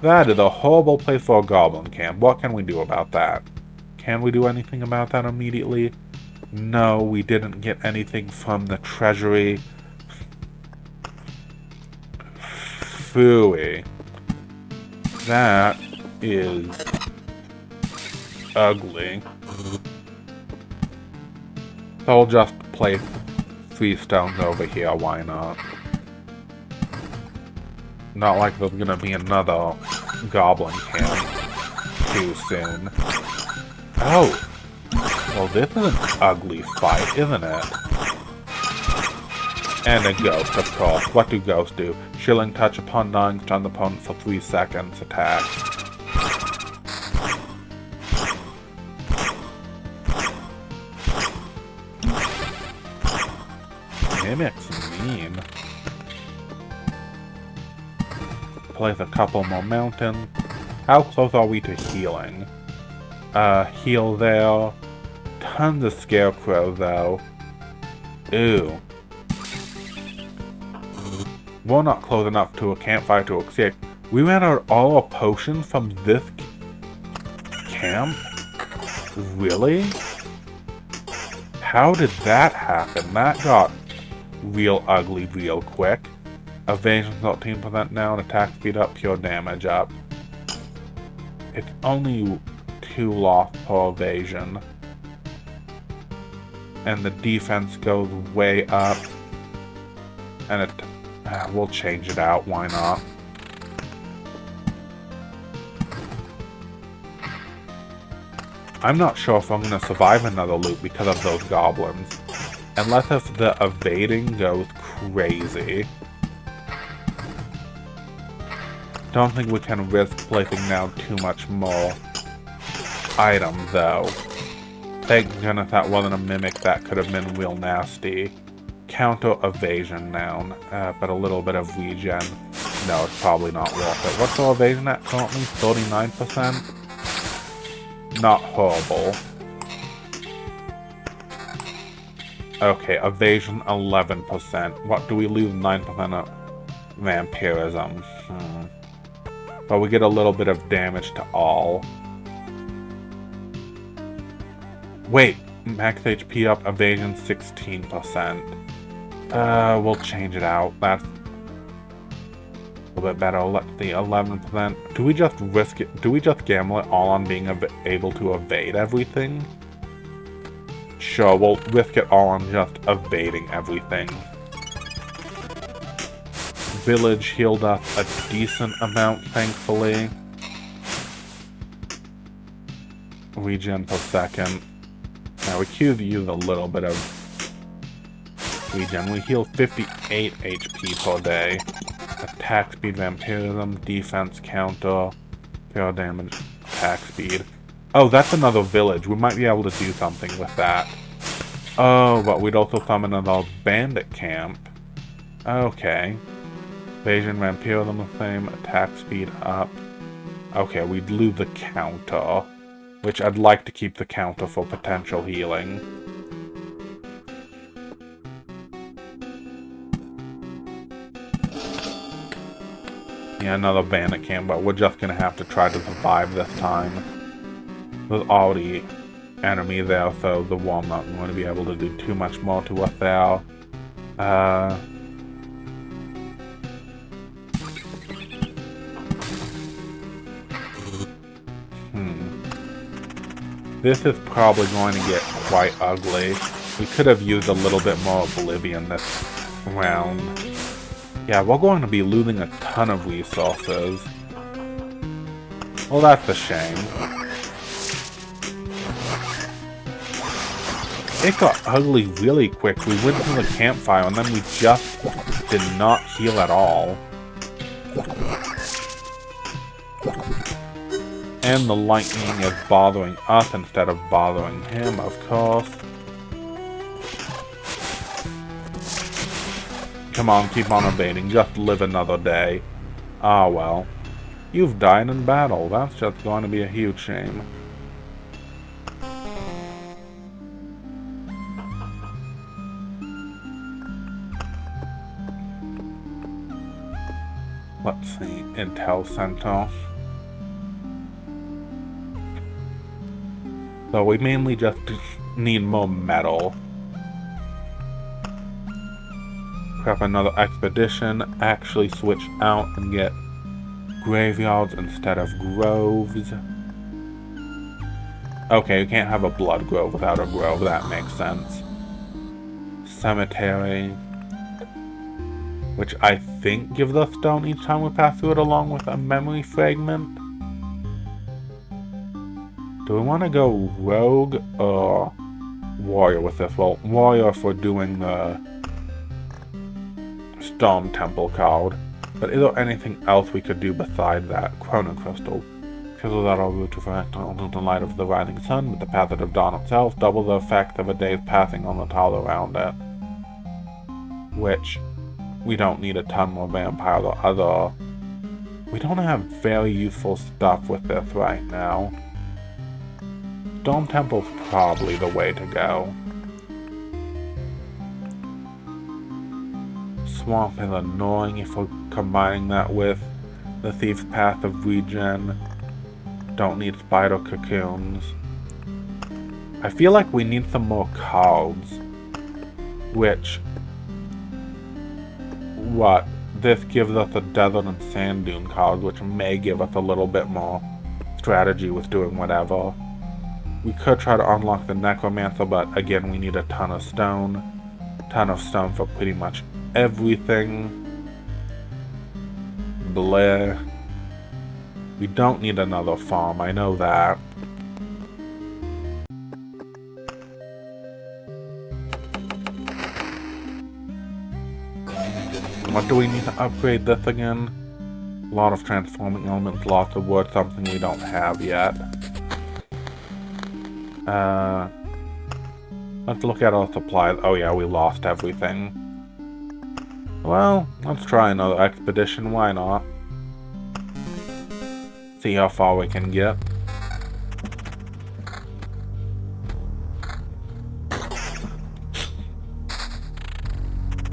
That is a horrible place for a goblin camp. What can we do about that? Can we do anything about that immediately? No, we didn't get anything from the treasury. Phooey. That is ugly. So I'll just place 3 stones over here, why not? Not like there's gonna be another goblin camp too soon. Oh! Well, this is an ugly fight, isn't it? And a ghost, of course. What do ghosts do? Chilling touch upon dying, stun the opponent for 3 seconds, attack. Mimic's mean. Place a couple more mountains. How close are we to healing? Heal there. Tons of scarecrow, though. Ew. We're not close enough to a campfire to escape. We ran out all our potions from this camp? Really? How did that happen? That got real ugly real quick. Evasion 13% now, and attack speed up, pure damage up. It's only 2 lost per evasion. And the defense goes way up. And it... we'll change it out, why not? I'm not sure if I'm gonna survive another loop because of those goblins. Unless if the evading goes crazy. Don't think we can risk placing down too much more items, though. Thank goodness that wasn't a mimic. That could have been real nasty. Counter evasion down, but a little bit of regen. No, it's probably not worth it. What's our evasion at currently? 39%? Not horrible. Okay, evasion 11%. What do we lose? 9% of vampirism. But we get a little bit of damage to all. Wait, max HP up, evasion 16%. We'll change it out. That's a little bit better. Let's see, 11%. Do we just risk it? Do we just gamble it all on being able to evade everything? Sure, we'll risk it all on just evading everything. Village healed us a decent amount, thankfully. Regen per second. Now we could use a little bit of regen. We heal 58 HP per day. Attack speed, vampirism, defense counter, pure damage, attack speed. Oh, that's another village. We might be able to do something with that. Oh, but we'd also summon another bandit camp. Okay. Evasion, vampirism the same, attack speed up. Okay, we'd lose the counter, which I'd like to keep the counter for potential healing. Yeah, another bandit camp, but we're just gonna have to try to survive this time. There's already enemy there, so the wall not going to be able to do too much more to us there. This is probably going to get quite ugly. We could have used a little bit more Oblivion this round. Yeah, we're going to be losing a ton of resources. Well, that's a shame. It got ugly really quick. We went to the campfire and then we just did not heal at all. And the lightning is bothering us instead of bothering him, of course. come on, keep on evading. Just live another day. Ah, well. You've died in battle. That's just going to be a huge shame. Let's see. Intel Center. So we mainly just need more metal. Prep another expedition. Actually switch out and get graveyards instead of groves. Okay, you can't have a blood grove without a grove. That makes sense. Cemetery. Which I think gives us stone each time we pass through it, along with a memory fragment. Do we want to go rogue or warrior with this? Well, warrior for doing the stone temple card. But is there anything else we could do besides that? Chrono Crystal. Crystals that are root to reflect on the light of the rising sun, with the passage of dawn itself, double the effect of a day's passing on the tile around it. Which, we don't need a ton more vampire or other. We don't have very useful stuff with this right now. Stone Temple's probably the way to go. Swamp is annoying if we're combining that with the Thief's Path of Regen. Don't need spider cocoons. I feel like we need some more cards. Which... what? This gives us a desert and sand dune card, which may give us a little bit more strategy with doing whatever. We could try to unlock the Necromancer, but again, we need a ton of stone. Ton of stone for pretty much everything. Bleh. We don't need another farm, I know that. What do we need to upgrade this again? A lot of transforming elements, lots of wood, something we don't have yet. Let's look at our supplies. Oh yeah, we lost everything. Well, let's try another expedition, why not? See how far we can get.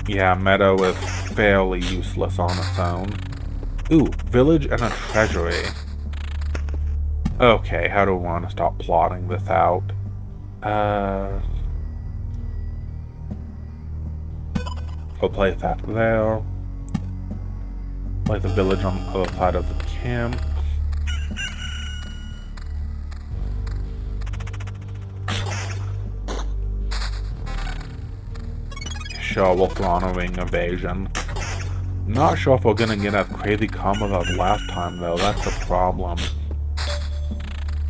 Yeah, Meadow is fairly useless on its own. Ooh, village and a treasury. Okay, how do we want to start plotting this out? We'll place that there. Place a village on the other side of the camp. Sure, we'll throw on a ring evasion. Not sure if we're gonna get as crazy combos as last time though, that's the problem.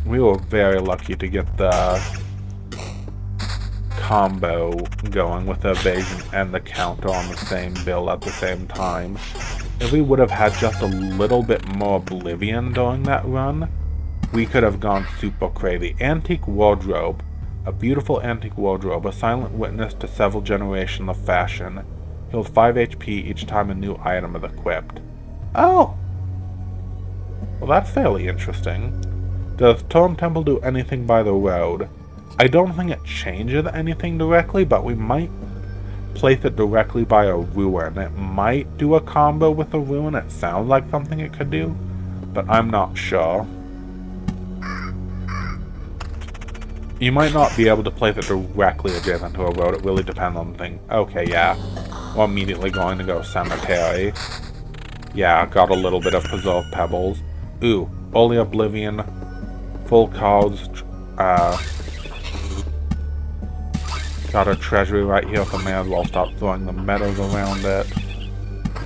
We were very lucky to get the combo going with the evasion and the counter on the same build at the same time. If we would have had just a little bit more Oblivion during that run, we could have gone super crazy. Antique Wardrobe. A beautiful antique wardrobe, a silent witness to several generations of fashion. Heals 5 HP each time a new item is equipped. Oh! Well, that's fairly interesting. Does Stone Temple do anything by the road? I don't think it changes anything directly, but we might place it directly by a ruin. It might do a combo with a ruin. It sounds like something it could do, but I'm not sure. You might not be able to place it directly adjacent to a road. It really depends on the thing. Okay, yeah. We're immediately going to go cemetery. Yeah, got a little bit of preserved pebbles. Ooh, Holy Oblivion. Full cards. Got a treasury right here, so may as well start throwing the meadows around it.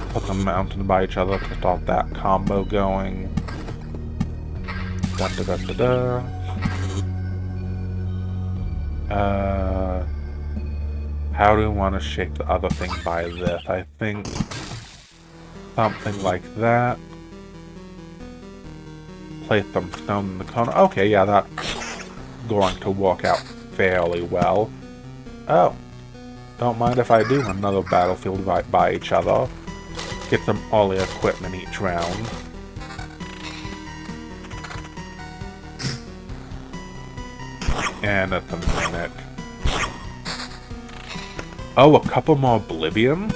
Put the mountains by each other to start that combo going. Da da da da da. How do we want to shape the other thing by this? I think something like that. Place some stone in the corner. Okay, yeah, that's going to work out fairly well. Oh, Don't mind if I do another battlefield right by each other. Get some early equipment each round. And it's a minute. Oh, a couple more Oblivion?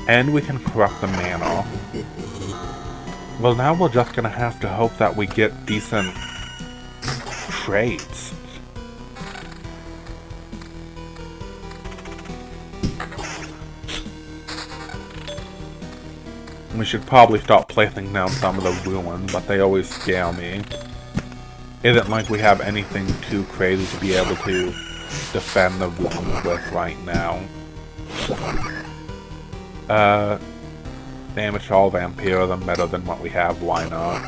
And we can corrupt the mana. Well, now we're just gonna have to hope that we get decent trades. We should probably start placing down some of the ruins, but they always scare me. Isn't like we have anything too crazy to be able to defend the ruins with right now. Damage to all vampirism better than what we have, why not?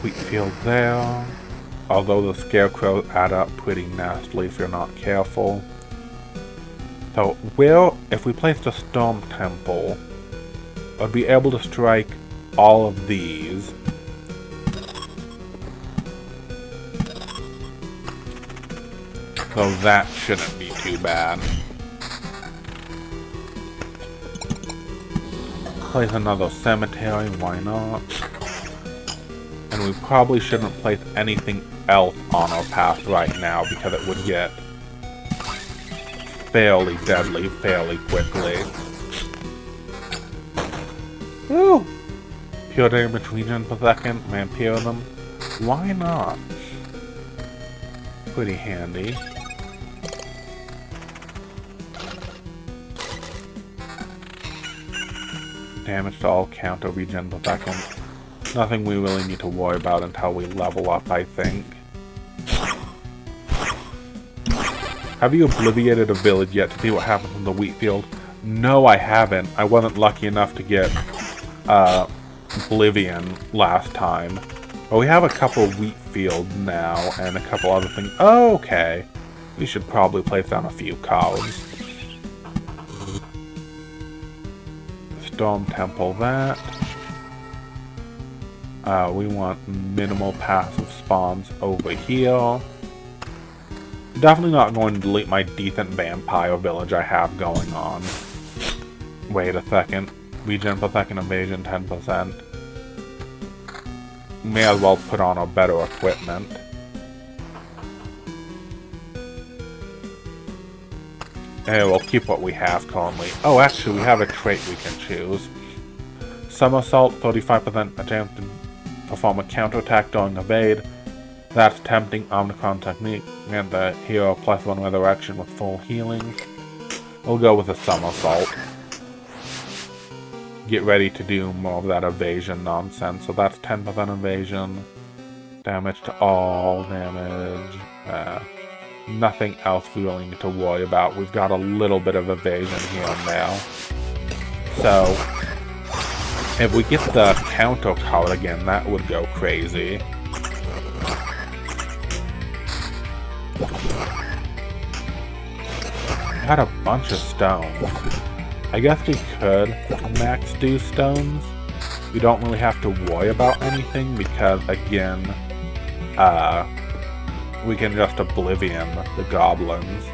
Wheatfield there. Although the scarecrows add up pretty nastily if you're not careful. So, if we placed a Storm Temple, I'd be able to strike all of these. So that shouldn't be too bad. Place another cemetery, why not? And we probably shouldn't place anything else on our path right now because it would get fairly deadly fairly quickly. Woo! Pure damage regen per second, vampirism. Why not? Pretty handy. Damage to all counter regen per second. Nothing we really need to worry about until we level up, I think. Have you obliviated a village yet to see what happens in the Wheatfield? No, I haven't. I wasn't lucky enough to get Oblivion last time. But we have a couple Wheatfield now and a couple other things. Oh, okay. We should probably place down a few cards. Storm Temple that. We want minimal passive spawns over here. Definitely not going to delete my decent vampire village I have going on. Wait a second. Regen per second, evasion 10%. May as well put on a better equipment. And we'll keep what we have currently. Oh, actually, we have a trait we can choose. Somersault, 35% chance to perform a counterattack during evade. That's tempting Omnicron technique. And the hero +1 resurrection with full healing. We'll go with a somersault. Get ready to do more of that evasion nonsense. So that's 10% evasion. Damage to all damage. Nothing else we really need to worry about. We've got a little bit of evasion here and there. So, if we get the counter card again, that would go crazy. Got a bunch of stones. I guess we could max do stones. We don't really have to worry about anything because, again, we can just Oblivion the goblins.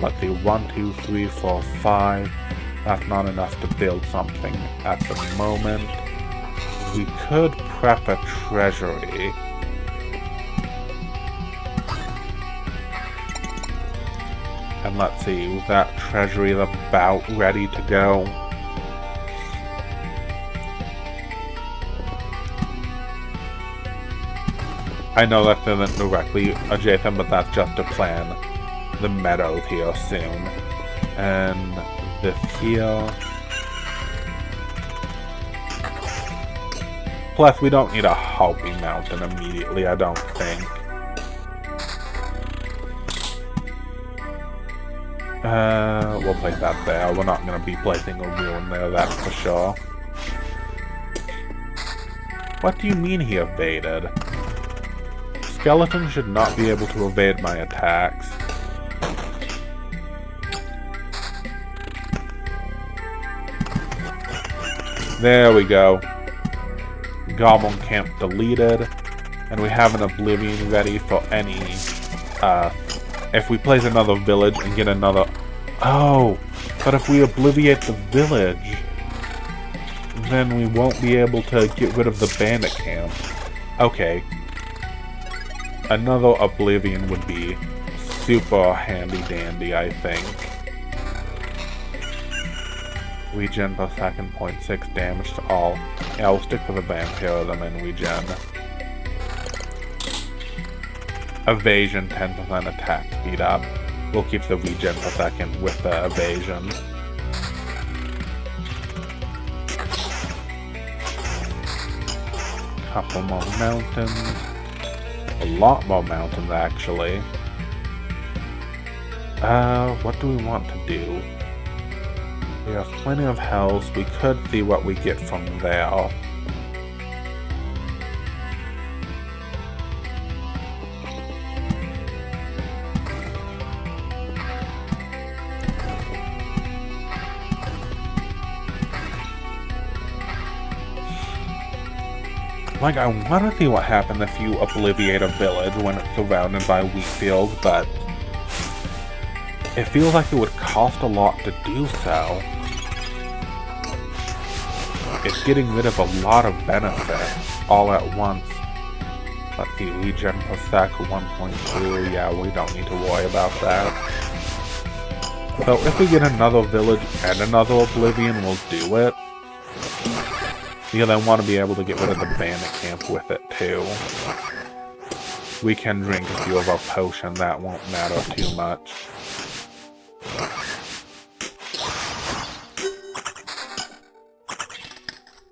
Let's see, 1, 2, 3, 4, 5. That's not enough to build something at the moment. We could prep a treasury. And let's see, that treasury is about ready to go. I know that isn't directly adjacent, but that's just to plan the meadows here soon. And this here. Plus, we don't need a Harpy Mountain immediately, I don't think. We'll place that there. We're not going to be placing a ruin there, that's for sure. What do you mean he evaded? Skeletons should not be able to evade my attacks. There we go. Goblin Camp deleted. And we have an Oblivion ready for any, if we place another village and get another... Oh! But if we Obliviate the village, then we won't be able to get rid of the bandit camp. Okay. Another Oblivion would be super handy-dandy, I think. Regen per second, 0.6 damage to all. Yeah, I'll stick with the vampirism and regen. Evasion, 10% attack speed up. We'll keep the regen per second with the evasion. Couple more mountains. A lot more mountains, actually. What do we want to do? We have plenty of health. We could see what we get from there. Like, I want to see what happens if you Obliviate a village when it's surrounded by wheat fields, but it feels like it would cost a lot to do so. It's getting rid of a lot of benefits all at once. Let's see, regen per sec, 1.2, yeah, we don't need to worry about that. So if we get another village and another Oblivion, we'll do it. Because I want to be able to get rid of the bandit camp with it, too. We can drink a few of our potions, that won't matter too much.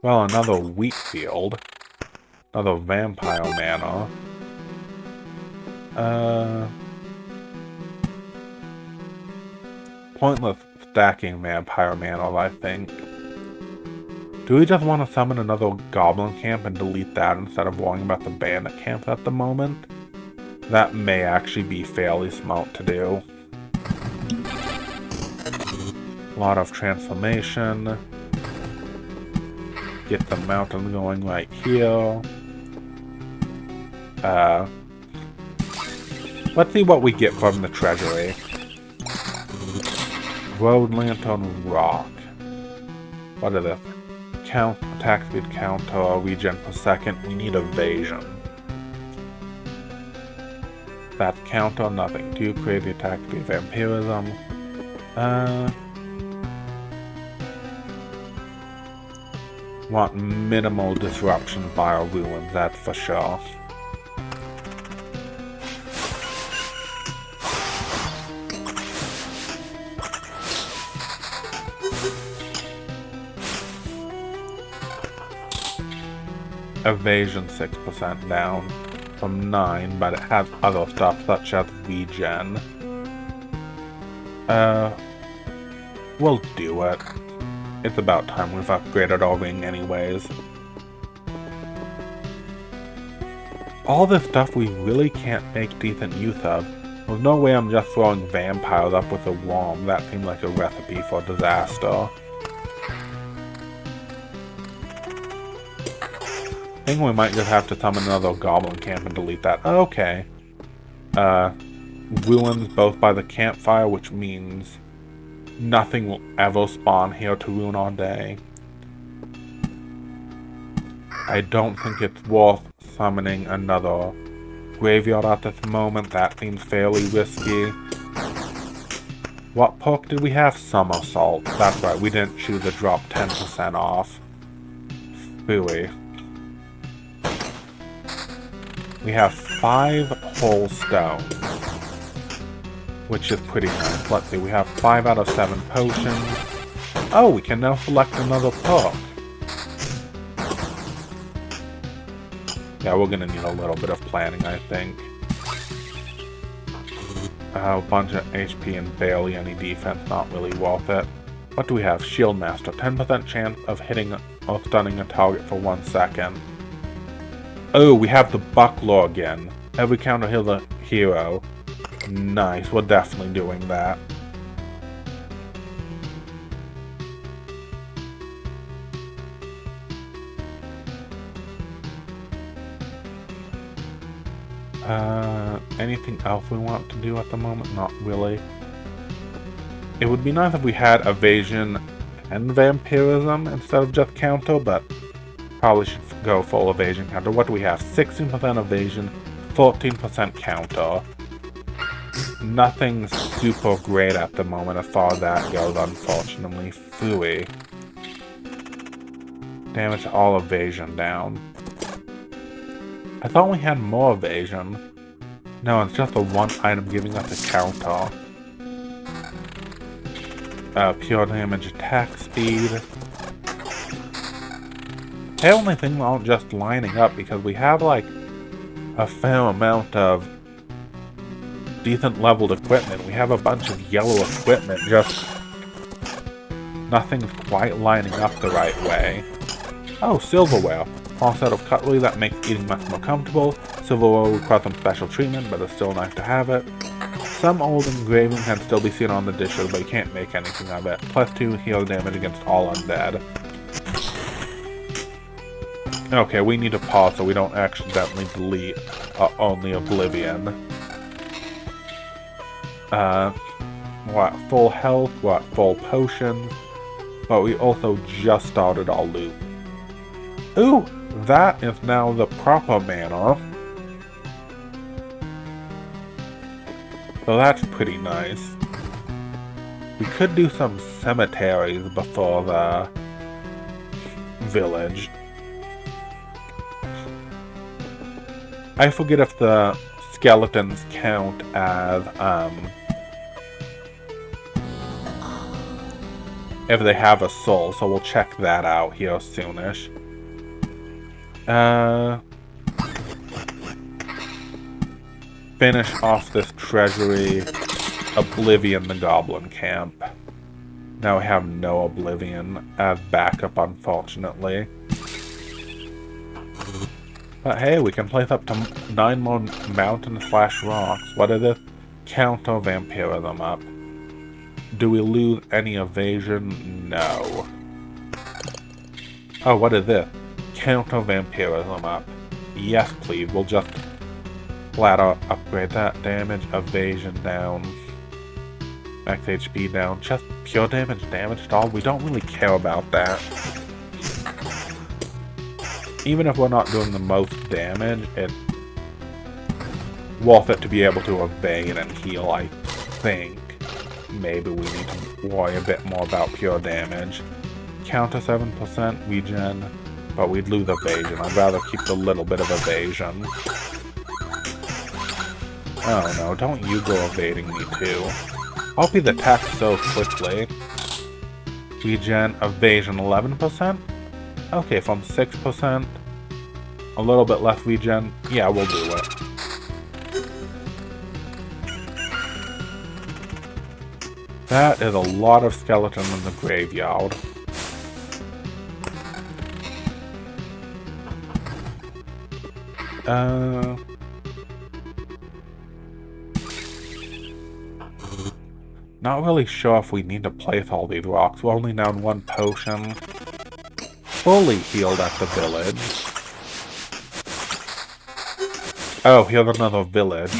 Well, another wheat field. Another vampire manor. Pointless stacking vampire manor, I think. Do we just want to summon another goblin camp and delete that instead of worrying about the bandit camp at the moment? That may actually be fairly smart to do. A lot of transformation. Get the mountain going right here. Let's see what we get from the treasury. Road Lantern Rock. What is this? Count, attack speed counter, regen per second. We need evasion. That's counter, nothing too crazy. Attack speed vampirism. Want minimal disruption by our ruins, that's for sure. Evasion 6% down from 9, but it has other stuff such as regen. We'll do it. It's about time we've upgraded our ring anyways. All this stuff we really can't make decent use of. There's no way I'm just throwing vampires up with a worm. That seemed like a recipe for disaster. I think we might just have to summon another goblin camp and delete that. Okay. Ruins both by the campfire, which means nothing will ever spawn here to ruin our day. I don't think it's worth summoning another graveyard at this moment. That seems fairly risky. What perk did we have? Somersault. That's right, we didn't choose to drop 10% off. Phooey. We have 5 whole stones, which is pretty nice. Let's see, we have 5 out of 7 potions. Oh, we can now select another perk. Yeah, we're gonna need a little bit of planning, I think. A bunch of HP and barely any defense, not really worth it. What do we have? Shield Master, 10% chance of hitting or stunning a target for 1 second. Oh, we have the buckler again. Every counter heals a hero. Nice, we're definitely doing that. Anything else we want to do at the moment? Not really. It would be nice if we had evasion and vampirism instead of just counter, but probably should go full evasion counter. What do we have? 16% evasion, 14% counter. Nothing super great at the moment as far as that goes, unfortunately. Phooey. Damage all evasion down. I thought we had more evasion. No, it's just the one item giving us a counter. Pure damage attack speed. The only thing aren't just lining up because we have like a fair amount of decent leveled equipment. We have a bunch of yellow equipment, just nothing's quite lining up the right way. Oh, silverware. Small set of cutlery that makes eating much more comfortable. Silverware requires some special treatment, but it's still nice to have it. Some old engraving can still be seen on the dishes, but you can't make anything of it. +2 heal damage against all undead. Okay, we need to pause so we don't accidentally delete only Oblivion. What, full health, what, full potions, but we also just started our loop. Ooh, that is now the proper mana. So that's pretty nice. We could do some cemeteries before the village. I forget if the skeletons count as, if they have a soul, so we'll check that out here soonish. Finish off this treasury. Oblivion the Goblin Camp. Now we have no Oblivion as backup, unfortunately. But hey, we can place up to 9 more mountain/rocks. What is this? Counter vampirism up. Do we lose any evasion? No. Oh, what is this? Counter vampirism up. Yes, please. We'll just flat out upgrade that. Damage, evasion down. Max HP down. Just pure damage at all. We don't really care about that. Even if we're not doing the most damage, it's worth it to be able to evade and heal, I think. Maybe we need to worry a bit more about pure damage. Counter 7% regen, but we'd lose evasion. I'd rather keep the little bit of evasion. Oh no, don't you go evading me too. I'll be attacked so quickly. Regen, evasion 11%? Okay, from 6%, a little bit less regen, yeah, we'll do it. That is a lot of skeletons in the graveyard. Not really sure if we need to place all these rocks. We're only down 1 potion. Fully healed at the village. Oh, here's another village.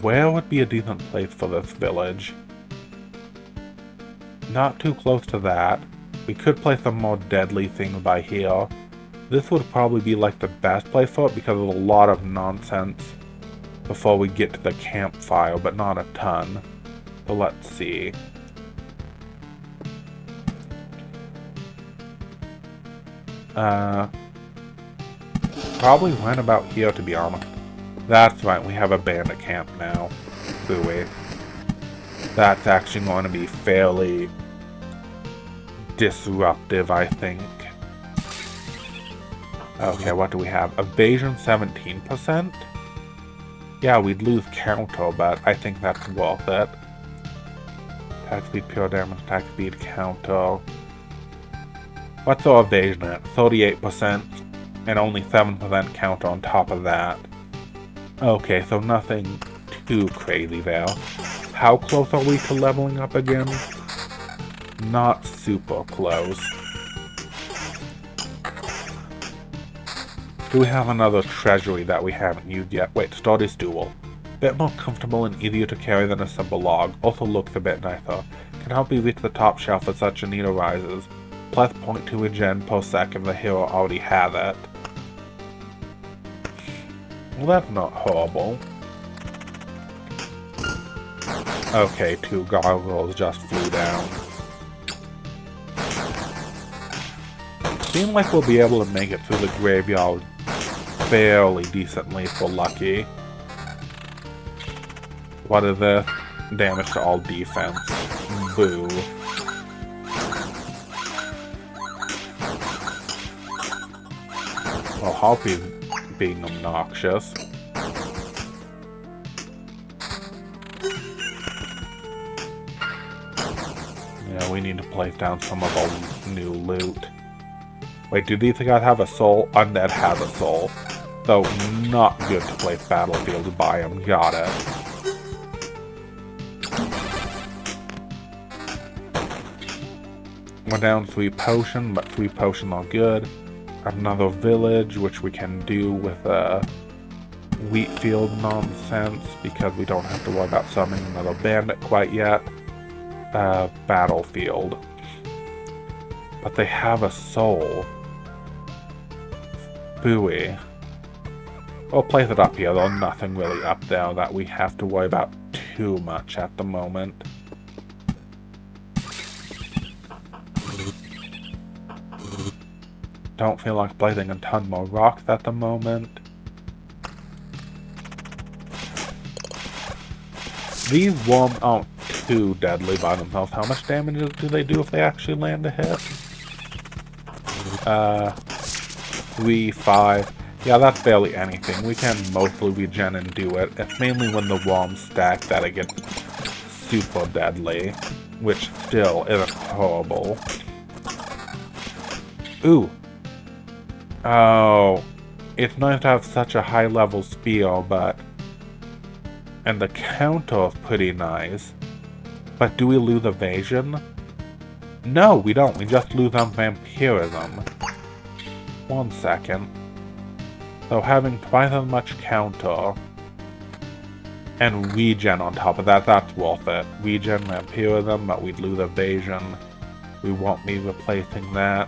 Where would be a decent place for this village? Not too close to that. We could place some more deadly things by here. This would probably be like the best place for it because there's a lot of nonsense before we get to the campfire, but not a ton. So let's see. Probably right about here, to be honest. That's right, we have a bandit camp now. Phooey. That's actually going to be fairly disruptive, I think. Okay, what do we have? Evasion 17%? Yeah, we'd lose counter, but I think that's worth it. Attack speed, pure damage, attack speed, counter. What's our evasion at? 38%, and only 7% counter on top of that. Okay, so nothing too crazy there. How close are we to leveling up again? Not super close. Do we have another treasury that we haven't used yet? Wait, Sturdy Stool. Bit more comfortable and easier to carry than a simple log. Also looks a bit nicer. Can help you reach the top shelf if such a need arises. Plus 0.2 gen per second, the hero already has it. Well, that's not horrible. Okay, 2 gargoyles just flew down. Seems like we'll be able to make it through the graveyard fairly decently if we're lucky. What is this? Damage to all defense. Boo. Well, Harpy's being obnoxious. Yeah, we need to place down some of our new loot. Wait, do these guys have a soul? Undead has a soul. Though, not good to place battlefields by him. Got it. We're down 3 potions, but 3 potions are good. Another village, which we can do with wheat field nonsense, because we don't have to worry about summoning another bandit quite yet. Battlefield. But they have a soul. Booey. We'll place it up here, though nothing really up there that we have to worry about too much at the moment. Don't feel like placing a ton more rocks at the moment. These worms aren't too deadly by themselves. How much damage do they do if they actually land a hit? 3, 5. Yeah, that's barely anything. We can mostly regen and do it. It's mainly when the worms stack that it gets super deadly, which still isn't horrible. Ooh. Oh. It's nice to have such a high level spear, but... And the counter is pretty nice. But do we lose evasion? No, we don't. We just lose on vampirism. 1 second. So having twice as much counter and regen on top of that, that's worth it. Regen, vampirism, but we'd lose evasion. We won't be replacing that.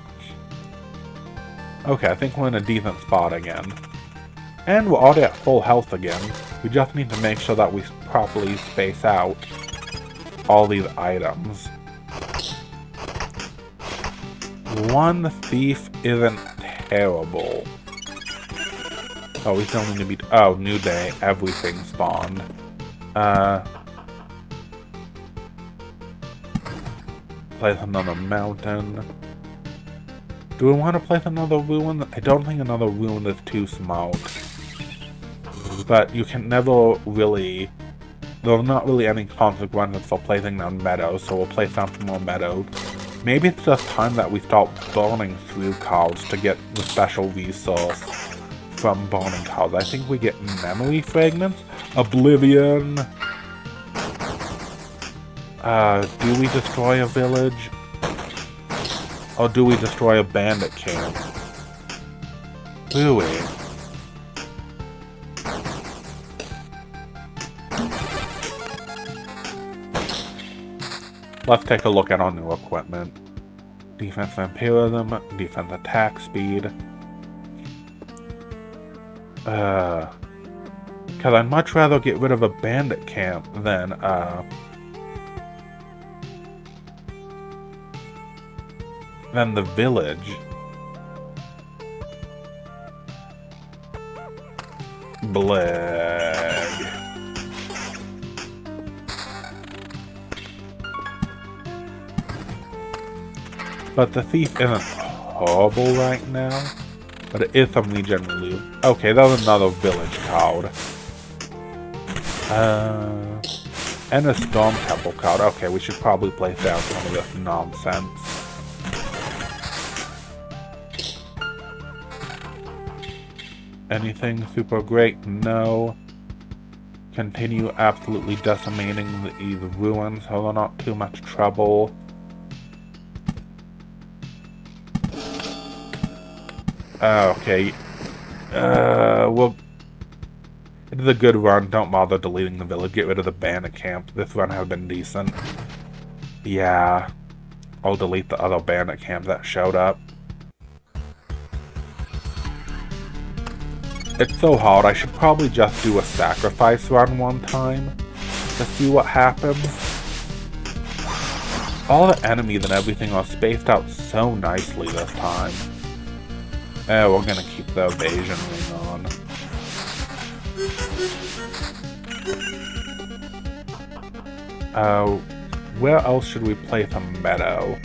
Okay, I think we're in a decent spot again. And we're already at full health again. We just need to make sure that we properly space out all these items. 1 thief isn't terrible. Oh, we still need to beat... Oh, new day. Everything spawned. Place another mountain. Do we want to place another ruin? I don't think another ruin is too small. But you can never really... There's not really any consequences for placing down meadows, so we'll place down some more meadows. Maybe it's just time that we start burning through cards to get the special resource from burning cards. I think we get memory fragments, oblivion. Do we destroy a village? Or do we destroy a bandit camp? Do we? Let's take a look at our new equipment. Defense vampirism, defense attack speed. Because I'd much rather get rid of a bandit camp than, the village. Blag. But the thief isn't horrible right now. But it is some regen loot. Okay, that was another village card. And a storm temple card. Okay, we should probably place down some of this nonsense. Anything super great? No. Continue absolutely decimating these ruins so they're not too much trouble. Okay. Well, it is a good run. Don't bother deleting the village. Get rid of the bandit camp. This run has been decent. Yeah. I'll delete the other bandit camp that showed up. It's so hard. I should probably just do a sacrifice run one time to see what happens. All the enemies and everything are spaced out so nicely this time. We're gonna keep the evasion ring on. Where else should we place a meadow?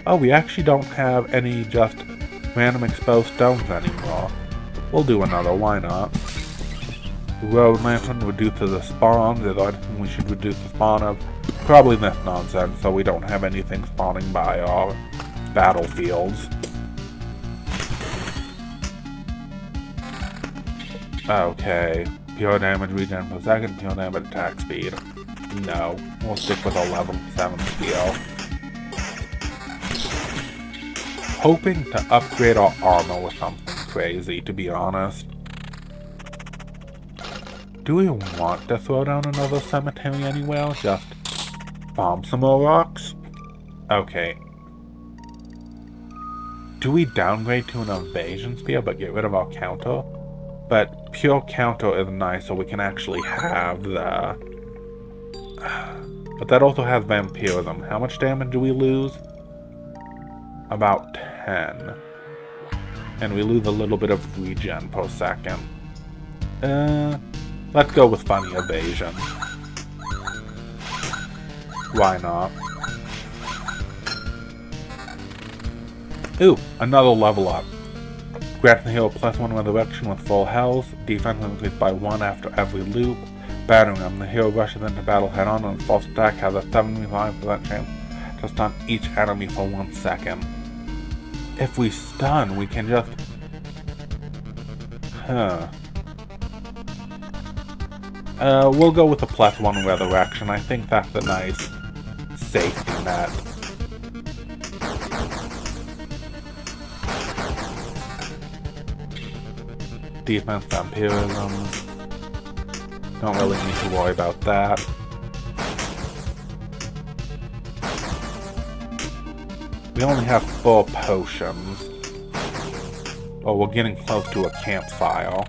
Oh, we actually don't have any just random exposed stones anymore. We'll do another, why not? Road lantern reduces the spawn. Is there anything we should reduce the spawn of? Probably this nonsense, so we don't have anything spawning by our battlefields. Okay. Pure damage regen per second, pure damage attack speed. No. We'll stick with 11-7 skill. Hoping to upgrade our armor with something crazy, to be honest. Do we want to throw down another cemetery anywhere? Just farm some more rocks? Okay. Do we downgrade to an evasion spear but get rid of our counter? But pure counter is nice, so we can actually have the... But that also has vampirism. How much damage do we lose? About 10. And we lose a little bit of regen per second. Let's go with funny evasion. Why not? Ooh, another level up. Grants the hero +1 resurrection with full health. Defense increased by 1 after every loop. Battering him, the hero rushes into battle head-on and false attack has a 75% chance to stun each enemy for 1 second. If we stun, we can just... we'll go with the +1 resurrection. I think that's a nice safety net. Defense vampirism. Don't really need to worry about that. We only have 4 potions. Oh, we're getting close to a campfire.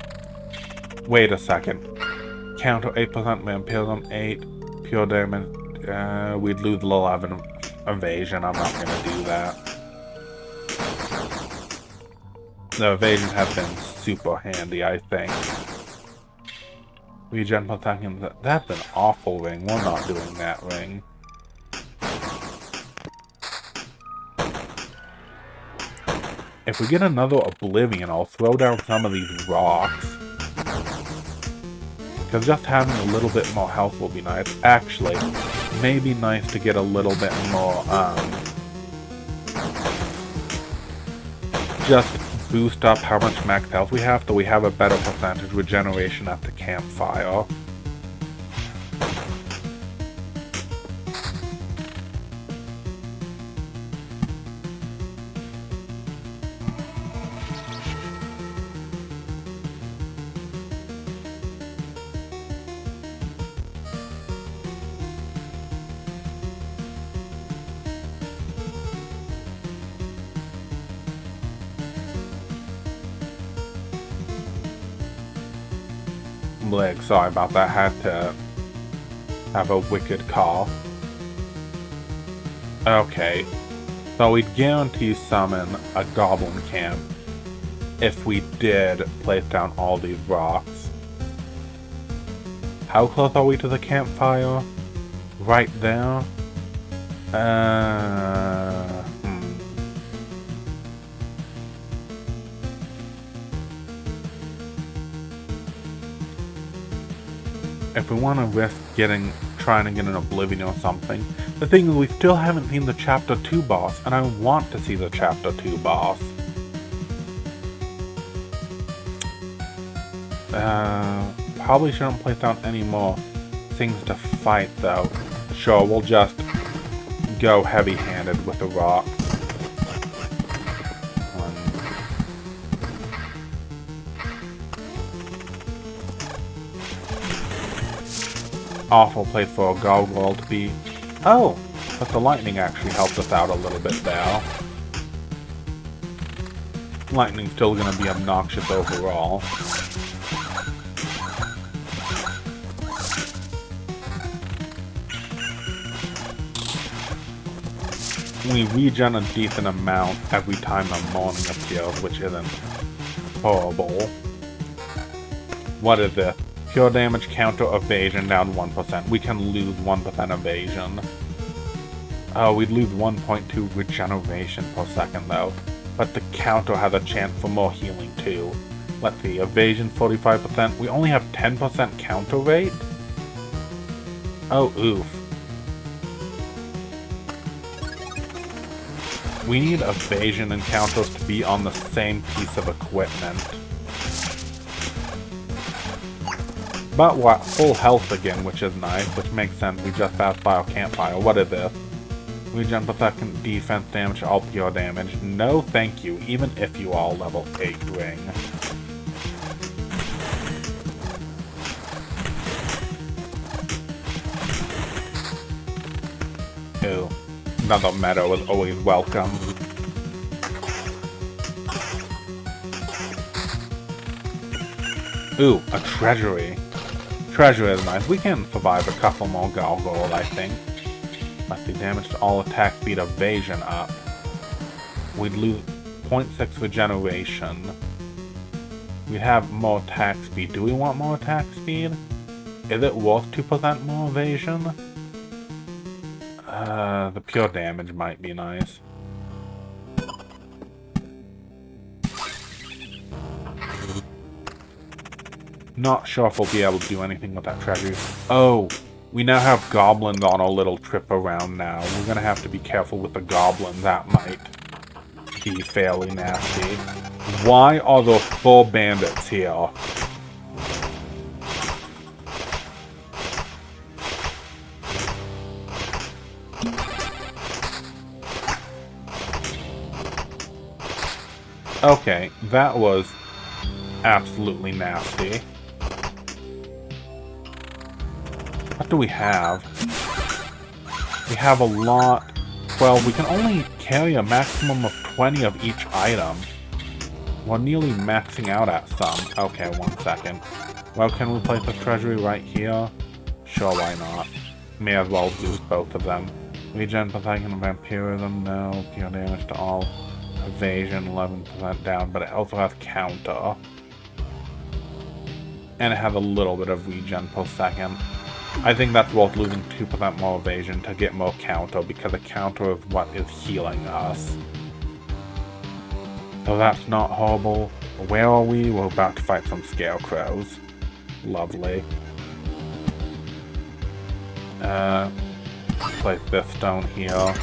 Wait a second. Counter 8% vampirism, 8 pure damage. We'd lose 11 evasion. I'm not gonna do that. The evasion has been super handy, I think. Regen per second. That's an awful ring. We're not doing that ring. If we get another Oblivion, I'll throw down some of these rocks. Because just having a little bit more health will be nice. Actually, maybe nice to get a little bit more, just boost up how much max health we have, so we have a better percentage regeneration at the campfire. Blig, sorry about that, had to have a wicked call. Okay, so we'd guarantee summon a goblin camp if we did place down all these rocks. How close are we to the campfire? Right there? If we want to risk trying to get an Oblivion or something. The thing is, we still haven't seen the Chapter 2 boss, and I want to see the Chapter 2 boss. Probably shouldn't place down any more things to fight, though. Sure, we'll just go heavy-handed with the rocks. awful place for a gargoyle to be. Oh, but the lightning actually helped us out a little bit there. Lightning's still gonna be obnoxious overall. We regen a decent amount every time the morning appears, which isn't horrible. What is this? Pure damage counter evasion down 1%. We can lose 1% evasion. Oh, we'd lose 1.2 regeneration per second though. But the counter has a chance for more healing too. Let's see, evasion 45%. We only have 10% counter rate? Oh, oof. We need evasion and counters to be on the same piece of equipment. But we're at full health again, which is nice, which makes sense. We just passed by our campfire. What is this? Regen per second defense damage, all pure damage. No thank you, even if you are level 8 ring. Ew. Another meadow is always welcome. Ooh, a treasury. Treasury is nice. We can survive a couple more gargoyles, I think. Let's see, damage to all attack speed evasion up. We'd lose 0.6 regeneration. We'd have more attack speed. Do we want more attack speed? Is it worth 2% more evasion? The pure damage might be nice. Not sure if we'll be able to do anything with that treasure. Oh, we now have goblins on our little trip around now. We're gonna have to be careful with the goblins. That might be fairly nasty. Why are there 4 bandits here? Okay, that was absolutely nasty. What do we have? We have a lot. Well, we can only carry a maximum of 20 of each item. We're nearly maxing out at some. Okay, 1 second. Well, can we place the treasury right here? Sure, why not? May as well use both of them. Regen per second, vampirism, no. Pure damage to all. Evasion, 11% down, but it also has counter. And it has a little bit of regen per second. I think that's worth losing 2% more evasion to get more counter, because the counter is what is healing us. So that's not horrible. Where are we? We're about to fight some scarecrows. Lovely. Place this stone here.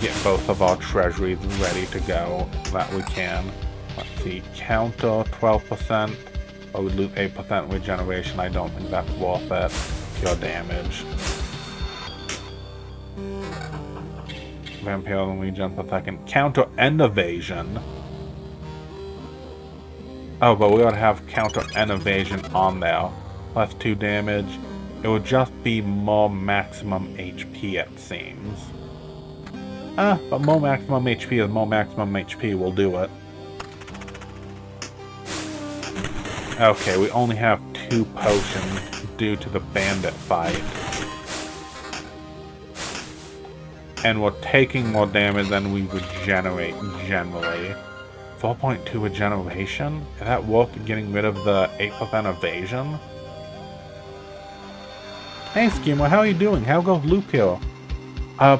Get both of our treasuries ready to go that we can. Let's see, counter 12%. I would lose 8% regeneration. I don't think that's worth it. Pure damage. Vampirism regen per second. Counter and evasion. Oh, but we would have counter and evasion on there. Plus 2 damage. It would just be more maximum HP, it seems. But more maximum HP is more maximum HP. We'll do it. Okay, we only have 2 potions due to the bandit fight. And we're taking more damage than we regenerate generally. 4.2 regeneration? Is that worth getting rid of the 8% evasion? Hey Schemer, how are you doing? How goes Loop here?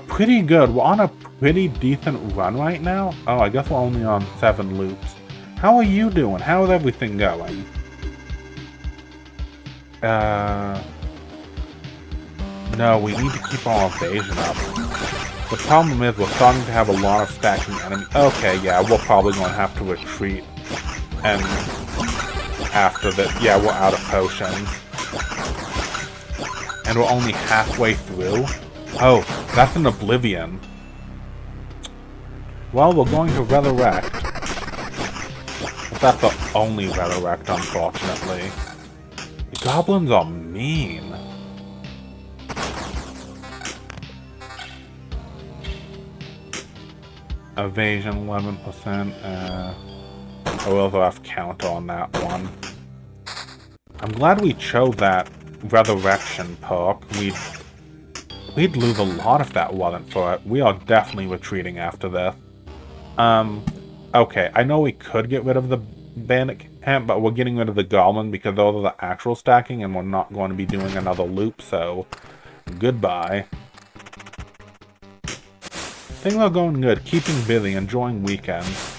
Pretty good. We're on a pretty decent run right now. Oh, I guess we're only on 7 loops. How are you doing? How is everything going? No, we need to keep our evasion up. The problem is we're starting to have a lot of stacking enemies. Okay, yeah, we're probably going to have to retreat. And after that, yeah, we're out of potions. And we're only halfway through. Oh, that's an Oblivion. Well, we're going to resurrect. But that's the only resurrect, unfortunately. Goblins are mean. Evasion 11%. I will also have counter on that one. I'm glad we chose that resurrection perk. We'd lose a lot if that wasn't for it. We are definitely retreating after this. Okay, I know we could get rid of the bandit camp, but we're getting rid of the goblin because those are the actual stacking, and we're not going to be doing another loop, so goodbye. Things are going good. Keeping busy, enjoying weekends.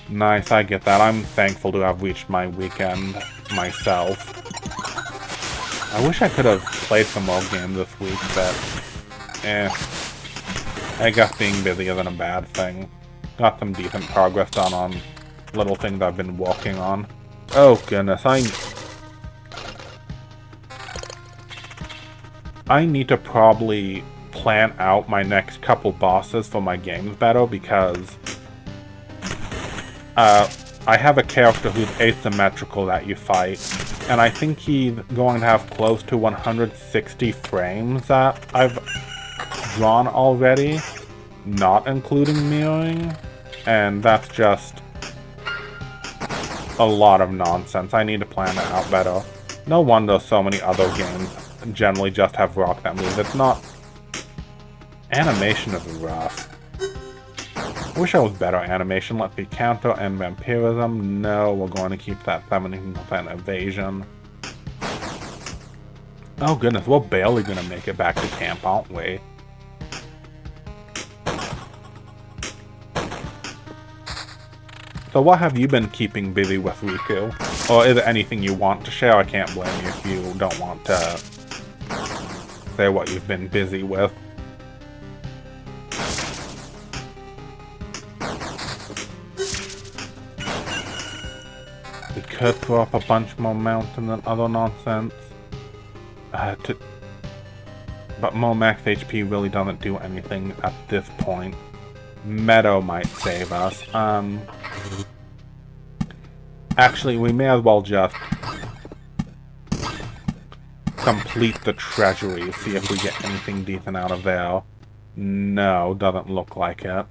Nice, I get that. I'm thankful to have reached my weekend myself. I wish I could have played some more games this week, but I guess being busy isn't a bad thing. Got some decent progress done on little things I've been working on. Oh goodness, I need to probably plan out my next couple bosses for my games better, because I have a character who's asymmetrical that you fight, and I think he's going to have close to 160 frames that I've drawn already, not including mirroring, and that's just a lot of nonsense. I need to plan that out better. No wonder so many other games generally just have rock that moves. It's not... Animation is rough. Wish I was better animation. Let's see, counter and vampirism. No, we're going to keep that 17% evasion. Oh goodness, we're barely going to make it back to camp, aren't we? So what have you been keeping busy with, Riku? Or is there anything you want to share? I can't blame you if you don't want to say what you've been busy with. We could throw up a bunch more mountains and other nonsense. But more max HP really doesn't do anything at this point. Meadow might save us. Actually, we may as well just complete the treasury, see if we get anything decent out of there. No, doesn't look like it.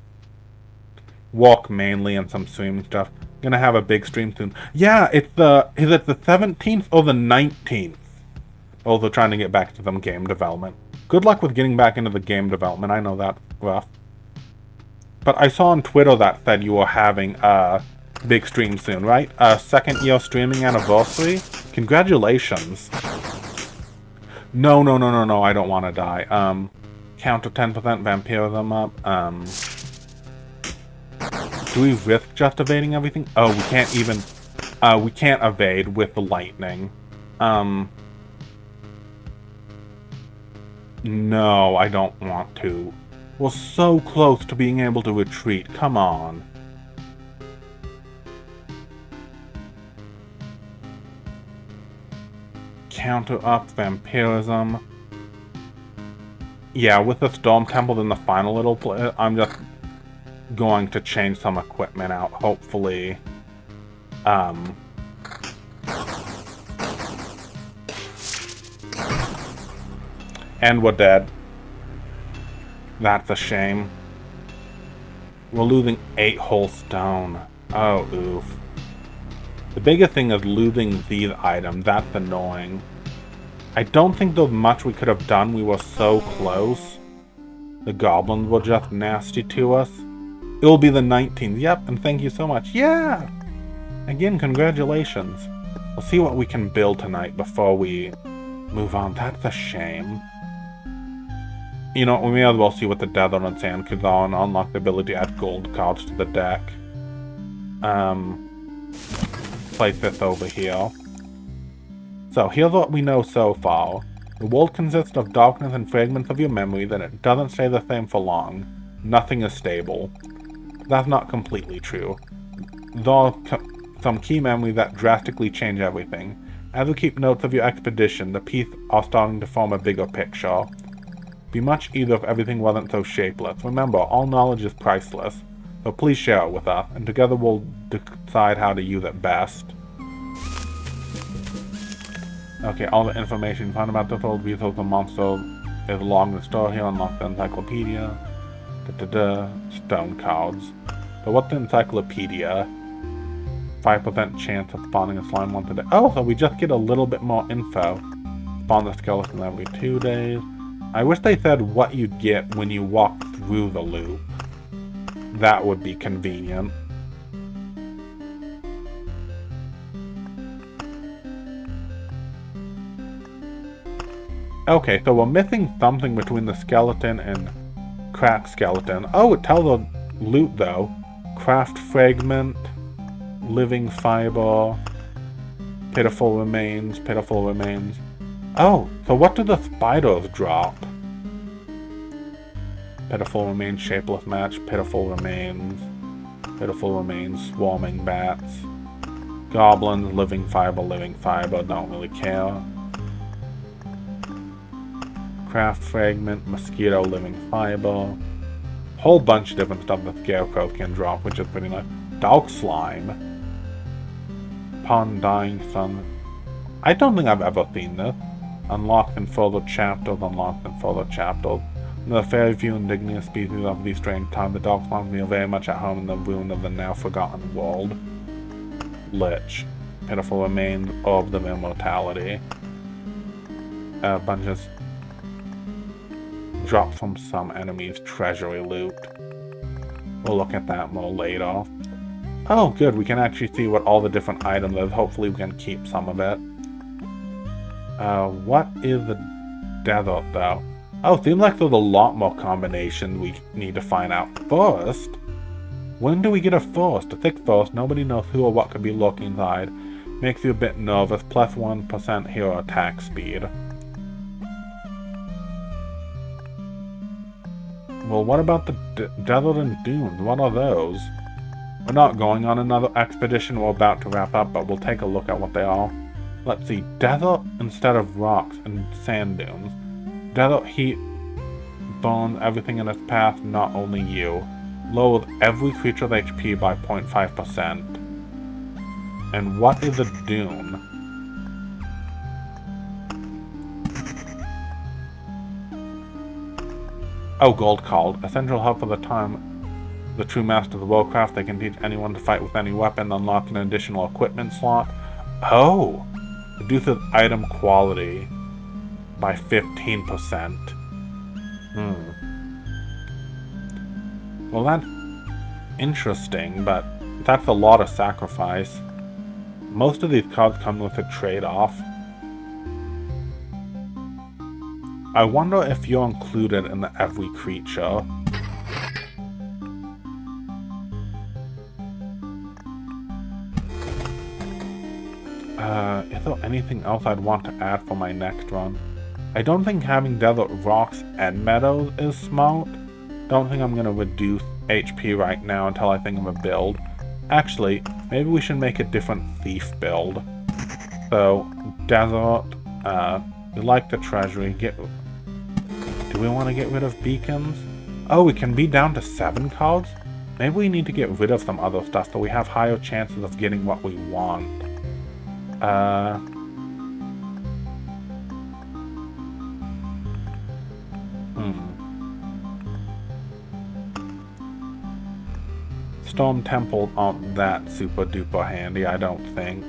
Walk mainly and some streaming stuff. Gonna have a big stream soon. Yeah, is it the 17th or the 19th? Also trying to get back to some game development. Good luck with getting back into the game development. I know that's rough. But I saw on Twitter that said you were having a big stream soon, right? A second year streaming anniversary? Congratulations. No, I don't want to die. Counter 10% vampirism up. Do we risk just evading everything? Oh, we can't even... we can't evade with the lightning. No, I don't want to. We're so close to being able to retreat. Come on. Counter up vampirism. Yeah, with the Storm Temple in the final little play, I'm just going to change some equipment out, hopefully. And we're dead. That's a shame. We're losing 8 whole stone. Oh, oof. The biggest thing is losing these items. That's annoying. I don't think there's much we could have done. We were so close. The goblins were just nasty to us. It will be the 19th. Yep, and thank you so much. Yeah! Again, congratulations. We'll see what we can build tonight before we move on. That's a shame. You know, we may as well see what the Desert and Sand Cubes are and unlock the ability to add gold cards to the deck. Place this over here. So, here's what we know so far. The world consists of darkness and fragments of your memory, then it doesn't stay the same for long. Nothing is stable. That's not completely true. There are some key memories that drastically change everything. As you keep notes of your expedition, the pieces are starting to form a bigger picture. Be much easier if everything wasn't so shapeless. Remember, all knowledge is priceless, so please share it with us, and together we'll decide how to use it best. Okay, all the information you find about the old resource and monster is along the store here. Unlock the encyclopedia. Stone cards. So what's the encyclopedia? 5% chance of spawning a slime once a day. Oh, so we just get a little bit more info. Spawn the skeleton every 2 days. I wish they said what you'd get when you walk through the loop. That would be convenient. Okay, so we're missing something between the skeleton and cracked skeleton. Oh, it tells the loot though. Craft fragment, living fiber, pitiful remains, pitiful remains. Oh, so what do the spiders drop? Pitiful remains, shapeless match, pitiful remains, swarming bats. Goblins, living fiber, don't really care. Craft fragment, mosquito, living fiber. Whole bunch of different stuff that Scarecrow can drop, which is pretty nice. Dark slime. Pond dying sun. I don't think I've ever seen this. Unlocked in further chapters, The very few indigenous species of these strange times, the dark slime feel very much at home in the ruin of the now forgotten world. Lich. Pitiful remains of the immortality. A bunch of drop from some enemies' treasury loot. We'll look at that more later. Oh, good. We can actually see what all the different items are. Hopefully we can keep some of it. What is the desert, though? Oh, seems like there's a lot more combinations we need to find out. First, when do we get a first? A thick first, nobody knows who or what could be lurking inside. Makes you a bit nervous, plus 1% hero attack speed. Well, what about the desert and dunes? What are those? We're not going on another expedition. We're about to wrap up, but we'll take a look at what they are. Let's see. Desert instead of rocks and sand dunes. Desert heat burns everything in its path, not only you. Lowers every creature's HP by 0.5%. And what is a dune? Oh, Gold Called. Essential help for the time. The true master of Warcraft, they can teach anyone to fight with any weapon, unlock an additional equipment slot. Oh! Reduces item quality by 15%. Well, that's interesting, but that's a lot of sacrifice. Most of these cards come with a trade-off. I wonder if you're included in the every creature. Is there anything else I'd want to add for my next run? I don't think having desert rocks and meadows is smart. Don't think I'm going to reduce HP right now until I think of a build. Actually, maybe we should make a different thief build. So, desert, we like the treasury, do we want to get rid of beacons? Oh, we can be down to 7 cards? Maybe we need to get rid of some other stuff so we have higher chances of getting what we want. Storm temples aren't that super duper handy, I don't think.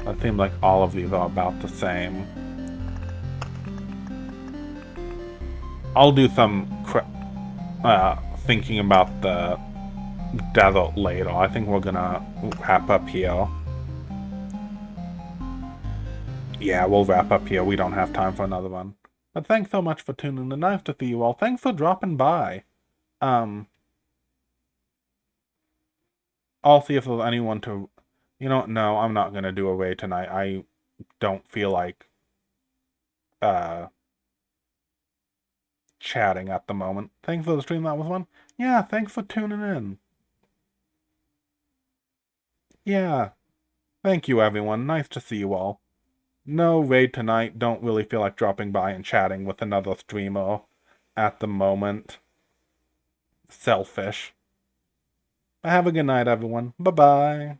It seems like all of these are about the same. I'll do some thinking about the desert later. I think we're gonna wrap up here. Yeah, we'll wrap up here. We don't have time for another one. But thanks so much for tuning in. Nice to see you all. Thanks for dropping by. I'll see if there's anyone to... You know, no, I'm not gonna do a raid tonight. I don't feel like chatting at the moment. Thanks for the stream, that was one. Yeah, thanks for tuning in. Yeah. Thank you, everyone. Nice to see you all. No raid tonight. Don't really feel like dropping by and chatting with another streamer at the moment. Selfish. Have a good night, everyone. Bye-bye.